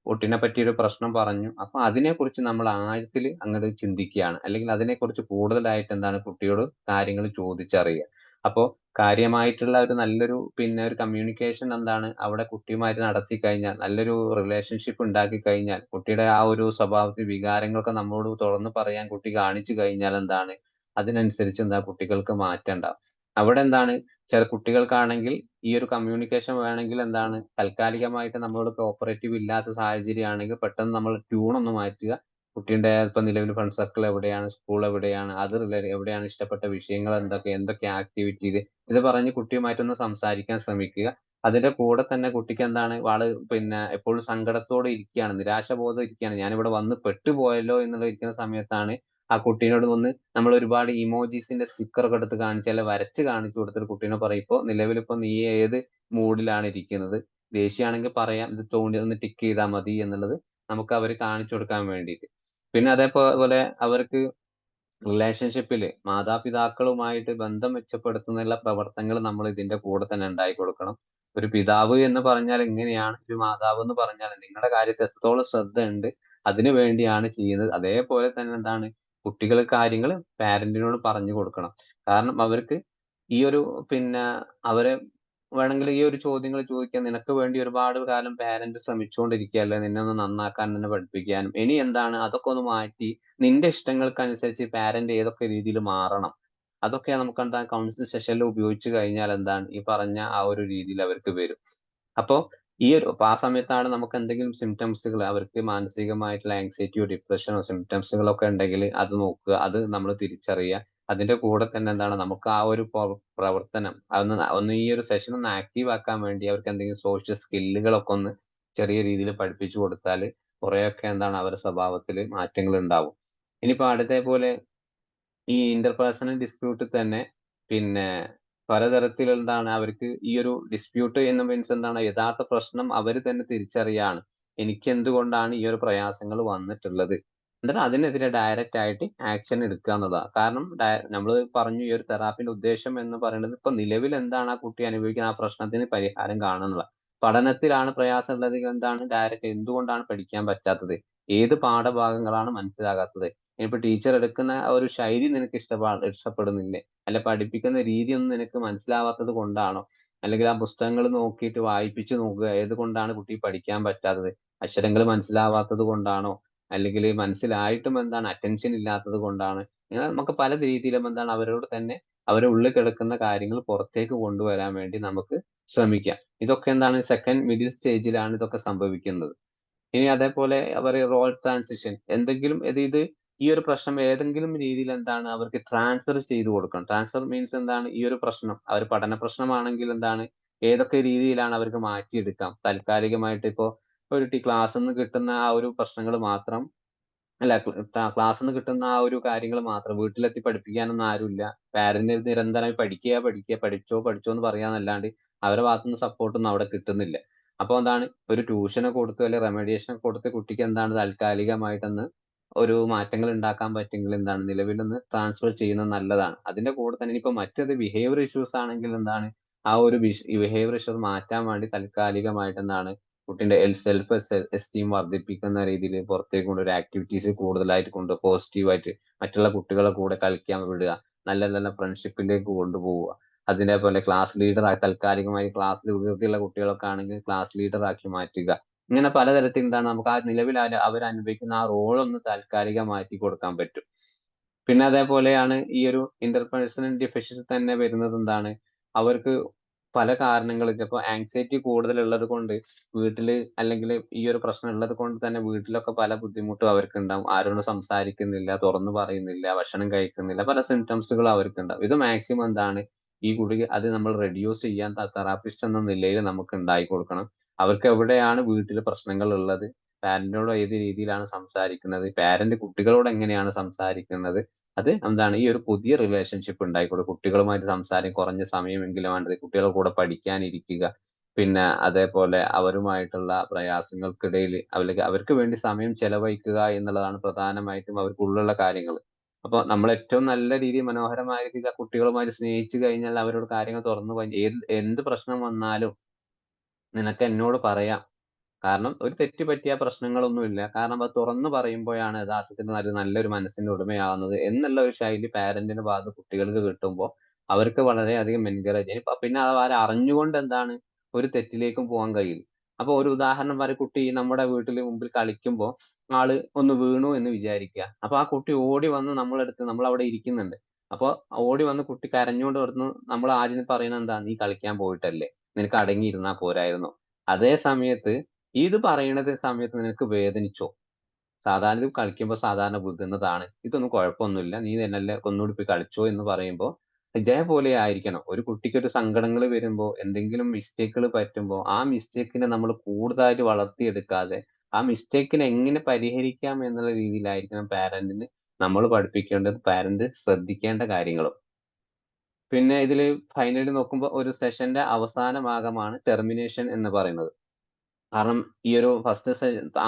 കുട്ടീനെ പറ്റി ഒരു പ്രശ്നം പറഞ്ഞു, അപ്പൊ അതിനെക്കുറിച്ച് നമ്മൾ ആഴത്തിൽ അങ്ങോട്ട് ചിന്തിക്കുകയാണ്, അല്ലെങ്കിൽ അതിനെക്കുറിച്ച് കൂടുതലായിട്ട് എന്താണ് കുട്ടിയോട് കാര്യങ്ങൾ ചോദിച്ചറിയുക. അപ്പോൾ കാര്യമായിട്ടുള്ള ഒരു നല്ലൊരു പിന്നെ ഒരു കമ്മ്യൂണിക്കേഷൻ എന്താണ് അവിടെ കുട്ടിയുമായിട്ട് നടത്തി കഴിഞ്ഞാൽ, നല്ലൊരു റിലേഷൻഷിപ്പ് ഉണ്ടാക്കി കഴിഞ്ഞാൽ, കുട്ടിയുടെ ആ ഒരു സ്വഭാവത്തിൽ വികാരങ്ങളൊക്കെ നമ്മളോട് തുറന്ന് പറയാൻ കുട്ടി കാണിച്ചു കഴിഞ്ഞാൽ എന്താണ് അതിനനുസരിച്ച് കുട്ടികൾക്ക് മാറ്റം ഉണ്ടാവും. അവിടെ എന്താണ് ചില കുട്ടികൾക്കാണെങ്കിൽ ഈ ഒരു കമ്മ്യൂണിക്കേഷൻ വേണമെങ്കിൽ എന്താണ് താൽക്കാലികമായിട്ട് നമ്മളോട് കോപ്പറേറ്റീവ് ഇല്ലാത്ത സാഹചര്യമാണെങ്കിൽ പെട്ടെന്ന് നമ്മൾ ട്യൂൺ ഒന്ന് മാറ്റുക. കുട്ടീന്റെ ഇപ്പൊ നിലവിൽ ഫ്രണ്ട് സർക്കിൾ എവിടെയാണ്, സ്കൂൾ എവിടെയാണ്, അത് എവിടെയാണ്, ഇഷ്ടപ്പെട്ട വിഷയങ്ങൾ എന്തൊക്കെ ആക്ടിവിറ്റി ഇത് പറഞ്ഞ് കുട്ടിയുമായിട്ടൊന്ന് സംസാരിക്കാൻ ശ്രമിക്കുക. അതിന്റെ കൂടെ തന്നെ കുട്ടിക്ക് എന്താണ് പിന്നെ എപ്പോഴും സങ്കടത്തോടെ ഇരിക്കുകയാണ്, നിരാശബോധം ഇരിക്കുകയാണ്, ഞാനിവിടെ വന്ന് പെട്ടുപോയല്ലോ എന്നുള്ള ഇരിക്കുന്ന സമയത്താണ് ആ കുട്ടീനോട് നമ്മൾ ഒരുപാട് ഇമോജീസിന്റെ സ്റ്റിക്കർ ഒക്കെ എടുത്ത് കാണിച്ച്, അല്ലെ വരച്ച് കാണിച്ചു കൊടുത്തിട്ട് കുട്ടീനെ പറയും, ഇപ്പൊ നിലവിലിപ്പോ നീ ഏത് മൂഡിലാണ് ഇരിക്കുന്നത്, ദേഷ്യമാണെങ്കിൽ പറയാം, ഇത് തോണ്ടി ഒന്ന് ടിക്ക് ചെയ്താൽ മതി എന്നുള്ളത് നമുക്ക് അവർ കാണിച്ചു കൊടുക്കാൻ വേണ്ടിയിട്ട്. പിന്നെ അതേപോലെ അവർക്ക് റിലേഷൻഷിപ്പിൽ മാതാപിതാക്കളുമായിട്ട് ബന്ധം മെച്ചപ്പെടുത്തുന്നുള്ള പ്രവർത്തനങ്ങൾ നമ്മൾ ഇതിന്റെ കൂടെ തന്നെ ഉണ്ടായി കൊടുക്കണം. ഒരു പിതാവ് എന്ന് പറഞ്ഞാൽ ഇങ്ങനെയാണ്, ഒരു മാതാവ് എന്ന് പറഞ്ഞാൽ നിങ്ങളുടെ കാര്യത്തിൽ എത്രത്തോളം ശ്രദ്ധ ഉണ്ട് അതിനു വേണ്ടിയാണ് ചെയ്യുന്നത്. അതേപോലെ തന്നെ എന്താണ് കുട്ടികൾ കാര്യങ്ങൾ പാരന്റിനോട് പറഞ്ഞു കൊടുക്കണം. കാരണം അവർക്ക് ഈ ഒരു പിന്നെ അവരെ വേണമെങ്കിൽ ഈ ഒരു ചോദ്യങ്ങൾ ചോദിക്കാൻ, നിനക്ക് വേണ്ടി ഒരുപാട് കാലം പാരന്റ് ശ്രമിച്ചുകൊണ്ടിരിക്കുകയല്ലേ നിന്നെ ഒന്ന് നന്നാക്കാൻ, നിന്നെ പഠിപ്പിക്കാനും, ഇനി എന്താണ് അതൊക്കെ ഒന്ന് മാറ്റി നിന്റെ ഇഷ്ടങ്ങൾക്കനുസരിച്ച് പാരന്റ് ഏതൊക്കെ രീതിയിൽ മാറണം, അതൊക്കെ നമുക്ക് എന്താ കൗൺസിലിംഗ് സെഷനിൽ ഉപയോഗിച്ച് കഴിഞ്ഞാൽ എന്താണ് ഈ പറഞ്ഞ ആ ഒരു രീതിയിൽ അവർക്ക് വരും. അപ്പോ ആ സമയത്താണ് നമുക്ക് എന്തെങ്കിലും സിംറ്റംസുകൾ, അവർക്ക് മാനസികമായിട്ടുള്ള ആങ്സൈറ്റിയോ ഡിപ്രഷനോ സിംറ്റംസുകളൊക്കെ ഉണ്ടെങ്കിൽ അത് നോക്കുക, അത് നമ്മൾ തിരിച്ചറിയുക. അതിന്റെ കൂടെ തന്നെ എന്താണ് നമുക്ക് ആ ഒരു പ്രവർത്തനം ഒന്ന് ഈ ഒരു സെഷൻ ഒന്ന് ആക്റ്റീവ് ആക്കാൻ വേണ്ടി അവർക്ക് എന്തെങ്കിലും സോഷ്യൽ സ്കില്ലുകളൊക്കെ ഒന്ന് ചെറിയ രീതിയിൽ പഠിപ്പിച്ചു കൊടുത്താൽ കുറെയൊക്കെ എന്താണ് അവരുടെ സ്വഭാവത്തിൽ മാറ്റങ്ങൾ ഉണ്ടാവും. ഇനിയിപ്പോ അതേപോലെ ഈ ഇന്റർപേഴ്സണൽ ഡിസ്പ്യൂട്ടിൽ തന്നെ പിന്നെ പലതരത്തിൽ എന്താണ് അവർക്ക് ഈ ഒരു ഡിസ്പ്യൂട്ട് എന്ന് മീൻസ് എന്താണ് യഥാർത്ഥ പ്രശ്നം അവർ തന്നെ തിരിച്ചറിയാണ്, എനിക്ക് എന്തുകൊണ്ടാണ് ഈ ഒരു പ്രയാസങ്ങൾ വന്നിട്ടുള്ളത്, എന്നിട്ട് അതിനെതിരെ ഡയറക്റ്റ് ആയിട്ട് ആക്ഷൻ എടുക്കുക എന്നതാണ്. കാരണം നമ്മൾ പറഞ്ഞു ഈ ഒരു തെറാപ്പിന്റെ ഉദ്ദേശം എന്ന് പറയുന്നത് ഇപ്പൊ നിലവിൽ എന്താണ് ആ കുട്ടി അനുഭവിക്കുന്ന ആ പ്രശ്നത്തിന് പരിഹാരം കാണുന്നുള്ള. പഠനത്തിലാണ് പ്രയാസം ഉള്ളതെങ്കിൽ എന്താണ് ഡയറക്റ്റ് എന്തുകൊണ്ടാണ് പഠിക്കാൻ പറ്റാത്തത്, ഏത് പാഠഭാഗങ്ങളാണ് മനസ്സിലാകാത്തത്, ഇനിയിപ്പോ ടീച്ചർ എടുക്കുന്ന ഒരു ശൈലി നിനക്ക് ഇഷ്ടപ്പെടുന്നില്ലേ, അല്ല പഠിപ്പിക്കുന്ന രീതി ഒന്നും നിനക്ക് മനസ്സിലാവാത്തത് കൊണ്ടാണോ, അല്ലെങ്കിൽ ആ പുസ്തകങ്ങൾ നോക്കിയിട്ട് വായിപ്പിച്ചു നോക്കുക ഏത് കൊണ്ടാണ് കുട്ടി പഠിക്കാൻ പറ്റാത്തത്, അക്ഷരങ്ങൾ മനസ്സിലാവാത്തത് കൊണ്ടാണോ, അല്ലെങ്കിൽ മനസ്സിലായിട്ടും എന്താണ് അറ്റൻഷൻ ഇല്ലാത്തത് കൊണ്ടാണ്. ഇങ്ങനെ നമുക്ക് പല രീതിയിലും എന്താണ് അവരോട് തന്നെ അവരുടെ ഉള്ളിൽ കിടക്കുന്ന കാര്യങ്ങൾ പുറത്തേക്ക് കൊണ്ടുവരാൻ വേണ്ടി നമുക്ക് ശ്രമിക്കാം. ഇതൊക്കെ എന്താണ് സെക്കൻഡ് മിഡിൽ സ്റ്റേജിലാണ് ഇതൊക്കെ സംഭവിക്കുന്നത്. ഇനി അതേപോലെ അവർ റോൾ ട്രാൻസിഷൻ എന്തെങ്കിലും ഇത് ഈ ഒരു പ്രശ്നം ഏതെങ്കിലും രീതിയിൽ എന്താണ് അവർക്ക് ട്രാൻസ്ഫർ ചെയ്തു കൊടുക്കണം. ട്രാൻസ്ഫർ മീൻസ് എന്താണ് ഈ ഒരു പ്രശ്നം അവർ പഠന പ്രശ്നമാണെങ്കിൽ എന്താണ് ഏതൊക്കെ രീതിയിലാണ് അവർക്ക് മാറ്റിയെടുക്കാം. താൽക്കാലികമായിട്ട് ഇപ്പോ ഒരു ക്ലാസ്സിൽ നിന്ന് കിട്ടുന്ന ആ ഒരു പ്രശ്നങ്ങൾ മാത്രം, അല്ല ക്ലാസ്സിൽ നിന്ന് കിട്ടുന്ന ആ ഒരു കാര്യങ്ങൾ മാത്രം വീട്ടിലെത്തി പഠിപ്പിക്കാനൊന്നും ആരുമില്ല. പാരന്റ് നിരന്തരമായി പഠിച്ചോ എന്ന് പറയാന്നല്ലാണ്ട് അവരുടെ ഭാഗത്തുനിന്ന് സപ്പോർട്ടൊന്നും അവിടെ കിട്ടുന്നില്ല. അപ്പൊ എന്താണ് ഒരു ട്യൂഷനെ കൊടുത്ത് അല്ലെങ്കിൽ റെമഡിയേഷൻ കൊടുത്ത് കുട്ടിക്ക് എന്താണ് താൽക്കാലികമായിട്ടൊന്ന് ഒരു മാറ്റങ്ങൾ ഉണ്ടാക്കാൻ പറ്റുമെങ്കിൽ എന്താണ് നിലവിലൊന്ന് ട്രാൻസ്ഫർ ചെയ്യുന്നത് നല്ലതാണ്. അതിന്റെ കൂടെ തന്നെ ഇനിയിപ്പോ മറ്റേത് ബിഹേവിയർ ഇഷ്യൂസ് ആണെങ്കിൽ എന്താണ് ആ ഒരു ബിഹേവിയർ ഇഷ്യൂസ് മാറ്റാൻ വേണ്ടി താൽക്കാലികമായിട്ട് എന്താണ് കുട്ടിന്റെ സെൽഫ് എസ്റ്റീം വർദ്ധിപ്പിക്കുന്ന രീതിയിൽ പുറത്തേക്ക് കൊണ്ടുവരും, ആക്ടിവിറ്റീസ് കൂടുതലായിട്ട് പോസിറ്റീവായിട്ട് മറ്റുള്ള കുട്ടികളെ കൂടെ കളിക്കാൻ വിടുക, നല്ല നല്ല ഫ്രണ്ട്ഷിപ്പിലേക്ക് കൊണ്ടുപോവുക. അതേപോലെ ക്ലാസ് ലീഡർ താൽക്കാലികമായി ക്ലാസ്സിൽ വികൃതിയുള്ള കുട്ടികളൊക്കെ ആണെങ്കിൽ ക്ലാസ് ലീഡർ ആക്കി മാറ്റുക. ഇങ്ങനെ പലതരത്തിൽ എന്താണ് നമുക്ക് ആ നിലവിൽ അവർ അനുഭവിക്കുന്ന ആ റോൾ ഒന്ന് താൽക്കാലികം മാറ്റി കൊടുക്കാൻ പറ്റും. പിന്നെ അതേപോലെയാണ് ഈ ഒരു ഇന്റർപേഴ്സണൽ ഡിഫിഷ്യൻസി തന്നെ വരുന്നത് എന്താണ് അവർക്ക് പല കാരണങ്ങൾ ചിലപ്പോൾ ആങ്സൈറ്റി കൂടുതലുള്ളത് കൊണ്ട് വീട്ടില് അല്ലെങ്കിൽ ഈ ഒരു പ്രശ്നം ഉള്ളത് കൊണ്ട് തന്നെ വീട്ടിലൊക്കെ പല ബുദ്ധിമുട്ടും അവർക്കുണ്ടാവും. ആരോടും സംസാരിക്കുന്നില്ല, തുറന്നു പറയുന്നില്ല, ഭക്ഷണം കഴിക്കുന്നില്ല, പല സിംറ്റംസുകൾ അവർക്കുണ്ടാവും. ഇത് മാക്സിമം എന്താണ് ഈ ഗുളിക അത് നമ്മൾ റെഡ്യൂസ് ചെയ്യാൻ തെറാപ്പിസ്റ്റ് എന്ന നിലയിൽ നമുക്ക് ഉണ്ടാക്കി കൊടുക്കണം. അവർക്ക് എവിടെയാണ് വീട്ടിൽ പ്രശ്നങ്ങൾ ഉള്ളത്, പാരന്റിനോട് ഏത് രീതിയിലാണ് സംസാരിക്കുന്നത്, പാരന്റ് കുട്ടികളോട് എങ്ങനെയാണ് സംസാരിക്കുന്നത്, അത് എന്താണ് ഈ ഒരു പുതിയ റിലേഷൻഷിപ്പ് ഉണ്ടായിക്കോട്ടെ. കുട്ടികളുമായിട്ട് സംസാരം കുറഞ്ഞ സമയമെങ്കിലും വേണ്ടത് കുട്ടികളുടെ കൂടെ പഠിക്കാനിരിക്കുക, പിന്നെ അതേപോലെ അവരുമായിട്ടുള്ള പ്രയാസങ്ങൾക്കിടയിൽ അവർക്ക് വേണ്ടി സമയം ചെലവഴിക്കുക എന്നുള്ളതാണ് പ്രധാനമായിട്ടും അവർക്കുള്ളുള്ള കാര്യങ്ങൾ. അപ്പൊ നമ്മൾ ഏറ്റവും നല്ല രീതിയിൽ മനോഹരമായ രീതിയിൽ ആ കുട്ടികളുമായിട്ട് സ്നേഹിച്ചു കഴിഞ്ഞാൽ അവരോട് കാര്യങ്ങൾ തുറന്നു എന്ത് പ്രശ്നം വന്നാലും നിനക്ക് എന്നോട് പറയാം. കാരണം ഒരു തെറ്റ് പറ്റിയ പ്രശ്നങ്ങളൊന്നുമില്ല. കാരണം അത് തുറന്നു പറയുമ്പോഴാണ് യഥാർത്ഥത്തിൽ നല്ലൊരു മനസ്സിന്റെ ഉടമയാകുന്നത് എന്നുള്ള ഒരു ശൈലി പാരന്റിന്റെ ഭാഗത്ത് കുട്ടികൾക്ക് കിട്ടുമ്പോൾ അവർക്ക് വളരെയധികം എൻകറേജ് ചെയ്യും. പിന്നെ അവർ അറിഞ്ഞുകൊണ്ട് എന്താണ് ഒരു തെറ്റിലേക്കും പോകാൻ കഴിയില്ല. അപ്പൊ ഒരു ഉദാഹരണം വരെ കുട്ടി നമ്മുടെ വീട്ടിൽ മുമ്പിൽ കളിക്കുമ്പോൾ ആള് ഒന്ന് വീണു എന്ന് വിചാരിക്കുക. അപ്പൊ ആ കുട്ടി ഓടി വന്ന് നമ്മളെടുത്ത് നമ്മൾ അവിടെ ഇരിക്കുന്നുണ്ട്. അപ്പൊ ഓടി വന്ന് കുട്ടി കരഞ്ഞുകൊണ്ട് വരുന്നു. നമ്മൾ ആദ്യം പറയുന്നത് എന്താ, നീ കളിക്കാൻ പോയിട്ടല്ലേ, നിനക്ക് അടങ്ങിയിരുന്നാ പോരായിരുന്നോ. അതേ സമയത്ത് ഇത് പറയണത് സമയത്ത് നിനക്ക് വേദനിച്ചോ, സാധാരണ ഇത് കളിക്കുമ്പോൾ സാധാരണ വികുന്നതാണ്, ഇതൊന്നും കുഴപ്പമൊന്നുമില്ല, നീ തന്നെയല്ലേ ഒന്നുകൂടി പോയി കളിച്ചോ എന്ന് പറയുമ്പോൾ ഇതേപോലെ ആയിരിക്കണം. ഒരു കുട്ടിക്ക് ഒരു സങ്കടങ്ങൾ വരുമ്പോൾ എന്തെങ്കിലും മിസ്റ്റേക്കുകൾ പറ്റുമ്പോൾ ആ മിസ്റ്റേക്കിനെ നമ്മൾ കൂടുതലായിട്ട് വളർത്തിയെടുക്കാതെ ആ മിസ്റ്റേക്കിനെ എങ്ങനെ പരിഹരിക്കാം എന്നുള്ള രീതിയിലായിരിക്കണം പാരന്റിന് നമ്മൾ പഠിപ്പിക്കേണ്ടത്, പാരന്റ് ശ്രദ്ധിക്കേണ്ട കാര്യങ്ങളും. പിന്നെ ഇതിൽ ഫൈനലി നോക്കുമ്പോൾ ഒരു സെഷന്റെ അവസാന ഭാഗമാണ് ടെർമിനേഷൻ എന്ന് പറയുന്നത്. കാരണം ഈ ഒരു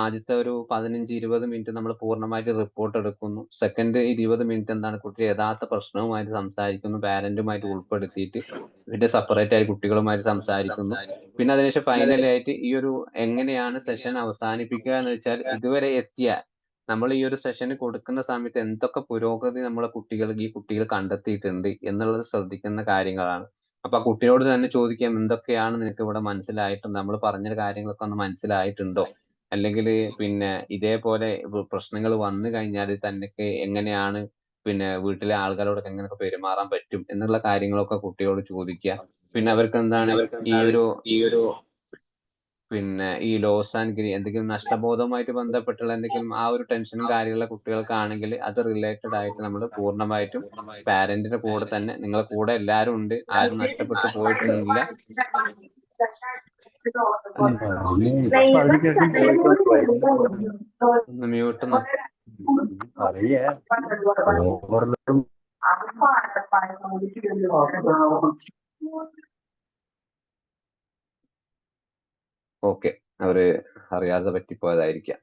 ആദ്യത്തെ ഒരു 15-20 മിനിറ്റ് നമ്മൾ പൂർണ്ണമായിട്ട് റിപ്പോർട്ട് എടുക്കുന്നു. സെക്കൻഡ് 20 മിനിറ്റ് എന്താണ് കുട്ടി യഥാർത്ഥ പ്രശ്നവുമായിട്ട് സംസാരിക്കുന്നു, പാരന്റുമായിട്ട് ഉൾപ്പെടുത്തിയിട്ട്. പിന്നെ സെപ്പറേറ്റ് ആയി കുട്ടികളുമായിട്ട് സംസാരിക്കുന്നു. പിന്നെ അതിനുശേഷം ഫൈനലി ആയിട്ട് ഈ ഒരു എങ്ങനെയാണ് സെഷൻ അവസാനിപ്പിക്കുക എന്ന് വെച്ചാൽ ഇതുവരെ എത്തിയ നമ്മൾ ഈ ഒരു സെഷന് കൊടുക്കുന്ന സമയത്ത് എന്തൊക്കെ പുരോഗതി ഈ കുട്ടികൾ കണ്ടെത്തിയിട്ടുണ്ട് എന്നുള്ളത് ശ്രദ്ധിക്കുന്ന കാര്യങ്ങളാണ്. അപ്പൊ ആ കുട്ടിയോട് തന്നെ ചോദിക്കാം, എന്തൊക്കെയാണ് നിനക്ക് ഇവിടെ മനസ്സിലായിട്ടുണ്ട്, നമ്മൾ പറഞ്ഞ കാര്യങ്ങളൊക്കെ ഒന്ന് മനസ്സിലായിട്ടുണ്ടോ, അല്ലെങ്കിൽ പിന്നെ ഇതേപോലെ പ്രശ്നങ്ങൾ വന്നു കഴിഞ്ഞാൽ തനിക്ക് എങ്ങനെയാണ് പിന്നെ വീട്ടിലെ ആളുകളോടൊക്കെ എങ്ങനെയൊക്കെ പെരുമാറാൻ പറ്റും എന്നുള്ള കാര്യങ്ങളൊക്കെ കുട്ടിയോട് ചോദിക്കുക. പിന്നെ അവർക്ക് എന്താണ് ഈ ഒരു പിന്നെ ഈ ലോസ് ആൻഡ് ഗ്രീൻ എന്തെങ്കിലും നഷ്ടബോധവുമായിട്ട് ബന്ധപ്പെട്ടുള്ള എന്തെങ്കിലും ആ ഒരു ടെൻഷനും കാര്യമുള്ള കുട്ടികൾക്കാണെങ്കിൽ അത് റിലേറ്റഡ് ആയിട്ട് നമ്മൾ പൂർണ്ണമായിട്ടും പാരന്റിന്റെ കൂടെ തന്നെ, നിങ്ങളെ കൂടെ എല്ലാവരും ഉണ്ട്, ആരും നഷ്ടപ്പെട്ടു പോയിട്ടില്ല. ഒന്ന് മ്യൂട്ട് ഓക്കെ, അവര് അറിയാതെ പറ്റിപ്പോയതായിരിക്കാം.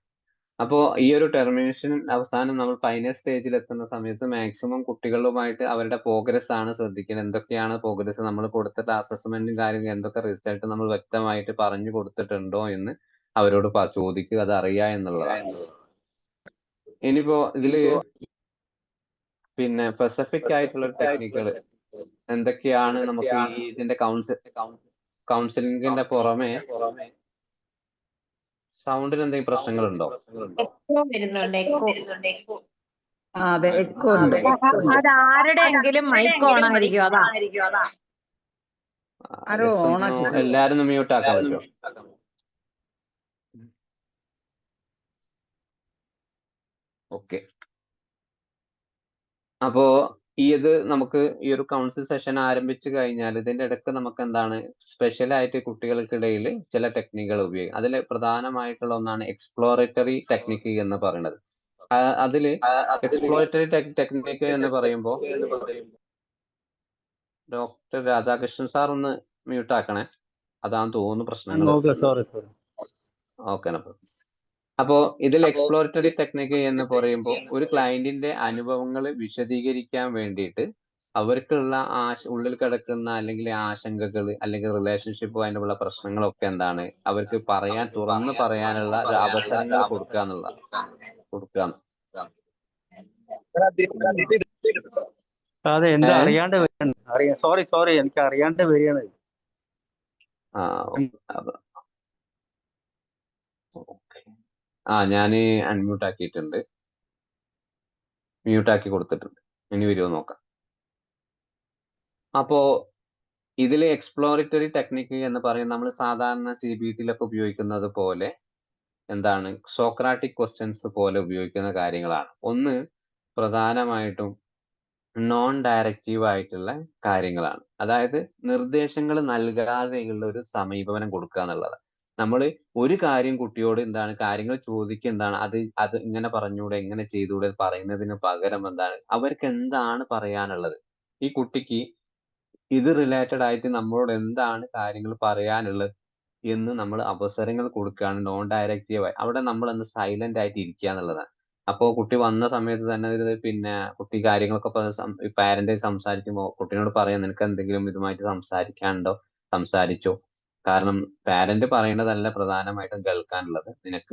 അപ്പോ ഈ ഒരു ടെർമിനേഷൻ അവസാനം നമ്മൾ ഫൈനൽ സ്റ്റേജിൽ എത്തുന്ന സമയത്ത് മാക്സിമം കുട്ടികളുമായിട്ട് അവരുടെ പ്രോഗ്രസ് ആണ് ശ്രദ്ധിക്കുന്നത്. എന്തൊക്കെയാണ് പ്രോഗ്രസ്, നമ്മൾ കൊടുത്തിട്ട് അസസ്മെന്റും കാര്യങ്ങളും എന്തൊക്കെ റിസൾട്ട് നമ്മൾ വ്യക്തമായിട്ട് പറഞ്ഞു കൊടുത്തിട്ടുണ്ടോ എന്ന് അവരോട് ചോദിക്കുക, അത് അറിയുക എന്നുള്ളതാണ്. ഇനിയിപ്പോ ഇതില് പിന്നെ സ്പെസിഫിക് ആയിട്ടുള്ള ടെക്നിക്കുകൾ എന്തൊക്കെയാണ് നമുക്ക് ഈ ഇതിന്റെ കൗൺസിലിംഗിന്റെ പുറമെ സൗണ്ടിന് എന്തെങ്കിലും പ്രശ്നങ്ങളുണ്ടോ? എക്കോ വരുന്നുണ്ട്, എക്കോ. അതെ, എക്കോ ഉണ്ട്. അത് ആരുടെയെങ്കിലും മൈക്ക് ഓൺ ആയിരിക്കും, അതാ. ആരോ ഓണാക്കി. എല്ലാരും ഒന്ന് മ്യൂട്ട് ആക്കാൻ പറ്റുമോ? ഓക്കെ. അപ്പോ ഇത് നമുക്ക് ഈ ഒരു കൗൺസിൽ സെഷൻ ആരംഭിച്ചു കഴിഞ്ഞാൽ ഇതിന്റെ ഇടയ്ക്ക് നമുക്ക് എന്താണ് സ്പെഷ്യൽ ആയിട്ട് കുട്ടികൾക്കിടയിൽ ചില ടെക്നിക്കുകൾ ഉപയോഗിക്കും. അതിൽ പ്രധാനമായിട്ടുള്ള ഒന്നാണ് എക്സ്പ്ലോറേറ്ററി ടെക്നിക്ക് എന്ന് പറയുന്നത്. അതില് എക്സ്പ്ലോറേറ്ററി ടെക്നിക്ക് എന്ന് പറയുമ്പോൾ ഡോക്ടർ രാധാകൃഷ്ണൻ സാർ ഒന്ന് മ്യൂട്ട് ആക്കണേ, അതാന്ന് തോന്നുന്നു പ്രശ്നങ്ങൾ. ഓക്കെ. അപ്പോ ഇതിൽ എക്സ്പ്ലോറേറ്ററി ടെക്നിക്ക് എന്ന് പറയുമ്പോൾ ഒരു ക്ലയന്റിന്റെ അനുഭവങ്ങൾ വിശദീകരിക്കാൻ വേണ്ടിയിട്ട് അവർക്കുള്ള ഉള്ളിൽ കിടക്കുന്ന അല്ലെങ്കിൽ ആശങ്കകൾ അല്ലെങ്കിൽ റിലേഷൻഷിപ്പുമായിട്ടുള്ള പ്രശ്നങ്ങളൊക്കെ എന്താണ് അവർക്ക് തുറന്നു പറയാനുള്ള ഒരു അവസരങ്ങൾ കൊടുക്കുക. അതെ, എന്താ അറിയാണ്ട് സോറി എനിക്ക് അറിയാണ്ട് വരികയാണ്. ഞാന് അൺമ്യൂട്ട് ആക്കിയിട്ടുണ്ട്, മ്യൂട്ട് ആക്കി കൊടുത്തിട്ടുണ്ട്. ഇനി വരുമോ നോക്കാം. അപ്പോ ഇതിൽ എക്സ്പ്ലോറേറ്ററി ടെക്നിക്ക് എന്ന് പറയുന്നത് നമ്മൾ സാധാരണ CBT-ലൊക്കെ ഉപയോഗിക്കുന്നത് പോലെ എന്താണ് സോക്രാറ്റിക് ക്വസ്റ്റ്യൻസ് പോലെ ഉപയോഗിക്കുന്ന കാര്യങ്ങളാണ്. ഒന്ന് പ്രധാനമായിട്ടും നോൺ ഡയറക്റ്റീവ് ആയിട്ടുള്ള കാര്യങ്ങളാണ്. അതായത് നിർദ്ദേശങ്ങൾ നൽകാതെയുള്ള ഒരു സമീപനം കൊടുക്കുക എന്നുള്ളത്. നമ്മൾ ഒരു കാര്യം കുട്ടിയോട് എന്താണ് കാര്യങ്ങൾ ചോദിക്കുക, എന്താണ് അത് ഇങ്ങനെ പറഞ്ഞൂടെ, ഇങ്ങനെ ചെയ്തൂടെ പറയുന്നതിന് പകരം എന്താണ് അവർക്ക് എന്താണ് പറയാനുള്ളത്, ഈ കുട്ടിക്ക് ഇത് റിലേറ്റഡ് ആയിട്ട് നമ്മളോട് എന്താണ് കാര്യങ്ങൾ പറയാനുള്ളത് എന്ന് നമ്മൾ അവസരങ്ങൾ കൊടുക്കുകയാണ് നോൺ ഡയറക്റ്റീവ് ആയി. അവിടെ നമ്മൾ ഒന്ന് സൈലന്റ് ആയിട്ട് ഇരിക്കുക എന്നുള്ളതാണ്. അപ്പോ കുട്ടി വന്ന സമയത്ത് തന്നെ പിന്നെ കുട്ടി കാര്യങ്ങളൊക്കെ പാരന്റ് സംസാരിക്കുമ്പോൾ കുട്ടീനോട് പറയാം, നിനക്ക് എന്തെങ്കിലും ഇതുമായിട്ട് സംസാരിക്കാനുണ്ടോ, സംസാരിച്ചോ. കാരണം പാരന്റ് പറയുന്നതല്ല പ്രധാനമായിട്ടും കേൾക്കാനുള്ളത്.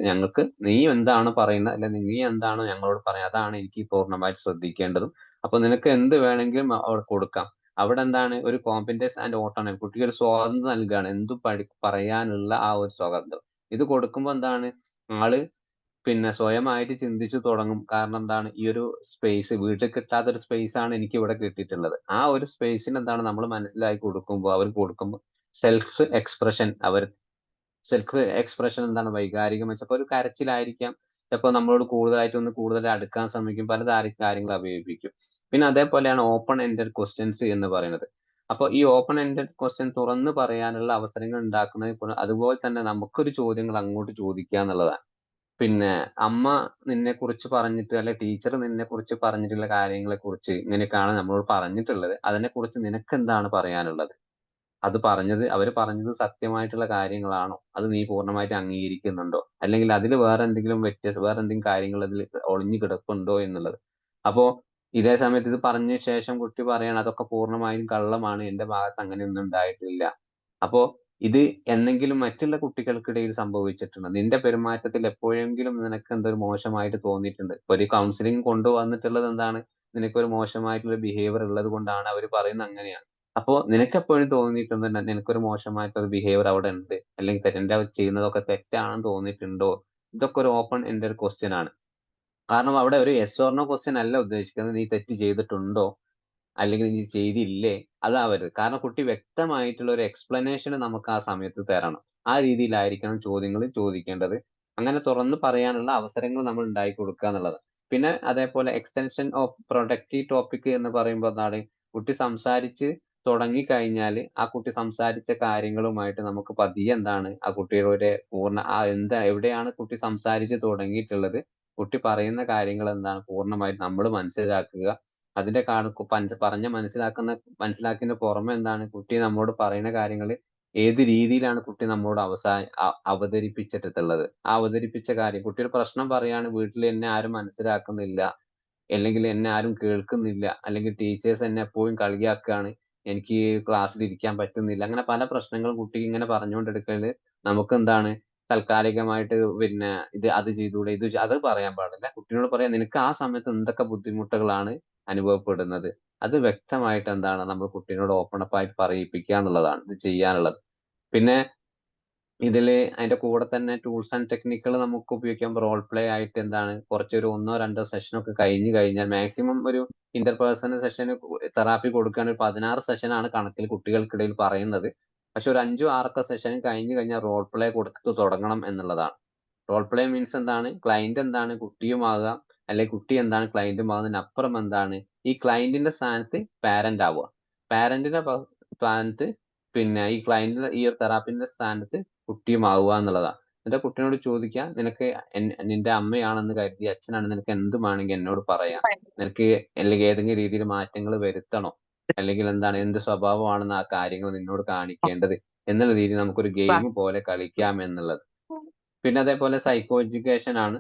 ഞങ്ങൾക്ക് നീ എന്താണോ പറയുന്നത്, അല്ലെങ്കിൽ നീ എന്താണോ ഞങ്ങളോട് പറയുന്നത്, അതാണ് എനിക്ക് പൂർണ്ണമായിട്ട് ശ്രദ്ധിക്കേണ്ടതും. അപ്പൊ നിനക്ക് എന്ത് വേണമെങ്കിലും അവിടെ കൊടുക്കാം. അവിടെ എന്താണ് ഒരു കോമ്പറ്റൻസ് ആൻഡ് ഓട്ടോണമി, കുട്ടിക്ക് ഒരു സ്വാതന്ത്ര്യം നൽകുകയാണ്, എന്തും പറയാനുള്ള ആ ഒരു സ്വാതന്ത്ര്യം. ഇത് കൊടുക്കുമ്പോൾ എന്താണ് ആള് പിന്നെ സ്വയമായിട്ട് ചിന്തിച്ചു തുടങ്ങും. കാരണം എന്താണ് ഈ ഒരു സ്പേസ് വീട്ടിൽ കിട്ടാത്ത ഒരു സ്പേസ് ആണ് എനിക്ക് ഇവിടെ കിട്ടിയിട്ടുള്ളത്. ആ ഒരു സ്പേസിന് എന്താണ് നമ്മൾ മനസ്സിലാക്കി കൊടുക്കുമ്പോൾ, അവർ കൊടുക്കുമ്പോൾ സെൽഫ് എക്സ്പ്രഷൻ എന്താണ് വൈകാരികം വെച്ചപ്പോ ഒരു കരച്ചിലായിരിക്കാം, ചിലപ്പോൾ നമ്മളോട് കൂടുതൽ അടുക്കാൻ ശ്രമിക്കും, പല കാര്യങ്ങൾ അഭിനയിപ്പിക്കും. പിന്നെ അതേപോലെയാണ് ഓപ്പൺ എൻഡഡ് ക്വസ്റ്റ്യൻസ് എന്ന് പറയുന്നത്. അപ്പൊ ഈ ഓപ്പൺ എൻഡഡ് ക്വസ്റ്റ്യൻ തുറന്ന് പറയാനുള്ള അവസരങ്ങൾ ഉണ്ടാക്കുന്നത്, അതുപോലെ തന്നെ നമുക്കൊരു ചോദ്യങ്ങൾ അങ്ങോട്ട് ചോദിക്കുക എന്നുള്ളതാണ്. പിന്നെ അമ്മ നിന്നെ കുറിച്ച് പറഞ്ഞിട്ട്, അല്ലെ ടീച്ചർ നിന്നെ കുറിച്ച് പറഞ്ഞിട്ടുള്ള കാര്യങ്ങളെ കുറിച്ച് ഇങ്ങനെയൊക്കെയാണ് നമ്മളോട് പറഞ്ഞിട്ടുള്ളത്, അതിനെ കുറിച്ച് നിനക്ക് എന്താണ് പറയാനുള്ളത്, അവര് പറഞ്ഞത് സത്യമായിട്ടുള്ള കാര്യങ്ങളാണോ, അത് നീ പൂർണ്ണമായിട്ട് അംഗീകരിക്കുന്നുണ്ടോ, അല്ലെങ്കിൽ അതിൽ വേറെ എന്തെങ്കിലും കാര്യങ്ങൾ അതിൽ ഒളിഞ്ഞു കിടപ്പുണ്ടോ എന്നുള്ളത്. അപ്പോ ഇതേ സമയത്ത് ഇത് പറഞ്ഞ ശേഷം കുട്ടി പറയാണ് അതൊക്കെ പൂർണ്ണമായും കള്ളമാണ്, എന്റെ ഭാഗത്ത് അങ്ങനെയൊന്നും ഉണ്ടായിട്ടില്ല. അപ്പോ ഇത് എന്നെങ്കിലും മറ്റുള്ള കുട്ടികൾക്കിടയിൽ സംഭവിച്ചിട്ടുണ്ട്, നിന്റെ പെരുമാറ്റത്തിൽ എപ്പോഴെങ്കിലും നിനക്ക് എന്തൊരു മോശമായിട്ട് തോന്നിയിട്ടുണ്ട്. ഇപ്പൊ ഒരു കൗൺസിലിംഗ് കൊണ്ടുവന്നിട്ടുള്ളത് എന്താണ്, നിനക്കൊരു മോശമായിട്ടുള്ള ബിഹേവിയർ ഉള്ളത് കൊണ്ടാണ് അവർ പറയുന്നത് അങ്ങനെയാണ്. അപ്പോ നിനക്ക് എപ്പോഴും തോന്നിയിട്ടുണ്ട് നിനക്കൊരു മോശമായിട്ടൊരു ബിഹേവിയർ അവിടെ ഉണ്ട്, അല്ലെങ്കിൽ എന്റെ ചെയ്യുന്നതൊക്കെ തെറ്റാണെന്ന് തോന്നിയിട്ടുണ്ടോ? ഇതൊക്കെ ഒരു ഓപ്പൺ എൻഡഡ് ക്വസ്റ്റ്യൻ ആണ്. കാരണം അവിടെ ഒരു യെസ് ഓർ നോ ക്വസ്റ്റ്യൻ അല്ല ഉദ്ദേശിക്കുന്നത്, നീ തെറ്റ് ചെയ്തിട്ടുണ്ടോ അല്ലെങ്കിൽ നീ ചെയ്തില്ലേ, അതാവരുത്. കാരണം കുട്ടി വ്യക്തമായിട്ടുള്ള ഒരു എക്സ്പ്ലനേഷൻ നമുക്ക് ആ സമയത്ത് തരണം. ആ രീതിയിലായിരിക്കണം ചോദ്യങ്ങൾ ചോദിക്കേണ്ടത്. അങ്ങനെ തുറന്ന് പറയാനുള്ള അവസരങ്ങൾ നമ്മൾ ഉണ്ടാക്കി കൊടുക്കുക എന്നുള്ളത്. പിന്നെ അതേപോലെ എക്സ്റ്റൻഷൻ ഓഫ് പ്രൊഡക്റ്റീവ് ടോപ്പിക് എന്ന് പറയുമ്പോൾ എന്താണ്, കുട്ടി സംസാരിച്ച് തുടങ്ങിക്കഴിഞ്ഞാൽ ആ കുട്ടി സംസാരിച്ച കാര്യങ്ങളുമായിട്ട് നമുക്ക് പതിയെ എന്താണ് ആ കുട്ടിയുടെ എവിടെയാണ് കുട്ടി സംസാരിച്ച് തുടങ്ങിയിട്ടുള്ളത്, കുട്ടി പറയുന്ന കാര്യങ്ങൾ എന്താണ് പൂർണ്ണമായിട്ട് നമ്മൾ മനസ്സിലാക്കുക. അതിന്റെ മനസ്സിലാക്കിയതിന് പുറമെ എന്താണ് കുട്ടി നമ്മോട് പറയുന്ന കാര്യങ്ങൾ ഏത് രീതിയിലാണ് കുട്ടി നമ്മോട് അവതരിപ്പിച്ചിട്ടുള്ളത്. ആ അവതരിപ്പിച്ച കാര്യം, കുട്ടി ഒരു പ്രശ്നം പറയാണ്, വീട്ടിൽ എന്നെ ആരും മനസ്സിലാക്കുന്നില്ല, അല്ലെങ്കിൽ എന്നെ ആരും കേൾക്കുന്നില്ല, അല്ലെങ്കിൽ ടീച്ചേഴ്സ് എന്നെ എപ്പോഴും കളിയാക്കുകയാണ്, എനിക്ക് ക്ലാസ്സിൽ ഇരിക്കാൻ പറ്റുന്നില്ല, അങ്ങനെ പല പ്രശ്നങ്ങളും കുട്ടി ഇങ്ങനെ പറഞ്ഞുകൊണ്ടെടുക്കല് നമുക്ക് എന്താണ് താൽക്കാലികമായിട്ട് പിന്നെ അത് ചെയ്തൂടെ, അത് പറയാൻ പാടില്ല. കുട്ടിയോട് പറയാം നിനക്ക് ആ സമയത്ത് എന്തൊക്കെ ബുദ്ധിമുട്ടുകളാണ് അനുഭവപ്പെടുന്നത്, അത് വ്യക്തമായിട്ട് എന്താണ് നമ്മൾ കുട്ടീനോട് ഓപ്പൺ അപ്പ് ആയിട്ട് പറയിപ്പിക്കുക എന്നുള്ളതാണ് ഇത് ചെയ്യാനുള്ളത്. പിന്നെ അതിന്റെ കൂടെ തന്നെ ടൂൾസ് ആൻഡ് ടെക്നിക്കുകൾ നമുക്ക് ഉപയോഗിക്കാം. റോൾ പ്ലേ ആയിട്ട് എന്താണ് കുറച്ചൊരു 1-2 സെഷനൊക്കെ കഴിഞ്ഞു കഴിഞ്ഞാൽ, മാക്സിമം ഒരു ഇന്റർപേഴ്സണൽ സെഷന് തെറാപ്പി കൊടുക്കുകയാണെങ്കിൽ 16 സെഷനാണ് കണക്കിൽ കുട്ടികൾക്കിടയിൽ പറയുന്നത്. പക്ഷെ ഒരു 5-6 സെഷൻ കഴിഞ്ഞു കഴിഞ്ഞാൽ റോൾ പ്ലേ കൊടുത്ത് തുടങ്ങണം എന്നുള്ളതാണ്. റോൾ പ്ലേ മീൻസ് എന്താണ്, ക്ലയന്റ് എന്താണ് കുട്ടിയുമാകാം, അല്ലെങ്കിൽ കുട്ടി എന്താണ് ക്ലയന്റും ആകുന്നതിനപ്പുറം എന്താണ് ഈ ക്ലയന്റിന്റെ സ്ഥാനത്ത് പാരന്റ് ആവുക, പാരന്റിന്റെ സ്ഥാനത്ത് പിന്നെ ഈ ക്ലയന്റിന്റെ ഈ ഒരു തെറാപ്പിന്റെ സ്ഥാനത്ത് കുട്ടിയുമാവുക എന്നുള്ളതാണ്. എന്നിട്ട് കുട്ടിയോട് ചോദിക്കുക, നിനക്ക് നിന്റെ അമ്മയാണെന്ന് കരുതി അച്ഛനാണെന്ന് നിനക്ക് എന്ത് വേണമെങ്കിൽ എന്നോട് പറയാം, നിനക്ക് അല്ലെങ്കിൽ ഏതെങ്കിലും രീതിയിൽ മാറ്റങ്ങൾ വരുത്തണോ, അല്ലെങ്കിൽ എന്താണ് എന്ത് സ്വഭാവമാണെന്ന് ആ കാര്യങ്ങൾ നിന്നോട് കാണിക്കേണ്ടത് എന്നുള്ള രീതിയിൽ നമുക്കൊരു ഗെയിം പോലെ കളിക്കാം എന്നുള്ളത്. പിന്നെ അതേപോലെ സൈക്കോ എഡ്യൂക്കേഷൻ ആണ്.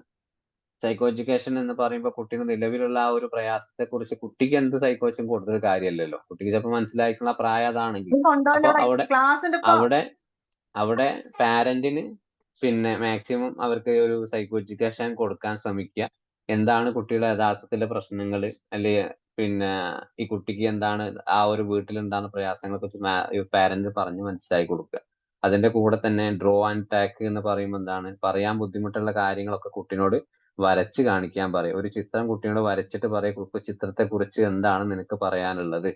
സൈക്കോ എഡ്യൂക്കേഷൻ എന്ന് പറയുമ്പോൾ കുട്ടിയുടെ നിലവിലുള്ള ആ ഒരു പ്രയാസത്തെ കുറിച്ച്, കുട്ടിക്ക് എന്ത് സൈക്കോ എഡ്യൂക്കേഷൻ കൊടുത്തിട്ട് കാര്യമല്ലല്ലോ, കുട്ടിക്ക് ചിലപ്പോൾ മനസ്സിലായിട്ടുള്ള പ്രായം അതാണെങ്കിൽ. അപ്പൊ അവിടെ അവിടെ പാരന്റിന് പിന്നെ മാക്സിമം അവർക്ക് ഒരു സൈക്കോ എഡ്യൂക്കേഷൻ കൊടുക്കാൻ ശ്രമിക്കുക. എന്താണ് കുട്ടിയുടെ യഥാർത്ഥത്തിലെ പ്രശ്നങ്ങൾ, അല്ലെങ്കിൽ പിന്നെ ഈ കുട്ടിക്ക് എന്താണ് ആ ഒരു വീട്ടിലുണ്ടാകുന്ന പ്രയാസങ്ങളെ കുറിച്ച് പാരന്റ് പറഞ്ഞ് മനസ്സിലാക്കി കൊടുക്കുക. അതിന്റെ കൂടെ തന്നെ ഡ്രോ ആൻഡ് ടാക്ക് എന്ന് പറയുമ്പോൾ എന്താണ്, പറയാൻ ബുദ്ധിമുട്ടുള്ള കാര്യങ്ങളൊക്കെ കുട്ടിനോട് വരച്ച് കാണിക്കാൻ പറയും. ഒരു ചിത്രം കുട്ടിയോട് വരച്ചിട്ട് പറയും, ചിത്രത്തെ കുറിച്ച് എന്താണ് നിനക്ക് പറയാനുള്ളത്,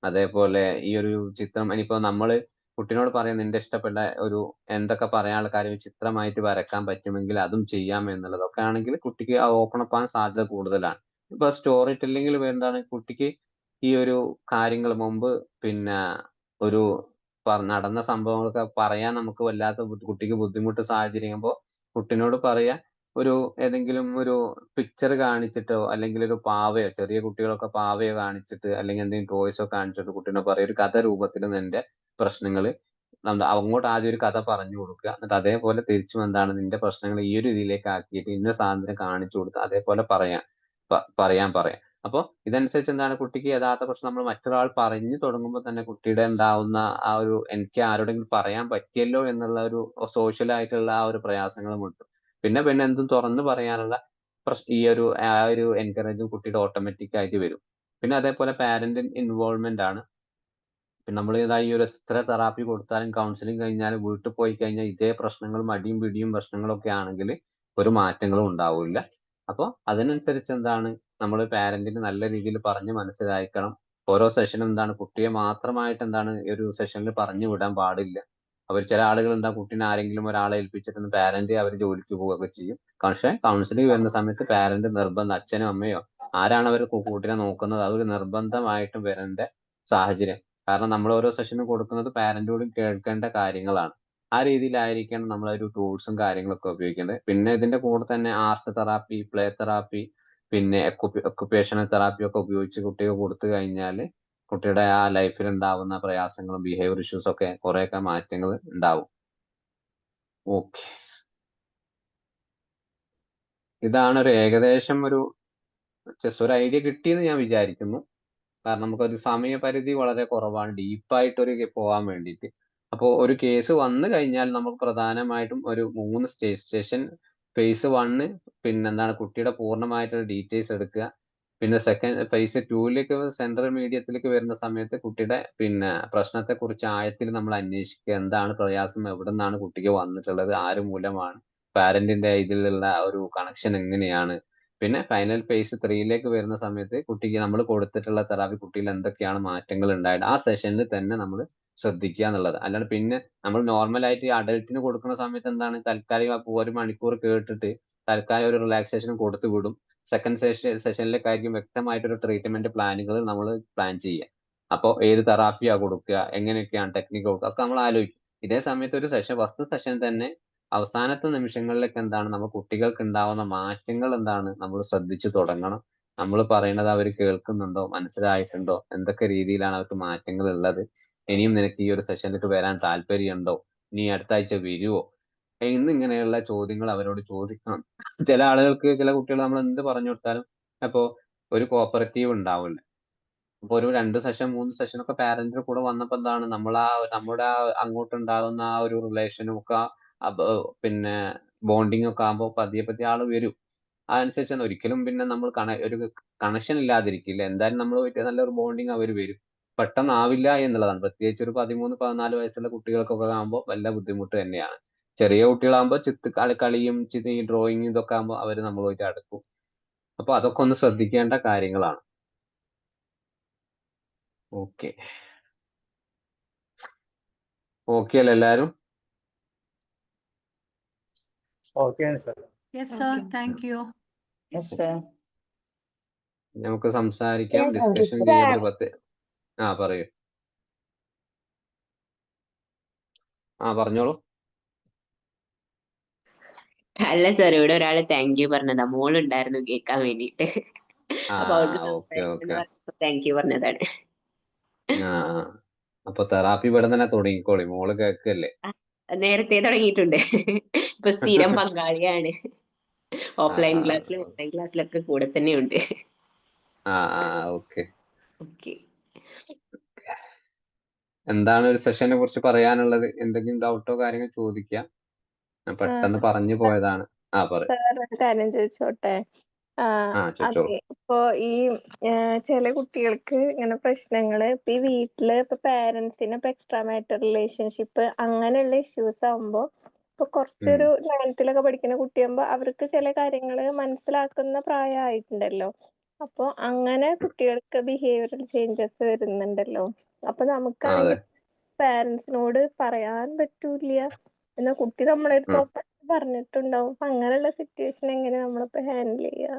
അതേപോലെ ഈ ഒരു ചിത്രം ഇനിയിപ്പോ നമ്മള് കുട്ടീനോട് പറയാം നിന്റെ ഇഷ്ടപ്പെട്ട ഒരു എന്തൊക്കെ പറയാനുള്ള കാര്യം ചിത്രമായിട്ട് വരക്കാൻ പറ്റുമെങ്കിൽ അതും ചെയ്യാം എന്നുള്ളതൊക്കെ ആണെങ്കിൽ കുട്ടിക്ക് ഓപ്പൺ അപ്പ് ആകാൻ സാധ്യത കൂടുതലാണ്. ഇപ്പൊ സ്റ്റോറി ടെല്ലിങ്ങിൽ എന്താണ് കുട്ടിക്ക് ഈ ഒരു കാര്യങ്ങൾ മുമ്പ് പിന്നെ ഒരു നടന്ന സംഭവങ്ങളൊക്കെ പറയാൻ നമുക്ക് വല്ലാത്ത കുട്ടിക്ക് ബുദ്ധിമുട്ട് സാഹചര്യമാകുമ്പോൾ കുട്ടിനോട് പറയാ ഒരു ഏതെങ്കിലും ഒരു പിക്ചർ കാണിച്ചിട്ടോ അല്ലെങ്കിൽ ഒരു പാവയോ ചെറിയ കുട്ടികളൊക്കെ പാവയോ കാണിച്ചിട്ട് അല്ലെങ്കിൽ എന്തെങ്കിലും ടോയ്സോ കാണിച്ചിട്ട് കുട്ടീനെ പറയാം ഒരു കഥ രൂപത്തിൽ നിന്റെ പ്രശ്നങ്ങൾ അങ്ങോട്ട് ആദ്യം ഒരു കഥ പറഞ്ഞു കൊടുക്കുക. എന്നിട്ട് അതേപോലെ തിരിച്ചും എന്താണ് നിന്റെ പ്രശ്നങ്ങൾ ഈ ഒരു രീതിയിലേക്ക് ആക്കിയിട്ട് ഇന്ന സാധനം കാണിച്ചു കൊടുത്ത് അതേപോലെ പറയാൻ. അപ്പൊ ഇതനുസരിച്ച് എന്താണ് കുട്ടിക്ക് യഥാർത്ഥ പ്രശ്നം നമ്മൾ മറ്റൊരാൾ പറഞ്ഞു തുടങ്ങുമ്പോൾ തന്നെ കുട്ടിയുടെ ഉണ്ടാവുന്ന ആ ഒരു എനിക്ക് ആരോടെങ്കിലും പറയാൻ പറ്റിയല്ലോ എന്നുള്ള ഒരു സോഷ്യൽ ആയിട്ടുള്ള ആ ഒരു പ്രയാസങ്ങളും ഉണ്ട്. പിന്നെ എന്തും തുറന്നു പറയാനുള്ള ഈ ആ ഒരു എൻകറേജും കുട്ടിയുടെ ഓട്ടോമാറ്റിക് ആയിട്ട് വരും. പിന്നെ അതേപോലെ പാരന്റ് ഇൻവോൾവ്മെന്റ് ആണ്. പിന്നെ നമ്മൾ ഈ ഒരു എത്ര തെറാപ്പി കൊടുത്താലും കൗൺസിലിംഗ് കഴിഞ്ഞാലും വീട്ടിൽ പോയി കഴിഞ്ഞാൽ ഇതേ പ്രശ്നങ്ങളും അടിയും പിടിയും പ്രശ്നങ്ങളൊക്കെ ആണെങ്കിൽ ഒരു മാറ്റങ്ങളും ഉണ്ടാവില്ല. അപ്പോൾ അതിനനുസരിച്ച് എന്താണ് നമ്മൾ പാരന്റിന് നല്ല രീതിയിൽ പറഞ്ഞ് മനസ്സിലാക്കണം. ഓരോ സെഷനും എന്താണ് കുട്ടിയെ മാത്രമായിട്ട് എന്താണ് ഒരു സെഷനിൽ പറഞ്ഞു വിടാൻ പാടില്ല. ചില ആളുകൾ എന്താ കുട്ടീനെ ആരെങ്കിലും ഒരാളെ ഏൽപ്പിച്ചിട്ട് പാരന്റ് അവർ ജോലിക്ക് പോവുകയൊക്കെ ചെയ്യും. പക്ഷെ കൗൺസിലിംഗ് വരുന്ന സമയത്ത് പാരന്റ് നിർബന്ധം അച്ഛനോ അമ്മയോ ആരാണ് അവർ കുട്ടീനെ നോക്കുന്നത് അതൊരു നിർബന്ധമായിട്ടും വരേണ്ട സാഹചര്യം. കാരണം നമ്മൾ ഓരോ സെഷനും കൊടുക്കുന്നത് പാരന്റോടും കേൾക്കേണ്ട കാര്യങ്ങളാണ്. ആ രീതിയിലായിരിക്കണം നമ്മൾ ഒരു ടൂൾസും കാര്യങ്ങളൊക്കെ ഉപയോഗിക്കേണ്ടത്. പിന്നെ ഇതിന്റെ കൂടെ തന്നെ ആർട്ട് തെറാപ്പി, പ്ലേ തെറാപ്പി, പിന്നെ ഒക്കുപേഷണൽ തെറാപ്പി ഒക്കെ ഉപയോഗിച്ച് കുട്ടിക്ക് കൊടുത്തു കഴിഞ്ഞാൽ കുട്ടിയുടെ ആ ലൈഫിൽ ഉണ്ടാവുന്ന പ്രയാസങ്ങളും ബിഹേവിയർ ഇഷ്യൂസ് ഒക്കെ കുറെയൊക്കെ മാറ്റങ്ങൾ ഉണ്ടാവും. ഓക്കെ, ഇതാണ് ഒരു ഏകദേശം ഒരു ഐഡിയ കിട്ടിയെന്ന് ഞാൻ വിചാരിക്കുന്നു. കാരണം നമുക്കൊരു സമയപരിധി വളരെ കുറവാണ് ഡീപ്പായിട്ടൊരു പോകാൻ വേണ്ടിയിട്ട്. അപ്പോൾ ഒരു കേസ് വന്നു കഴിഞ്ഞാൽ നമുക്ക് പ്രധാനമായിട്ടും ഒരു 3 സെഷൻ ഫേസ് 1 പിന്നെന്താണ് കുട്ടിയുടെ പൂർണ്ണമായിട്ടുള്ള ഡീറ്റെയിൽസ് എടുക്കുക. പിന്നെ ഫേസ് 2ലേക്ക് സെൻട്രൽ മീഡിയത്തിലേക്ക് വരുന്ന സമയത്ത് കുട്ടിയുടെ പിന്നെ പ്രശ്നത്തെക്കുറിച്ച് ആഴത്തിൽ നമ്മൾ അന്വേഷിക്കുക. എന്താണ് പ്രയാസം, എവിടെ നിന്നാണ് കുട്ടിക്ക് വന്നിട്ടുള്ളത്, ആര് മൂലമാണ്, പാരന്റിന്റെ ഇതിലുള്ള ഒരു കണക്ഷൻ എങ്ങനെയാണ്. പിന്നെ ഫൈനൽ ഫേസ് 3ലേക്ക് വരുന്ന സമയത്ത് കുട്ടിക്ക് നമ്മൾ കൊടുത്തിട്ടുള്ള തെറാപ്പി കുട്ടിയിൽ എന്തൊക്കെയാണ് മാറ്റങ്ങൾ ഉണ്ടായത് ആ സെഷനിൽ തന്നെ നമ്മൾ ശ്രദ്ധിക്കുക എന്നുള്ളത്. അല്ലാണ്ട് പിന്നെ നമ്മൾ നോർമലായിട്ട് അഡൽട്ടിന് കൊടുക്കുന്ന സമയത്ത് എന്താണ് താൽക്കാലികം 1 മണിക്കൂർ കേട്ടിട്ട് തൽക്കാലം ഒരു റിലാക്സേഷൻ കൊടുത്തു വിടും. സെക്കൻഡ് സെഷനിലേക്കായിരിക്കും വ്യക്തമായിട്ടൊരു ട്രീറ്റ്മെന്റ് പ്ലാനുകൾ നമ്മൾ പ്ലാൻ ചെയ്യുക. അപ്പോൾ ഏത് തെറാപ്പിയാ കൊടുക്കുക, എങ്ങനെയൊക്കെയാണ് ടെക്നിക്ക് കൊടുക്കുക ഒക്കെ നമ്മൾ ആലോചിക്കും. ഇതേ സമയത്ത് ഒരു ഫസ്റ്റ് സെഷൻ തന്നെ അവസാനത്തെ നിമിഷങ്ങളിലേക്ക് എന്താണ് നമ്മൾ കുട്ടികൾക്ക് ഉണ്ടാവുന്ന മാറ്റങ്ങൾ എന്താണ് നമ്മൾ ശ്രദ്ധിച്ചു തുടങ്ങണം. നമ്മൾ പറയുന്നത് അവർ കേൾക്കുന്നുണ്ടോ, മനസ്സിലായിട്ടുണ്ടോ, എന്തൊക്കെ രീതിയിലാണ് അവർക്ക് മാറ്റങ്ങൾ ഉള്ളത്, ഇനിയും നിനക്ക് ഈ ഒരു സെഷനിലേക്ക് വരാൻ താല്പര്യമുണ്ടോ, നീ അടുത്ത ആഴ്ച വരുവോ, എന്നിങ്ങനെയുള്ള ചോദ്യങ്ങൾ അവരോട് ചോദിക്കണം. ചില ആളുകൾക്ക് ചില കുട്ടികൾ നമ്മൾ എന്ത് പറഞ്ഞു കൊടുത്താലും അപ്പോ ഒരു കോപ്പറേറ്റീവ് ഉണ്ടാവില്ല. അപ്പൊ ഒരു 2 സെഷൻ 3 സെഷനൊക്കെ പാരന്റിന്റെ കൂടെ വന്നപ്പോ എന്താണ് നമ്മുടെ അങ്ങോട്ടുണ്ടാകുന്ന ആ ഒരു റിലേഷനും ഒക്കെ പിന്നെ ബോണ്ടിങ് ഒക്കെ ആകുമ്പോൾ പതിയെ ആള് വരും. അതനുസരിച്ച് ഒരിക്കലും പിന്നെ നമ്മൾ ഒരു കണക്ഷൻ ഇല്ലാതിരിക്കില്ല. എന്തായാലും നമ്മൾ നല്ലൊരു ബോണ്ടിങ് അവർ വരും. പെട്ടെന്നാവില്ല എന്നുള്ളതാണ്. പ്രത്യേകിച്ച് ഒരു 13-14 വയസ്സുള്ള കുട്ടികൾക്കൊക്കെ ആകുമ്പോൾ വല്ല ബുദ്ധിമുട്ട് തന്നെയാണ്. ചെറിയ കുട്ടികളാകുമ്പോൾ കളിയും ഈ ഡ്രോയിങ് ഇതൊക്കെ ആകുമ്പോൾ അവർ നമ്മളുമായിട്ട് അടുക്കും. അപ്പൊ അതൊക്കെ ഒന്ന് ശ്രദ്ധിക്കേണ്ട കാര്യങ്ങളാണ്. ഓക്കെ അല്ലേ എല്ലാരും? ഓക്കെയാണ് sir. Yes sir, thank you. Yes sir. നമുക്ക് സംസാരിക്കാം, ഡിസ്കഷൻ ചെയ്യാം. ഒരു 10 പറയൂ. പറഞ്ഞോളൂ. അല്ല സാർ, ഇവിടെ ഒരാള് താങ്ക് യു പറഞ്ഞതാ, മോളുണ്ടായിരുന്നു കേൾക്കാൻ വേണ്ടിട്ട്. അപ്പൊ അവൾക്ക് താങ്ക് യു പറഞ്ഞതാണ്. അപ്പൊ തെറാപ്പി ഇവിടെ തന്നെ തുടങ്ങിക്കോളി, മോള് കേൾക്കല്ലേ. നേരത്തെ തുടങ്ങിയിട്ടുണ്ട്. ഇപ്പൊ സ്ഥിരം പങ്കാളിയാണ്. ഓഫ്ലൈൻ ക്ലാസ്സിലും ഓൺലൈൻ ക്ലാസ്സിലൊക്കെ കൂടെ തന്നെയുണ്ട്. ഓക്കെ. എന്താണ് ഒരു സെഷനെ കുറിച്ച് പറയാനുള്ളത്? എന്തെങ്കിലും ഡൗട്ടോ കാര്യങ്ങൾ ചോദിക്കാം. പെട്ടെന്ന് പറഞ്ഞു പോയതാണ്. ഒരു കാര്യം ചോദിച്ചോട്ടെ? അതെ, ഇപ്പൊ ഈ ചില കുട്ടികൾക്ക് ഇങ്ങനെ പ്രശ്നങ്ങള് ഇപ്പൊ ഈ വീട്ടില് ഇപ്പൊ പാരന്റ്സിന് ഇപ്പൊ എക്സ്ട്രാ മാരിറ്റൽ റിലേഷൻഷിപ്പ് അങ്ങനെയുള്ള ഇഷ്യൂസ് ആവുമ്പോ ഇപ്പൊ കുറച്ചൊരു 9th പഠിക്കുന്ന കുട്ടിയാകുമ്പോ അവർക്ക് ചില കാര്യങ്ങള് മനസ്സിലാക്കുന്ന പ്രായമായിട്ടുണ്ടല്ലോ. അപ്പൊ അങ്ങനെ കുട്ടികൾക്ക് ബിഹേവിയറൽ ചേഞ്ചസ് വരുന്നുണ്ടല്ലോ. അപ്പൊ നമുക്കാണെങ്കിൽ പാരന്റ്സിനോട് പറയാൻ പറ്റൂല, എന്നാ കുട്ടി നമ്മളെ അടുത്ത് പറഞ്ഞിട്ടുണ്ടാവും. അപ്പൊ അങ്ങനെയുള്ള സിറ്റുവേഷൻ എങ്ങനെ നമ്മളിപ്പോ ഹാൻഡിൽ ചെയ്യാ?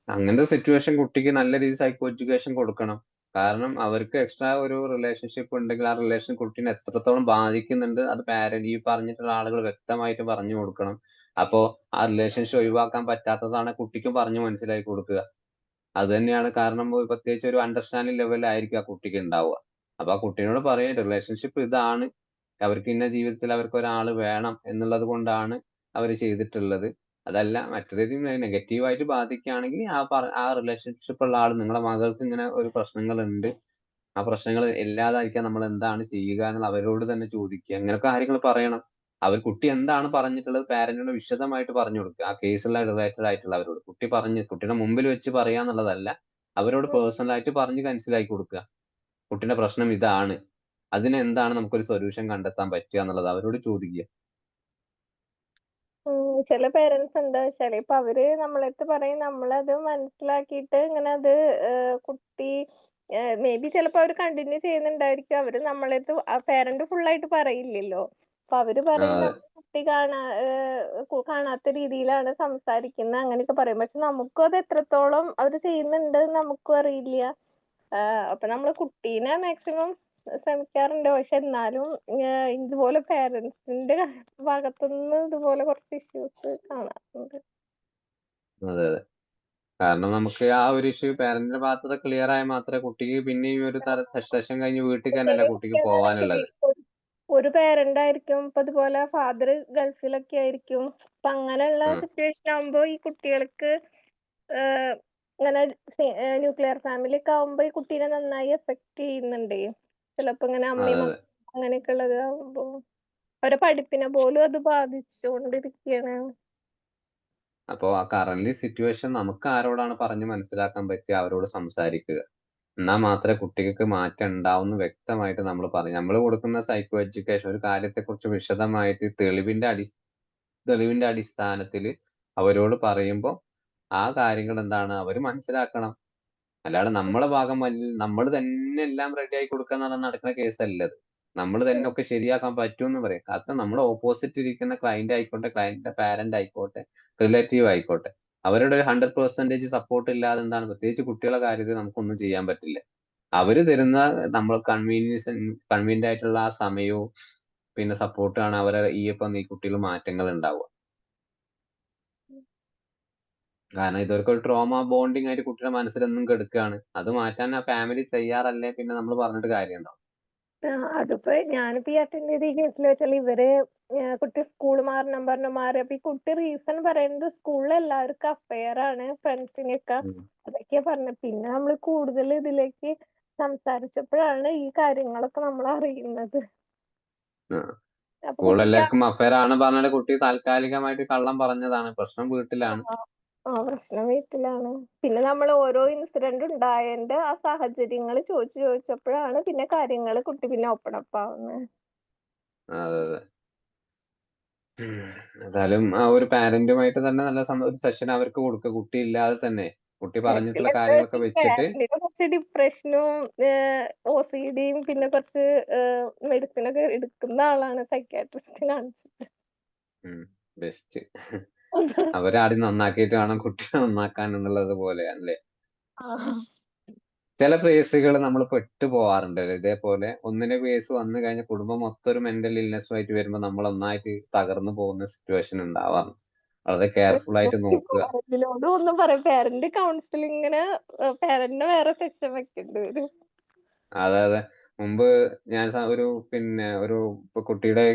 അങ്ങനത്തെ സിറ്റുവേഷൻ കുട്ടിക്ക് നല്ല രീതിയിൽ സൈക്കോ എഡ്യൂക്കേഷൻ കൊടുക്കണം. കാരണം അവർക്ക് എക്സ്ട്രാ ഒരു റിലേഷൻഷിപ്പ് ഉണ്ടെങ്കിൽ ആ റിലേഷൻ കുട്ടീനെ എത്രത്തോളം ബാധിക്കുന്നുണ്ട് അത് പാരന്റ് ഈ പറഞ്ഞിട്ടുള്ള ആളുകൾ വ്യക്തമായിട്ട് പറഞ്ഞു കൊടുക്കണം. അപ്പോ ആ റിലേഷൻഷിപ്പ് ഒഴിവാക്കാൻ പറ്റാത്തതാണ് കുട്ടിക്കും പറഞ്ഞു മനസ്സിലാക്കി കൊടുക്കുക. അത് തന്നെയാണ്. കാരണം പ്രത്യേകിച്ച് ഒരു അണ്ടർസ്റ്റാൻഡിങ് ലെവലിലായിരിക്കും ആ കുട്ടിക്ക് ഉണ്ടാവുക. അപ്പൊ ആ കുട്ടീനോട് പറയാം റിലേഷൻഷിപ്പ് ഇതാണ്, അവർക്ക് ഇന്ന ജീവിതത്തിൽ അവർക്ക് ഒരാൾ വേണം എന്നുള്ളത് കൊണ്ടാണ് അവർ ചെയ്തിട്ടുള്ളത്. അതല്ല മറ്റു രീതിയിൽ നെഗറ്റീവായിട്ട് ബാധിക്കുകയാണെങ്കിൽ ആ റിലേഷൻഷിപ്പ് ഉള്ള ആൾ നിങ്ങളുടെ മകൾക്ക് ഇങ്ങനെ ഒരു പ്രശ്നങ്ങളുണ്ട്, ആ പ്രശ്നങ്ങൾ ഇല്ലാതായിരിക്കാൻ നമ്മൾ എന്താണ് ചെയ്യുക എന്നുള്ള അവരോട് തന്നെ ചോദിക്കുക. ഇങ്ങനെ കാര്യങ്ങൾ പറയണം. അവർ കുട്ടി എന്താണ് പറഞ്ഞിട്ടുള്ളത് പാരന്റിനോട് വിശദമായിട്ട് പറഞ്ഞു കൊടുക്കുക. ആ കേസുള്ള റിലേറ്റഡ് ആയിട്ടുള്ള അവരോട് കുട്ടിയുടെ മുമ്പിൽ വെച്ച് പറയാന്നുള്ളതല്ല, അവരോട് പേഴ്സണൽ ആയിട്ട് പറഞ്ഞ് മനസ്സിലാക്കി കൊടുക്കുക. കുട്ടിയുടെ പ്രശ്നം ഇതാണ്, അതിനെന്താണ് നമുക്കൊരു സൊല്യൂഷൻ കണ്ടെത്താൻ പറ്റുക എന്നുള്ളത് അവരോട് ചോദിക്കുക. ചില പേരൻസ് എന്താ വെച്ചാല് ഇപ്പൊ അവര് നമ്മളടുത്ത് പറയും, നമ്മളത് മനസ്സിലാക്കിയിട്ട് ഇങ്ങനെ അത് കുട്ടി മേ ബി ചിലപ്പോ അവര് കണ്ടിന്യൂ ചെയ്യുന്നുണ്ടായിരിക്കും. അവര് നമ്മളടുത്ത് ആ പേരന്റ് ഫുൾ ആയിട്ട് പറയില്ലല്ലോ. അപ്പൊ അവര് പറയും കുട്ടി കാണാത്ത രീതിയിലാണ് സംസാരിക്കുന്നത് അങ്ങനെയൊക്കെ പറയും. പക്ഷെ നമുക്കും അത് എത്രത്തോളം അവര് ചെയ്യുന്നുണ്ട് നമുക്കും അറിയില്ല. അപ്പൊ നമ്മള് കുട്ടീനെ മാക്സിമം ശ്രമിക്കാറുണ്ട്. പക്ഷെ എന്നാലും ഇതുപോലെ പേരൻസിന്റെ ഭാഗത്തുനിന്ന് ഇതുപോലെ കുറച്ച് ഇഷ്യൂസ് കാണാറുണ്ട്. അതെ അതെ. കാരണം നമുക്ക് ആ ഒരു ഇഷ്യൂ പാരന്റിന്റെ ഭാഗത്ത് ക്ലിയർ ആയാൽ മാത്രമേ കുട്ടിക്ക് പിന്നെയും ഒരു സെഷൻ കഴിഞ്ഞ് വീട്ടിൽ തന്നെയല്ല കുട്ടിക്ക് പോവാനുള്ളത്. ഒരു പേരന്റ് ആയിരിക്കും ഇപ്പൊ ഇതുപോലെ ഫാദർ ഗൾഫിലൊക്കെ ആയിരിക്കും. അപ്പൊ അങ്ങനെയുള്ള സിറ്റുവേഷൻ ആകുമ്പോ ഈ കുട്ടികൾക്ക് ഇങ്ങനെ ന്യൂക്ലിയർ ഫാമിലി ഒക്കെ ആവുമ്പോ ഈ കുട്ടീനെ നന്നായി എഫക്ട് ചെയ്യുന്നുണ്ടേ. ചിലപ്പോ ഇങ്ങനെ അമ്മയും അങ്ങനെയൊക്കെ ഉള്ളത് ആവുമ്പോ അവരെ പഠിപ്പിനെ പോലും അത് ബാധിച്ചുകൊണ്ടിരിക്കുകയാണ്. അപ്പോ ആ കറന്റ് സിറ്റുവേഷൻ നമുക്ക് ആരോടാണ് പറഞ്ഞ് മനസ്സിലാക്കാൻ പറ്റുക, അവരോട് സംസാരിക്കുക. എന്നാൽ മാത്രമേ കുട്ടികൾക്ക് മാറ്റം ഉണ്ടാവുമെന്ന് വ്യക്തമായിട്ട് നമ്മൾ പറയും. നമ്മൾ കൊടുക്കുന്ന സൈക്കോ എഡ്യൂക്കേഷൻ ഒരു കാര്യത്തെക്കുറിച്ച് വിശദമായിട്ട് തെളിവിന്റെ അടിസ്ഥാനത്തിൽ അവരോട് പറയുമ്പോൾ ആ കാര്യങ്ങൾ എന്താണ് അവർ മനസ്സിലാക്കണം. അല്ലാതെ നമ്മളെ ഭാഗം നമ്മൾ തന്നെ എല്ലാം റെഡി ആയി കൊടുക്കുക എന്ന് പറഞ്ഞാൽ നടക്കുന്ന കേസല്ലത്. നമ്മൾ തന്നെ ഒക്കെ ശരിയാക്കാൻ പറ്റുമെന്ന് പറയും. അത് നമ്മുടെ ഓപ്പോസിറ്റ് ഇരിക്കുന്ന ക്ലയന്റ് ആയിക്കോട്ടെ, ക്ലയന്റിന്റെ പാരന്റ് ആയിക്കോട്ടെ, റിലേറ്റീവ് ആയിക്കോട്ടെ, അവരുടെ ഒരു 100% സപ്പോർട്ട് ഇല്ലാതെ എന്താണ് പ്രത്യേകിച്ച് കുട്ടികളുടെ കാര്യത്തിൽ നമുക്കൊന്നും ചെയ്യാൻ പറ്റില്ല. അവര് തരുന്ന നമ്മൾ കൺവീനിയന്റ് ആയിട്ടുള്ള ആ സമയവും പിന്നെ സപ്പോർട്ടാണ് അവരെ ഈ കുട്ടികൾ മാറ്റങ്ങൾ ഉണ്ടാവുക. കാരണം ഇതൊക്കെ ഒരു ട്രോമ ബോണ്ടിങ് ആയിട്ട് കുട്ടിയുടെ മനസ്സിലെന്നും കെടുക്കുകയാണ്. അത് മാറ്റാൻ ആ ഫാമിലി തയ്യാറല്ലേ പിന്നെ നമ്മൾ പറഞ്ഞിട്ട് കാര്യമുണ്ടോ? അതിപ്പോ ഞാനിപ്പോ ഈ അറ്റൻഡ് ചെയ്ത ഈ കേസിൽ വെച്ചാൽ ഇവര് കുട്ടി സ്കൂൾ മാറി. അപ്പൊ ഈ കുട്ടി റീസൺ പറയുന്നത് സ്കൂളിൽ എല്ലാവർക്കും അഫയർ ആണ്, ഫ്രണ്ട്സിനെയൊക്കെ അതൊക്കെയാ പറഞ്ഞത്. പിന്നെ നമ്മൾ കൂടുതൽ ഇതിലേക്ക് സംസാരിച്ചപ്പോഴാണ് ഈ കാര്യങ്ങളൊക്കെ നമ്മൾ അറിയുന്നത്. സ്കൂളിൽ എല്ലാവർക്കും അഫയർ ആണ് പറഞ്ഞാൽ കുട്ടി താൽക്കാലികമായിട്ട് കള്ളം പറഞ്ഞതാണ്, പ്രശ്നം വീട്ടിലാണ്. പ്രശ്നം വീട്ടിലാണ്. പിന്നെ നമ്മൾ ഓരോ ഇൻസിഡന്റ് ഉണ്ടായതിന്റെ ആ സാഹചര്യങ്ങൾ ചോദിച്ചപ്പോഴാണ് പിന്നെ കാര്യങ്ങൾ കുട്ടി പിന്നെ ഓപ്പൺ അപ്പ് ആവുന്നത്. അതെ അതെ. എന്തായാലും ആ ഒരു പാരന്റുമായിട്ട് തന്നെ നല്ല ഒരു സെഷൻ അവർക്ക് കൊടുക്കുക. കുട്ടി ഇല്ലാതെ തന്നെ കുട്ടി പറഞ്ഞിട്ടുള്ള കാര്യങ്ങളൊക്കെ വെച്ചിട്ട്. കുറച്ച് ഡിപ്രഷനും OCDയും പിന്നെ കുറച്ച് മെഡിസിൻ ഒക്കെ എടുക്കുന്ന ആളാണ് സൈക്കാട്രിസ്റ്റ് കാണിച്ചത്. ബെസ്റ്റ്. അവരാദ്യം നന്നാക്കിയിട്ട് വേണം കുട്ടിയെ നന്നാക്കാൻ എന്നുള്ളത് പോലെയാണല്ലേ. ചില കേസുകൾ നമ്മൾ പെട്ടു പോവാറുണ്ട്. ഇതേപോലെ ഒന്നിന്റെ കേസ് വന്നു കഴിഞ്ഞ കുടുംബം മൊത്തം ഒരു മെന്റൽ ഇൽനെസ്സുമായിട്ട് വരുമ്പോൾ നമ്മൾ ഒന്നായിട്ട് തകർന്നു പോകുന്ന സിറ്റുവേഷൻ ഉണ്ടാവാറുണ്ട്. വളരെ കെയർഫുൾ ആയിട്ട് നോക്കുക. ഒന്നും പറയാം, പാരന്റ് കൗൺസിലിങ്ങിന് പാരന്റിന് വേറെ സെക്ഷൻ വെക്കേണ്ടി വരും. അതെ അതെ. മുമ്പ് ഞാൻ ഒരു കുട്ടിയുടെ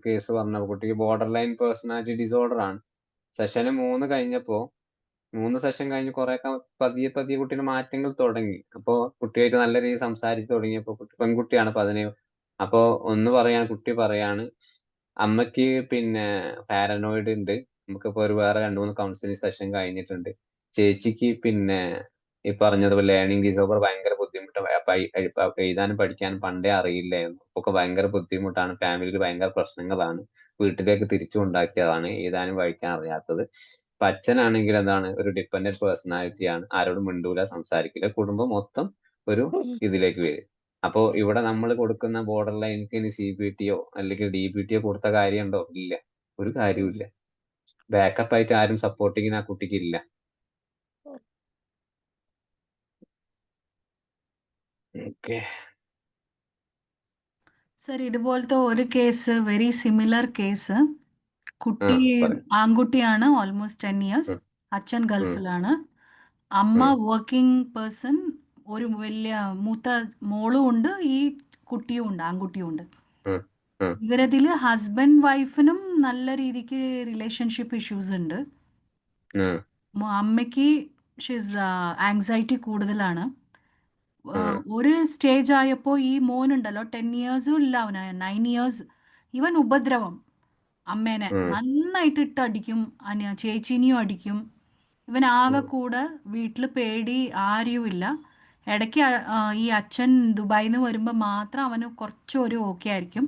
കേസ് പറഞ്ഞ കുട്ടിക്ക് ബോർഡർ ലൈൻ പേഴ്സണാലിറ്റി ഡിസോർഡർ ആണ്. സെഷന് 3 കഴിഞ്ഞപ്പോ 3 സെഷൻ കഴിഞ്ഞ് കുറെയൊക്കെ പതിയെ കുട്ടീന് മാറ്റങ്ങൾ തുടങ്ങി. അപ്പോ കുട്ടിയായിട്ട് നല്ല രീതിയിൽ സംസാരിച്ച് തുടങ്ങിയപ്പോ പെൺകുട്ടിയാണ് 17. അപ്പോ കുട്ടി പറയാണ് അമ്മയ്ക്ക് പാരനോയിഡ് ഉണ്ട്, നമുക്കിപ്പോ വേറെ 2-3 കൗൺസിലിംഗ് സെഷൻ കഴിഞ്ഞിട്ടുണ്ട്. ചേച്ചിക്ക് ഈ പറഞ്ഞതുപോലെ ലേണിംഗ് ഡിസോർഡർ ഭയങ്കര ബുദ്ധിമുട്ടാണ്, എഴുതാനും പഠിക്കാനും പണ്ടേ അറിയില്ലായിരുന്നു, ഒക്കെ ഭയങ്കര ബുദ്ധിമുട്ടാണ്, ഫാമിലിയിൽ ഭയങ്കര പ്രശ്നങ്ങളാണ്, വീട്ടിലേക്ക് തിരിച്ചു ഉണ്ടാക്കിയതാണ്, എഴുതാനും വായിക്കാൻ അറിയാത്തത്. ഇപ്പൊ അച്ഛനാണെങ്കിൽ എന്താണ് ഒരു ഡിപ്പെൻഡന്റ് പേഴ്സണാലിറ്റി ആണ്, ആരോടും മിണ്ടൂല, സംസാരിക്കില്ല, കുടുംബം മൊത്തം ഒരു ഇതിലേക്ക് വരും. അപ്പോ ഇവിടെ നമ്മൾ കൊടുക്കുന്ന ബോർഡർ ലൈനിക്ക് ഇനി CBTയോ അല്ലെങ്കിൽ DBTയോ കൊടുത്ത കാര്യമുണ്ടോ? ഇല്ല, ഒരു കാര്യമില്ല. ബാക്കപ്പ് ആയിട്ട് ആരും സപ്പോർട്ടിങ്ങിന് ആ കുട്ടിക്ക് ഇല്ല. ഓക്കെ സർ, ഇതുപോലത്തെ ഒരു കേസ്, വെരി സിമിലർ കേസ്. കുട്ടി പറ. ആൺകുട്ടിയാണ്, ഓൾമോസ്റ്റ് 10 ഇയേഴ്സ്. അച്ഛൻ ഗൾഫിലാണ്, അമ്മ വർക്കിംഗ് പേഴ്സൺ, ഒരു വലിയ മൂത്ത മോളും ഉണ്ട്, ഈ കുട്ടിയും ഉണ്ട്, ആൺകുട്ടിയും ഉണ്ട്. ഇവരതിൽ ഹസ്ബൻഡ് വൈഫിനും നല്ല രീതിക്ക് റിലേഷൻഷിപ്പ് ഇഷ്യൂസ് ഉണ്ട്. അമ്മയ്ക്ക് ഷീസ് ആങ്സൈറ്റി കൂടുതലാണ്. ഒരു സ്റ്റേജ് ആയപ്പോൾ ഈ മോനുണ്ടല്ലോ, 10 ഇയേഴ്സും ഇല്ല, അവന് 9 ഇയേഴ്സ്, ഇവൻ ഉപദ്രവം, അമ്മേനെ നന്നായിട്ട് ഇട്ട് അടിക്കും, ചേച്ചീനെയും അടിക്കും. ഇവൻ ആകെ കൂടെ വീട്ടിൽ പേടി ആരും ഇല്ല. ഇടയ്ക്ക് ഈ അച്ഛൻ ദുബായിൽ നിന്ന് വരുമ്പോൾ മാത്രം അവന് കുറച്ചൊരു ഓക്കെ ആയിരിക്കും.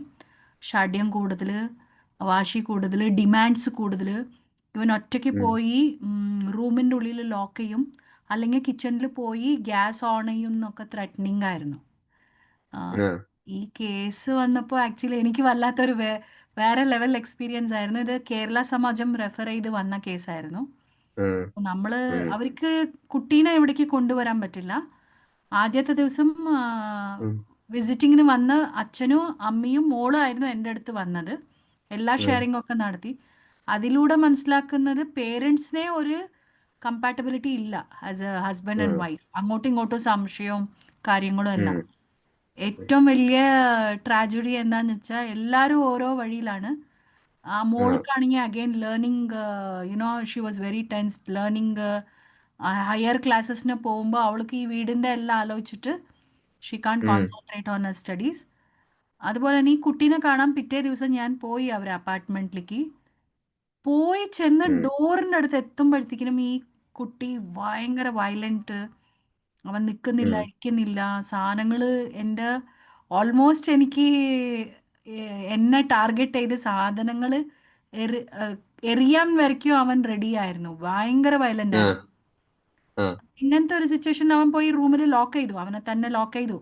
ഷഡ്യം കൂടുതൽ, വാശി കൂടുതൽ, ഡിമാൻഡ്സ് കൂടുതൽ. ഇവൻ ഒറ്റയ്ക്ക് പോയി റൂമിൻ്റെ ഉള്ളിൽ ലോക്ക് ചെയ്യും, അല്ലെങ്കിൽ കിച്ചണിൽ പോയി ഗ്യാസ് ഓൺ ചെയ്യും എന്നൊക്കെ ത്രെറ്റനിങ് ആയിരുന്നു. ഈ കേസ് വന്നപ്പോൾ ആക്ച്വലി എനിക്ക് വല്ലാത്തൊരു വേറെ ലെവൽ എക്സ്പീരിയൻസ് ആയിരുന്നു. ഇത് കേരള സമാജം റെഫർ ചെയ്ത് വന്ന കേസായിരുന്നു. അവർക്ക് കുട്ടീനെ എവിടേക്ക് കൊണ്ടുവരാൻ പറ്റില്ല. ആദ്യത്തെ ദിവസം വിസിറ്റിങ്ങിന് വന്ന അച്ഛനും അമ്മയും മോളും ആയിരുന്നു എൻ്റെ അടുത്ത് വന്നത്. എല്ലാ ഷെയറിംഗ് ഒക്കെ നടത്തി. അതിലൂടെ മനസ്സിലാക്കുന്നത് പേരൻസിനെ ഒരു കമ്പാറ്റബിലിറ്റി ഇല്ല as A husband and wife. അങ്ങോട്ടും ഇങ്ങോട്ടും സംശയവും കാര്യങ്ങളും എല്ലാം. ഏറ്റവും വലിയ ട്രാജഡി എന്താന്ന് വെച്ചാൽ എല്ലാവരും ഓരോ വഴിയിലാണ്. ആ മോൾക്കാണെങ്കിൽ again learning, you know she was very tense learning. Higher ക്ലാസ്സസിന് പോകുമ്പോൾ അവൾക്ക് ഈ വീടിൻ്റെ എല്ലാം ആലോചിച്ചിട്ട് she can't concentrate on her studies. അതുപോലെ തന്നെ ഈ കുട്ടീനെ കാണാൻ പിറ്റേ ദിവസം ഞാൻ പോയി അവരെ അപ്പാർട്ട്മെന്റിലേക്ക്. പോയി ചെന്ന് ഡോറിൻ്റെ അടുത്ത് എത്തുമ്പോഴത്തേക്കിനും ഈ കുട്ടി ഭയങ്കര വയലന്റ്. അവൻ നിൽക്കുന്നില്ല, ഇരിക്കുന്നില്ല, സാധനങ്ങൾ എൻ്റെ ഓൾമോസ്റ്റ് എനിക്ക് എന്നെ ടാർഗറ്റ് ചെയ്ത് സാധനങ്ങൾ എറിയാൻ വരയ്ക്കും അവൻ റെഡി ആയിരുന്നു. ഭയങ്കര വയലന്റ് ആയിരുന്നു. ഇങ്ങനത്തെ ഒരു സിറ്റുവേഷൻ അവൻ പോയി റൂമിൽ ലോക്ക് ചെയ്തു, അവനെ തന്നെ ലോക്ക് ചെയ്തു.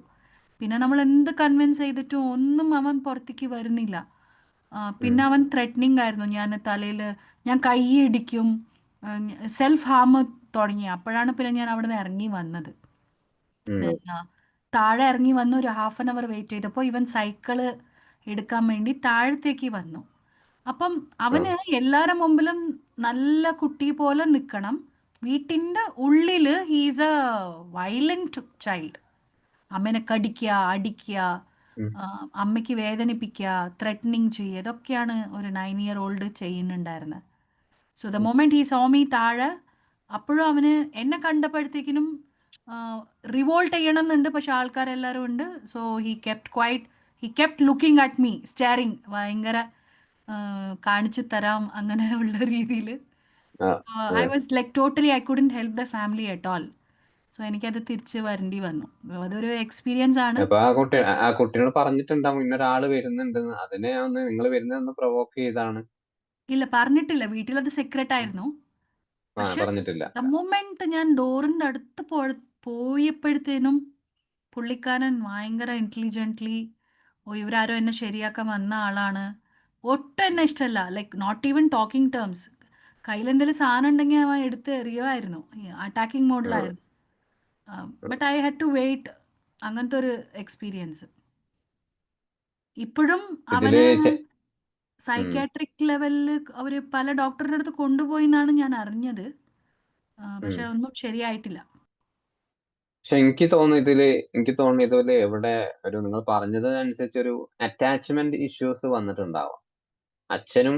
പിന്നെ നമ്മൾ എന്ത് കൺവിൻസ് ചെയ്തിട്ടും ഒന്നും അവൻ പുറത്തേക്ക് വരുന്നില്ല. പിന്നെ അവൻ ത്രെറ്റനിങ് ആയിരുന്നു. ഞാൻ കൈ ഇടിക്കും, സെൽഫ് ഹാം തുടങ്ങി. അപ്പോഴാണ് പിന്നെ ഞാൻ അവിടെ നിന്ന് ഇറങ്ങി വന്നത്. താഴെ ഇറങ്ങി വന്ന് ഒരു 1/2 hour വെയിറ്റ് ചെയ്തപ്പോൾ ഇവൻ സൈക്കിള് എടുക്കാൻ വേണ്ടി താഴത്തേക്ക് വന്നു. അപ്പം അവന് എല്ലാവരുടെ മുമ്പിലും നല്ല കുട്ടി പോലെ നിൽക്കണം. വീട്ടിൻ്റെ ഉള്ളിൽ ഹീസ് എ വയലന്റ് ചൈൽഡ്. അമ്മേനെ കടിക്കുക, അടിക്കുക, അമ്മയ്ക്ക് വേദനിപ്പിക്കുക, ത്രെറ്റനിങ് ചെയ്യുക, ഇതൊക്കെയാണ് ഒരു 9-year-old ചെയ്യുന്നുണ്ടായിരുന്നത്. So the moment he saw me താഴെ, അപ്പോഴും അവന് എന്നെ കണ്ടപ്പോഴത്തേക്കിനും റിവോൾട്ട് ചെയ്യണമെന്നുണ്ട്, പക്ഷെ ആൾക്കാരെല്ലാവരും ഉണ്ട്. So he kept looking at me, steering, ഭയങ്കര കാണിച്ചു തരാം അങ്ങനെ ഉള്ള രീതിയിൽ. I was like totally I couldn't help the family at all. So എനിക്കത് തിരിച്ച് വരേണ്ടി വന്നു. അതൊരു എക്സ്പീരിയൻസ് ആണ്. അപ്പൊ ആ കുട്ടിയോട് പറഞ്ഞിട്ടുണ്ടാവും ഇന്നൊരാള് വരുന്നുണ്ടെന്ന്. അതിനെ നിങ്ങൾ വരുന്നതെന്ന് പ്രൊവോക്ക് ചെയ്താണ്. ഇല്ല, പറഞ്ഞിട്ടില്ല. വീട്ടിലത് സെക്രട്ട് ആയിരുന്നു. പക്ഷെ പറഞ്ഞിട്ടില്ല. ദ മൊമെന്റ് ഞാൻ ഡോറിന്റെ അടുത്ത് പോയപ്പോഴത്തേനും പുള്ളിക്കാരൻ ഭയങ്കര ഇന്റലിജന്റ്ലി, ഇവരാരോ എന്നെ ശരിയാക്കാൻ വന്ന ആളാണ്, ഒട്ടും എന്നെ ഇഷ്ടമല്ല, like not even talking terms. കയ്യിൽ എന്തെങ്കിലും സാധനം ഉണ്ടെങ്കിൽ അവൻ എടുത്ത് എറിയുമായിരുന്നു, അറ്റാക്കിംഗ് മോഡിലായിരുന്നു. But I had to wait. അങ്ങനത്തെ ഒരു എക്സ്പീരിയൻസ്. ഇപ്പോഴും അവന് സൈക്യാട്രിക് ലെവലിൽ അവർ പല ഡോക്ടറുടെ അടുത്ത് കൊണ്ടുപോയി എന്നാണ് ഞാൻ അറിഞ്ഞത്. പക്ഷെ ഒന്നും ശരിയായിട്ടില്ല. പക്ഷെ എനിക്ക് തോന്നുന്നു ഇതില് എവിടെ ഒരു നിങ്ങൾ പറഞ്ഞത് അനുസരിച്ച് ഒരു അറ്റാച്ച്മെന്റ് ഇഷ്യൂസ് വന്നിട്ടുണ്ടാവാം. അച്ഛനും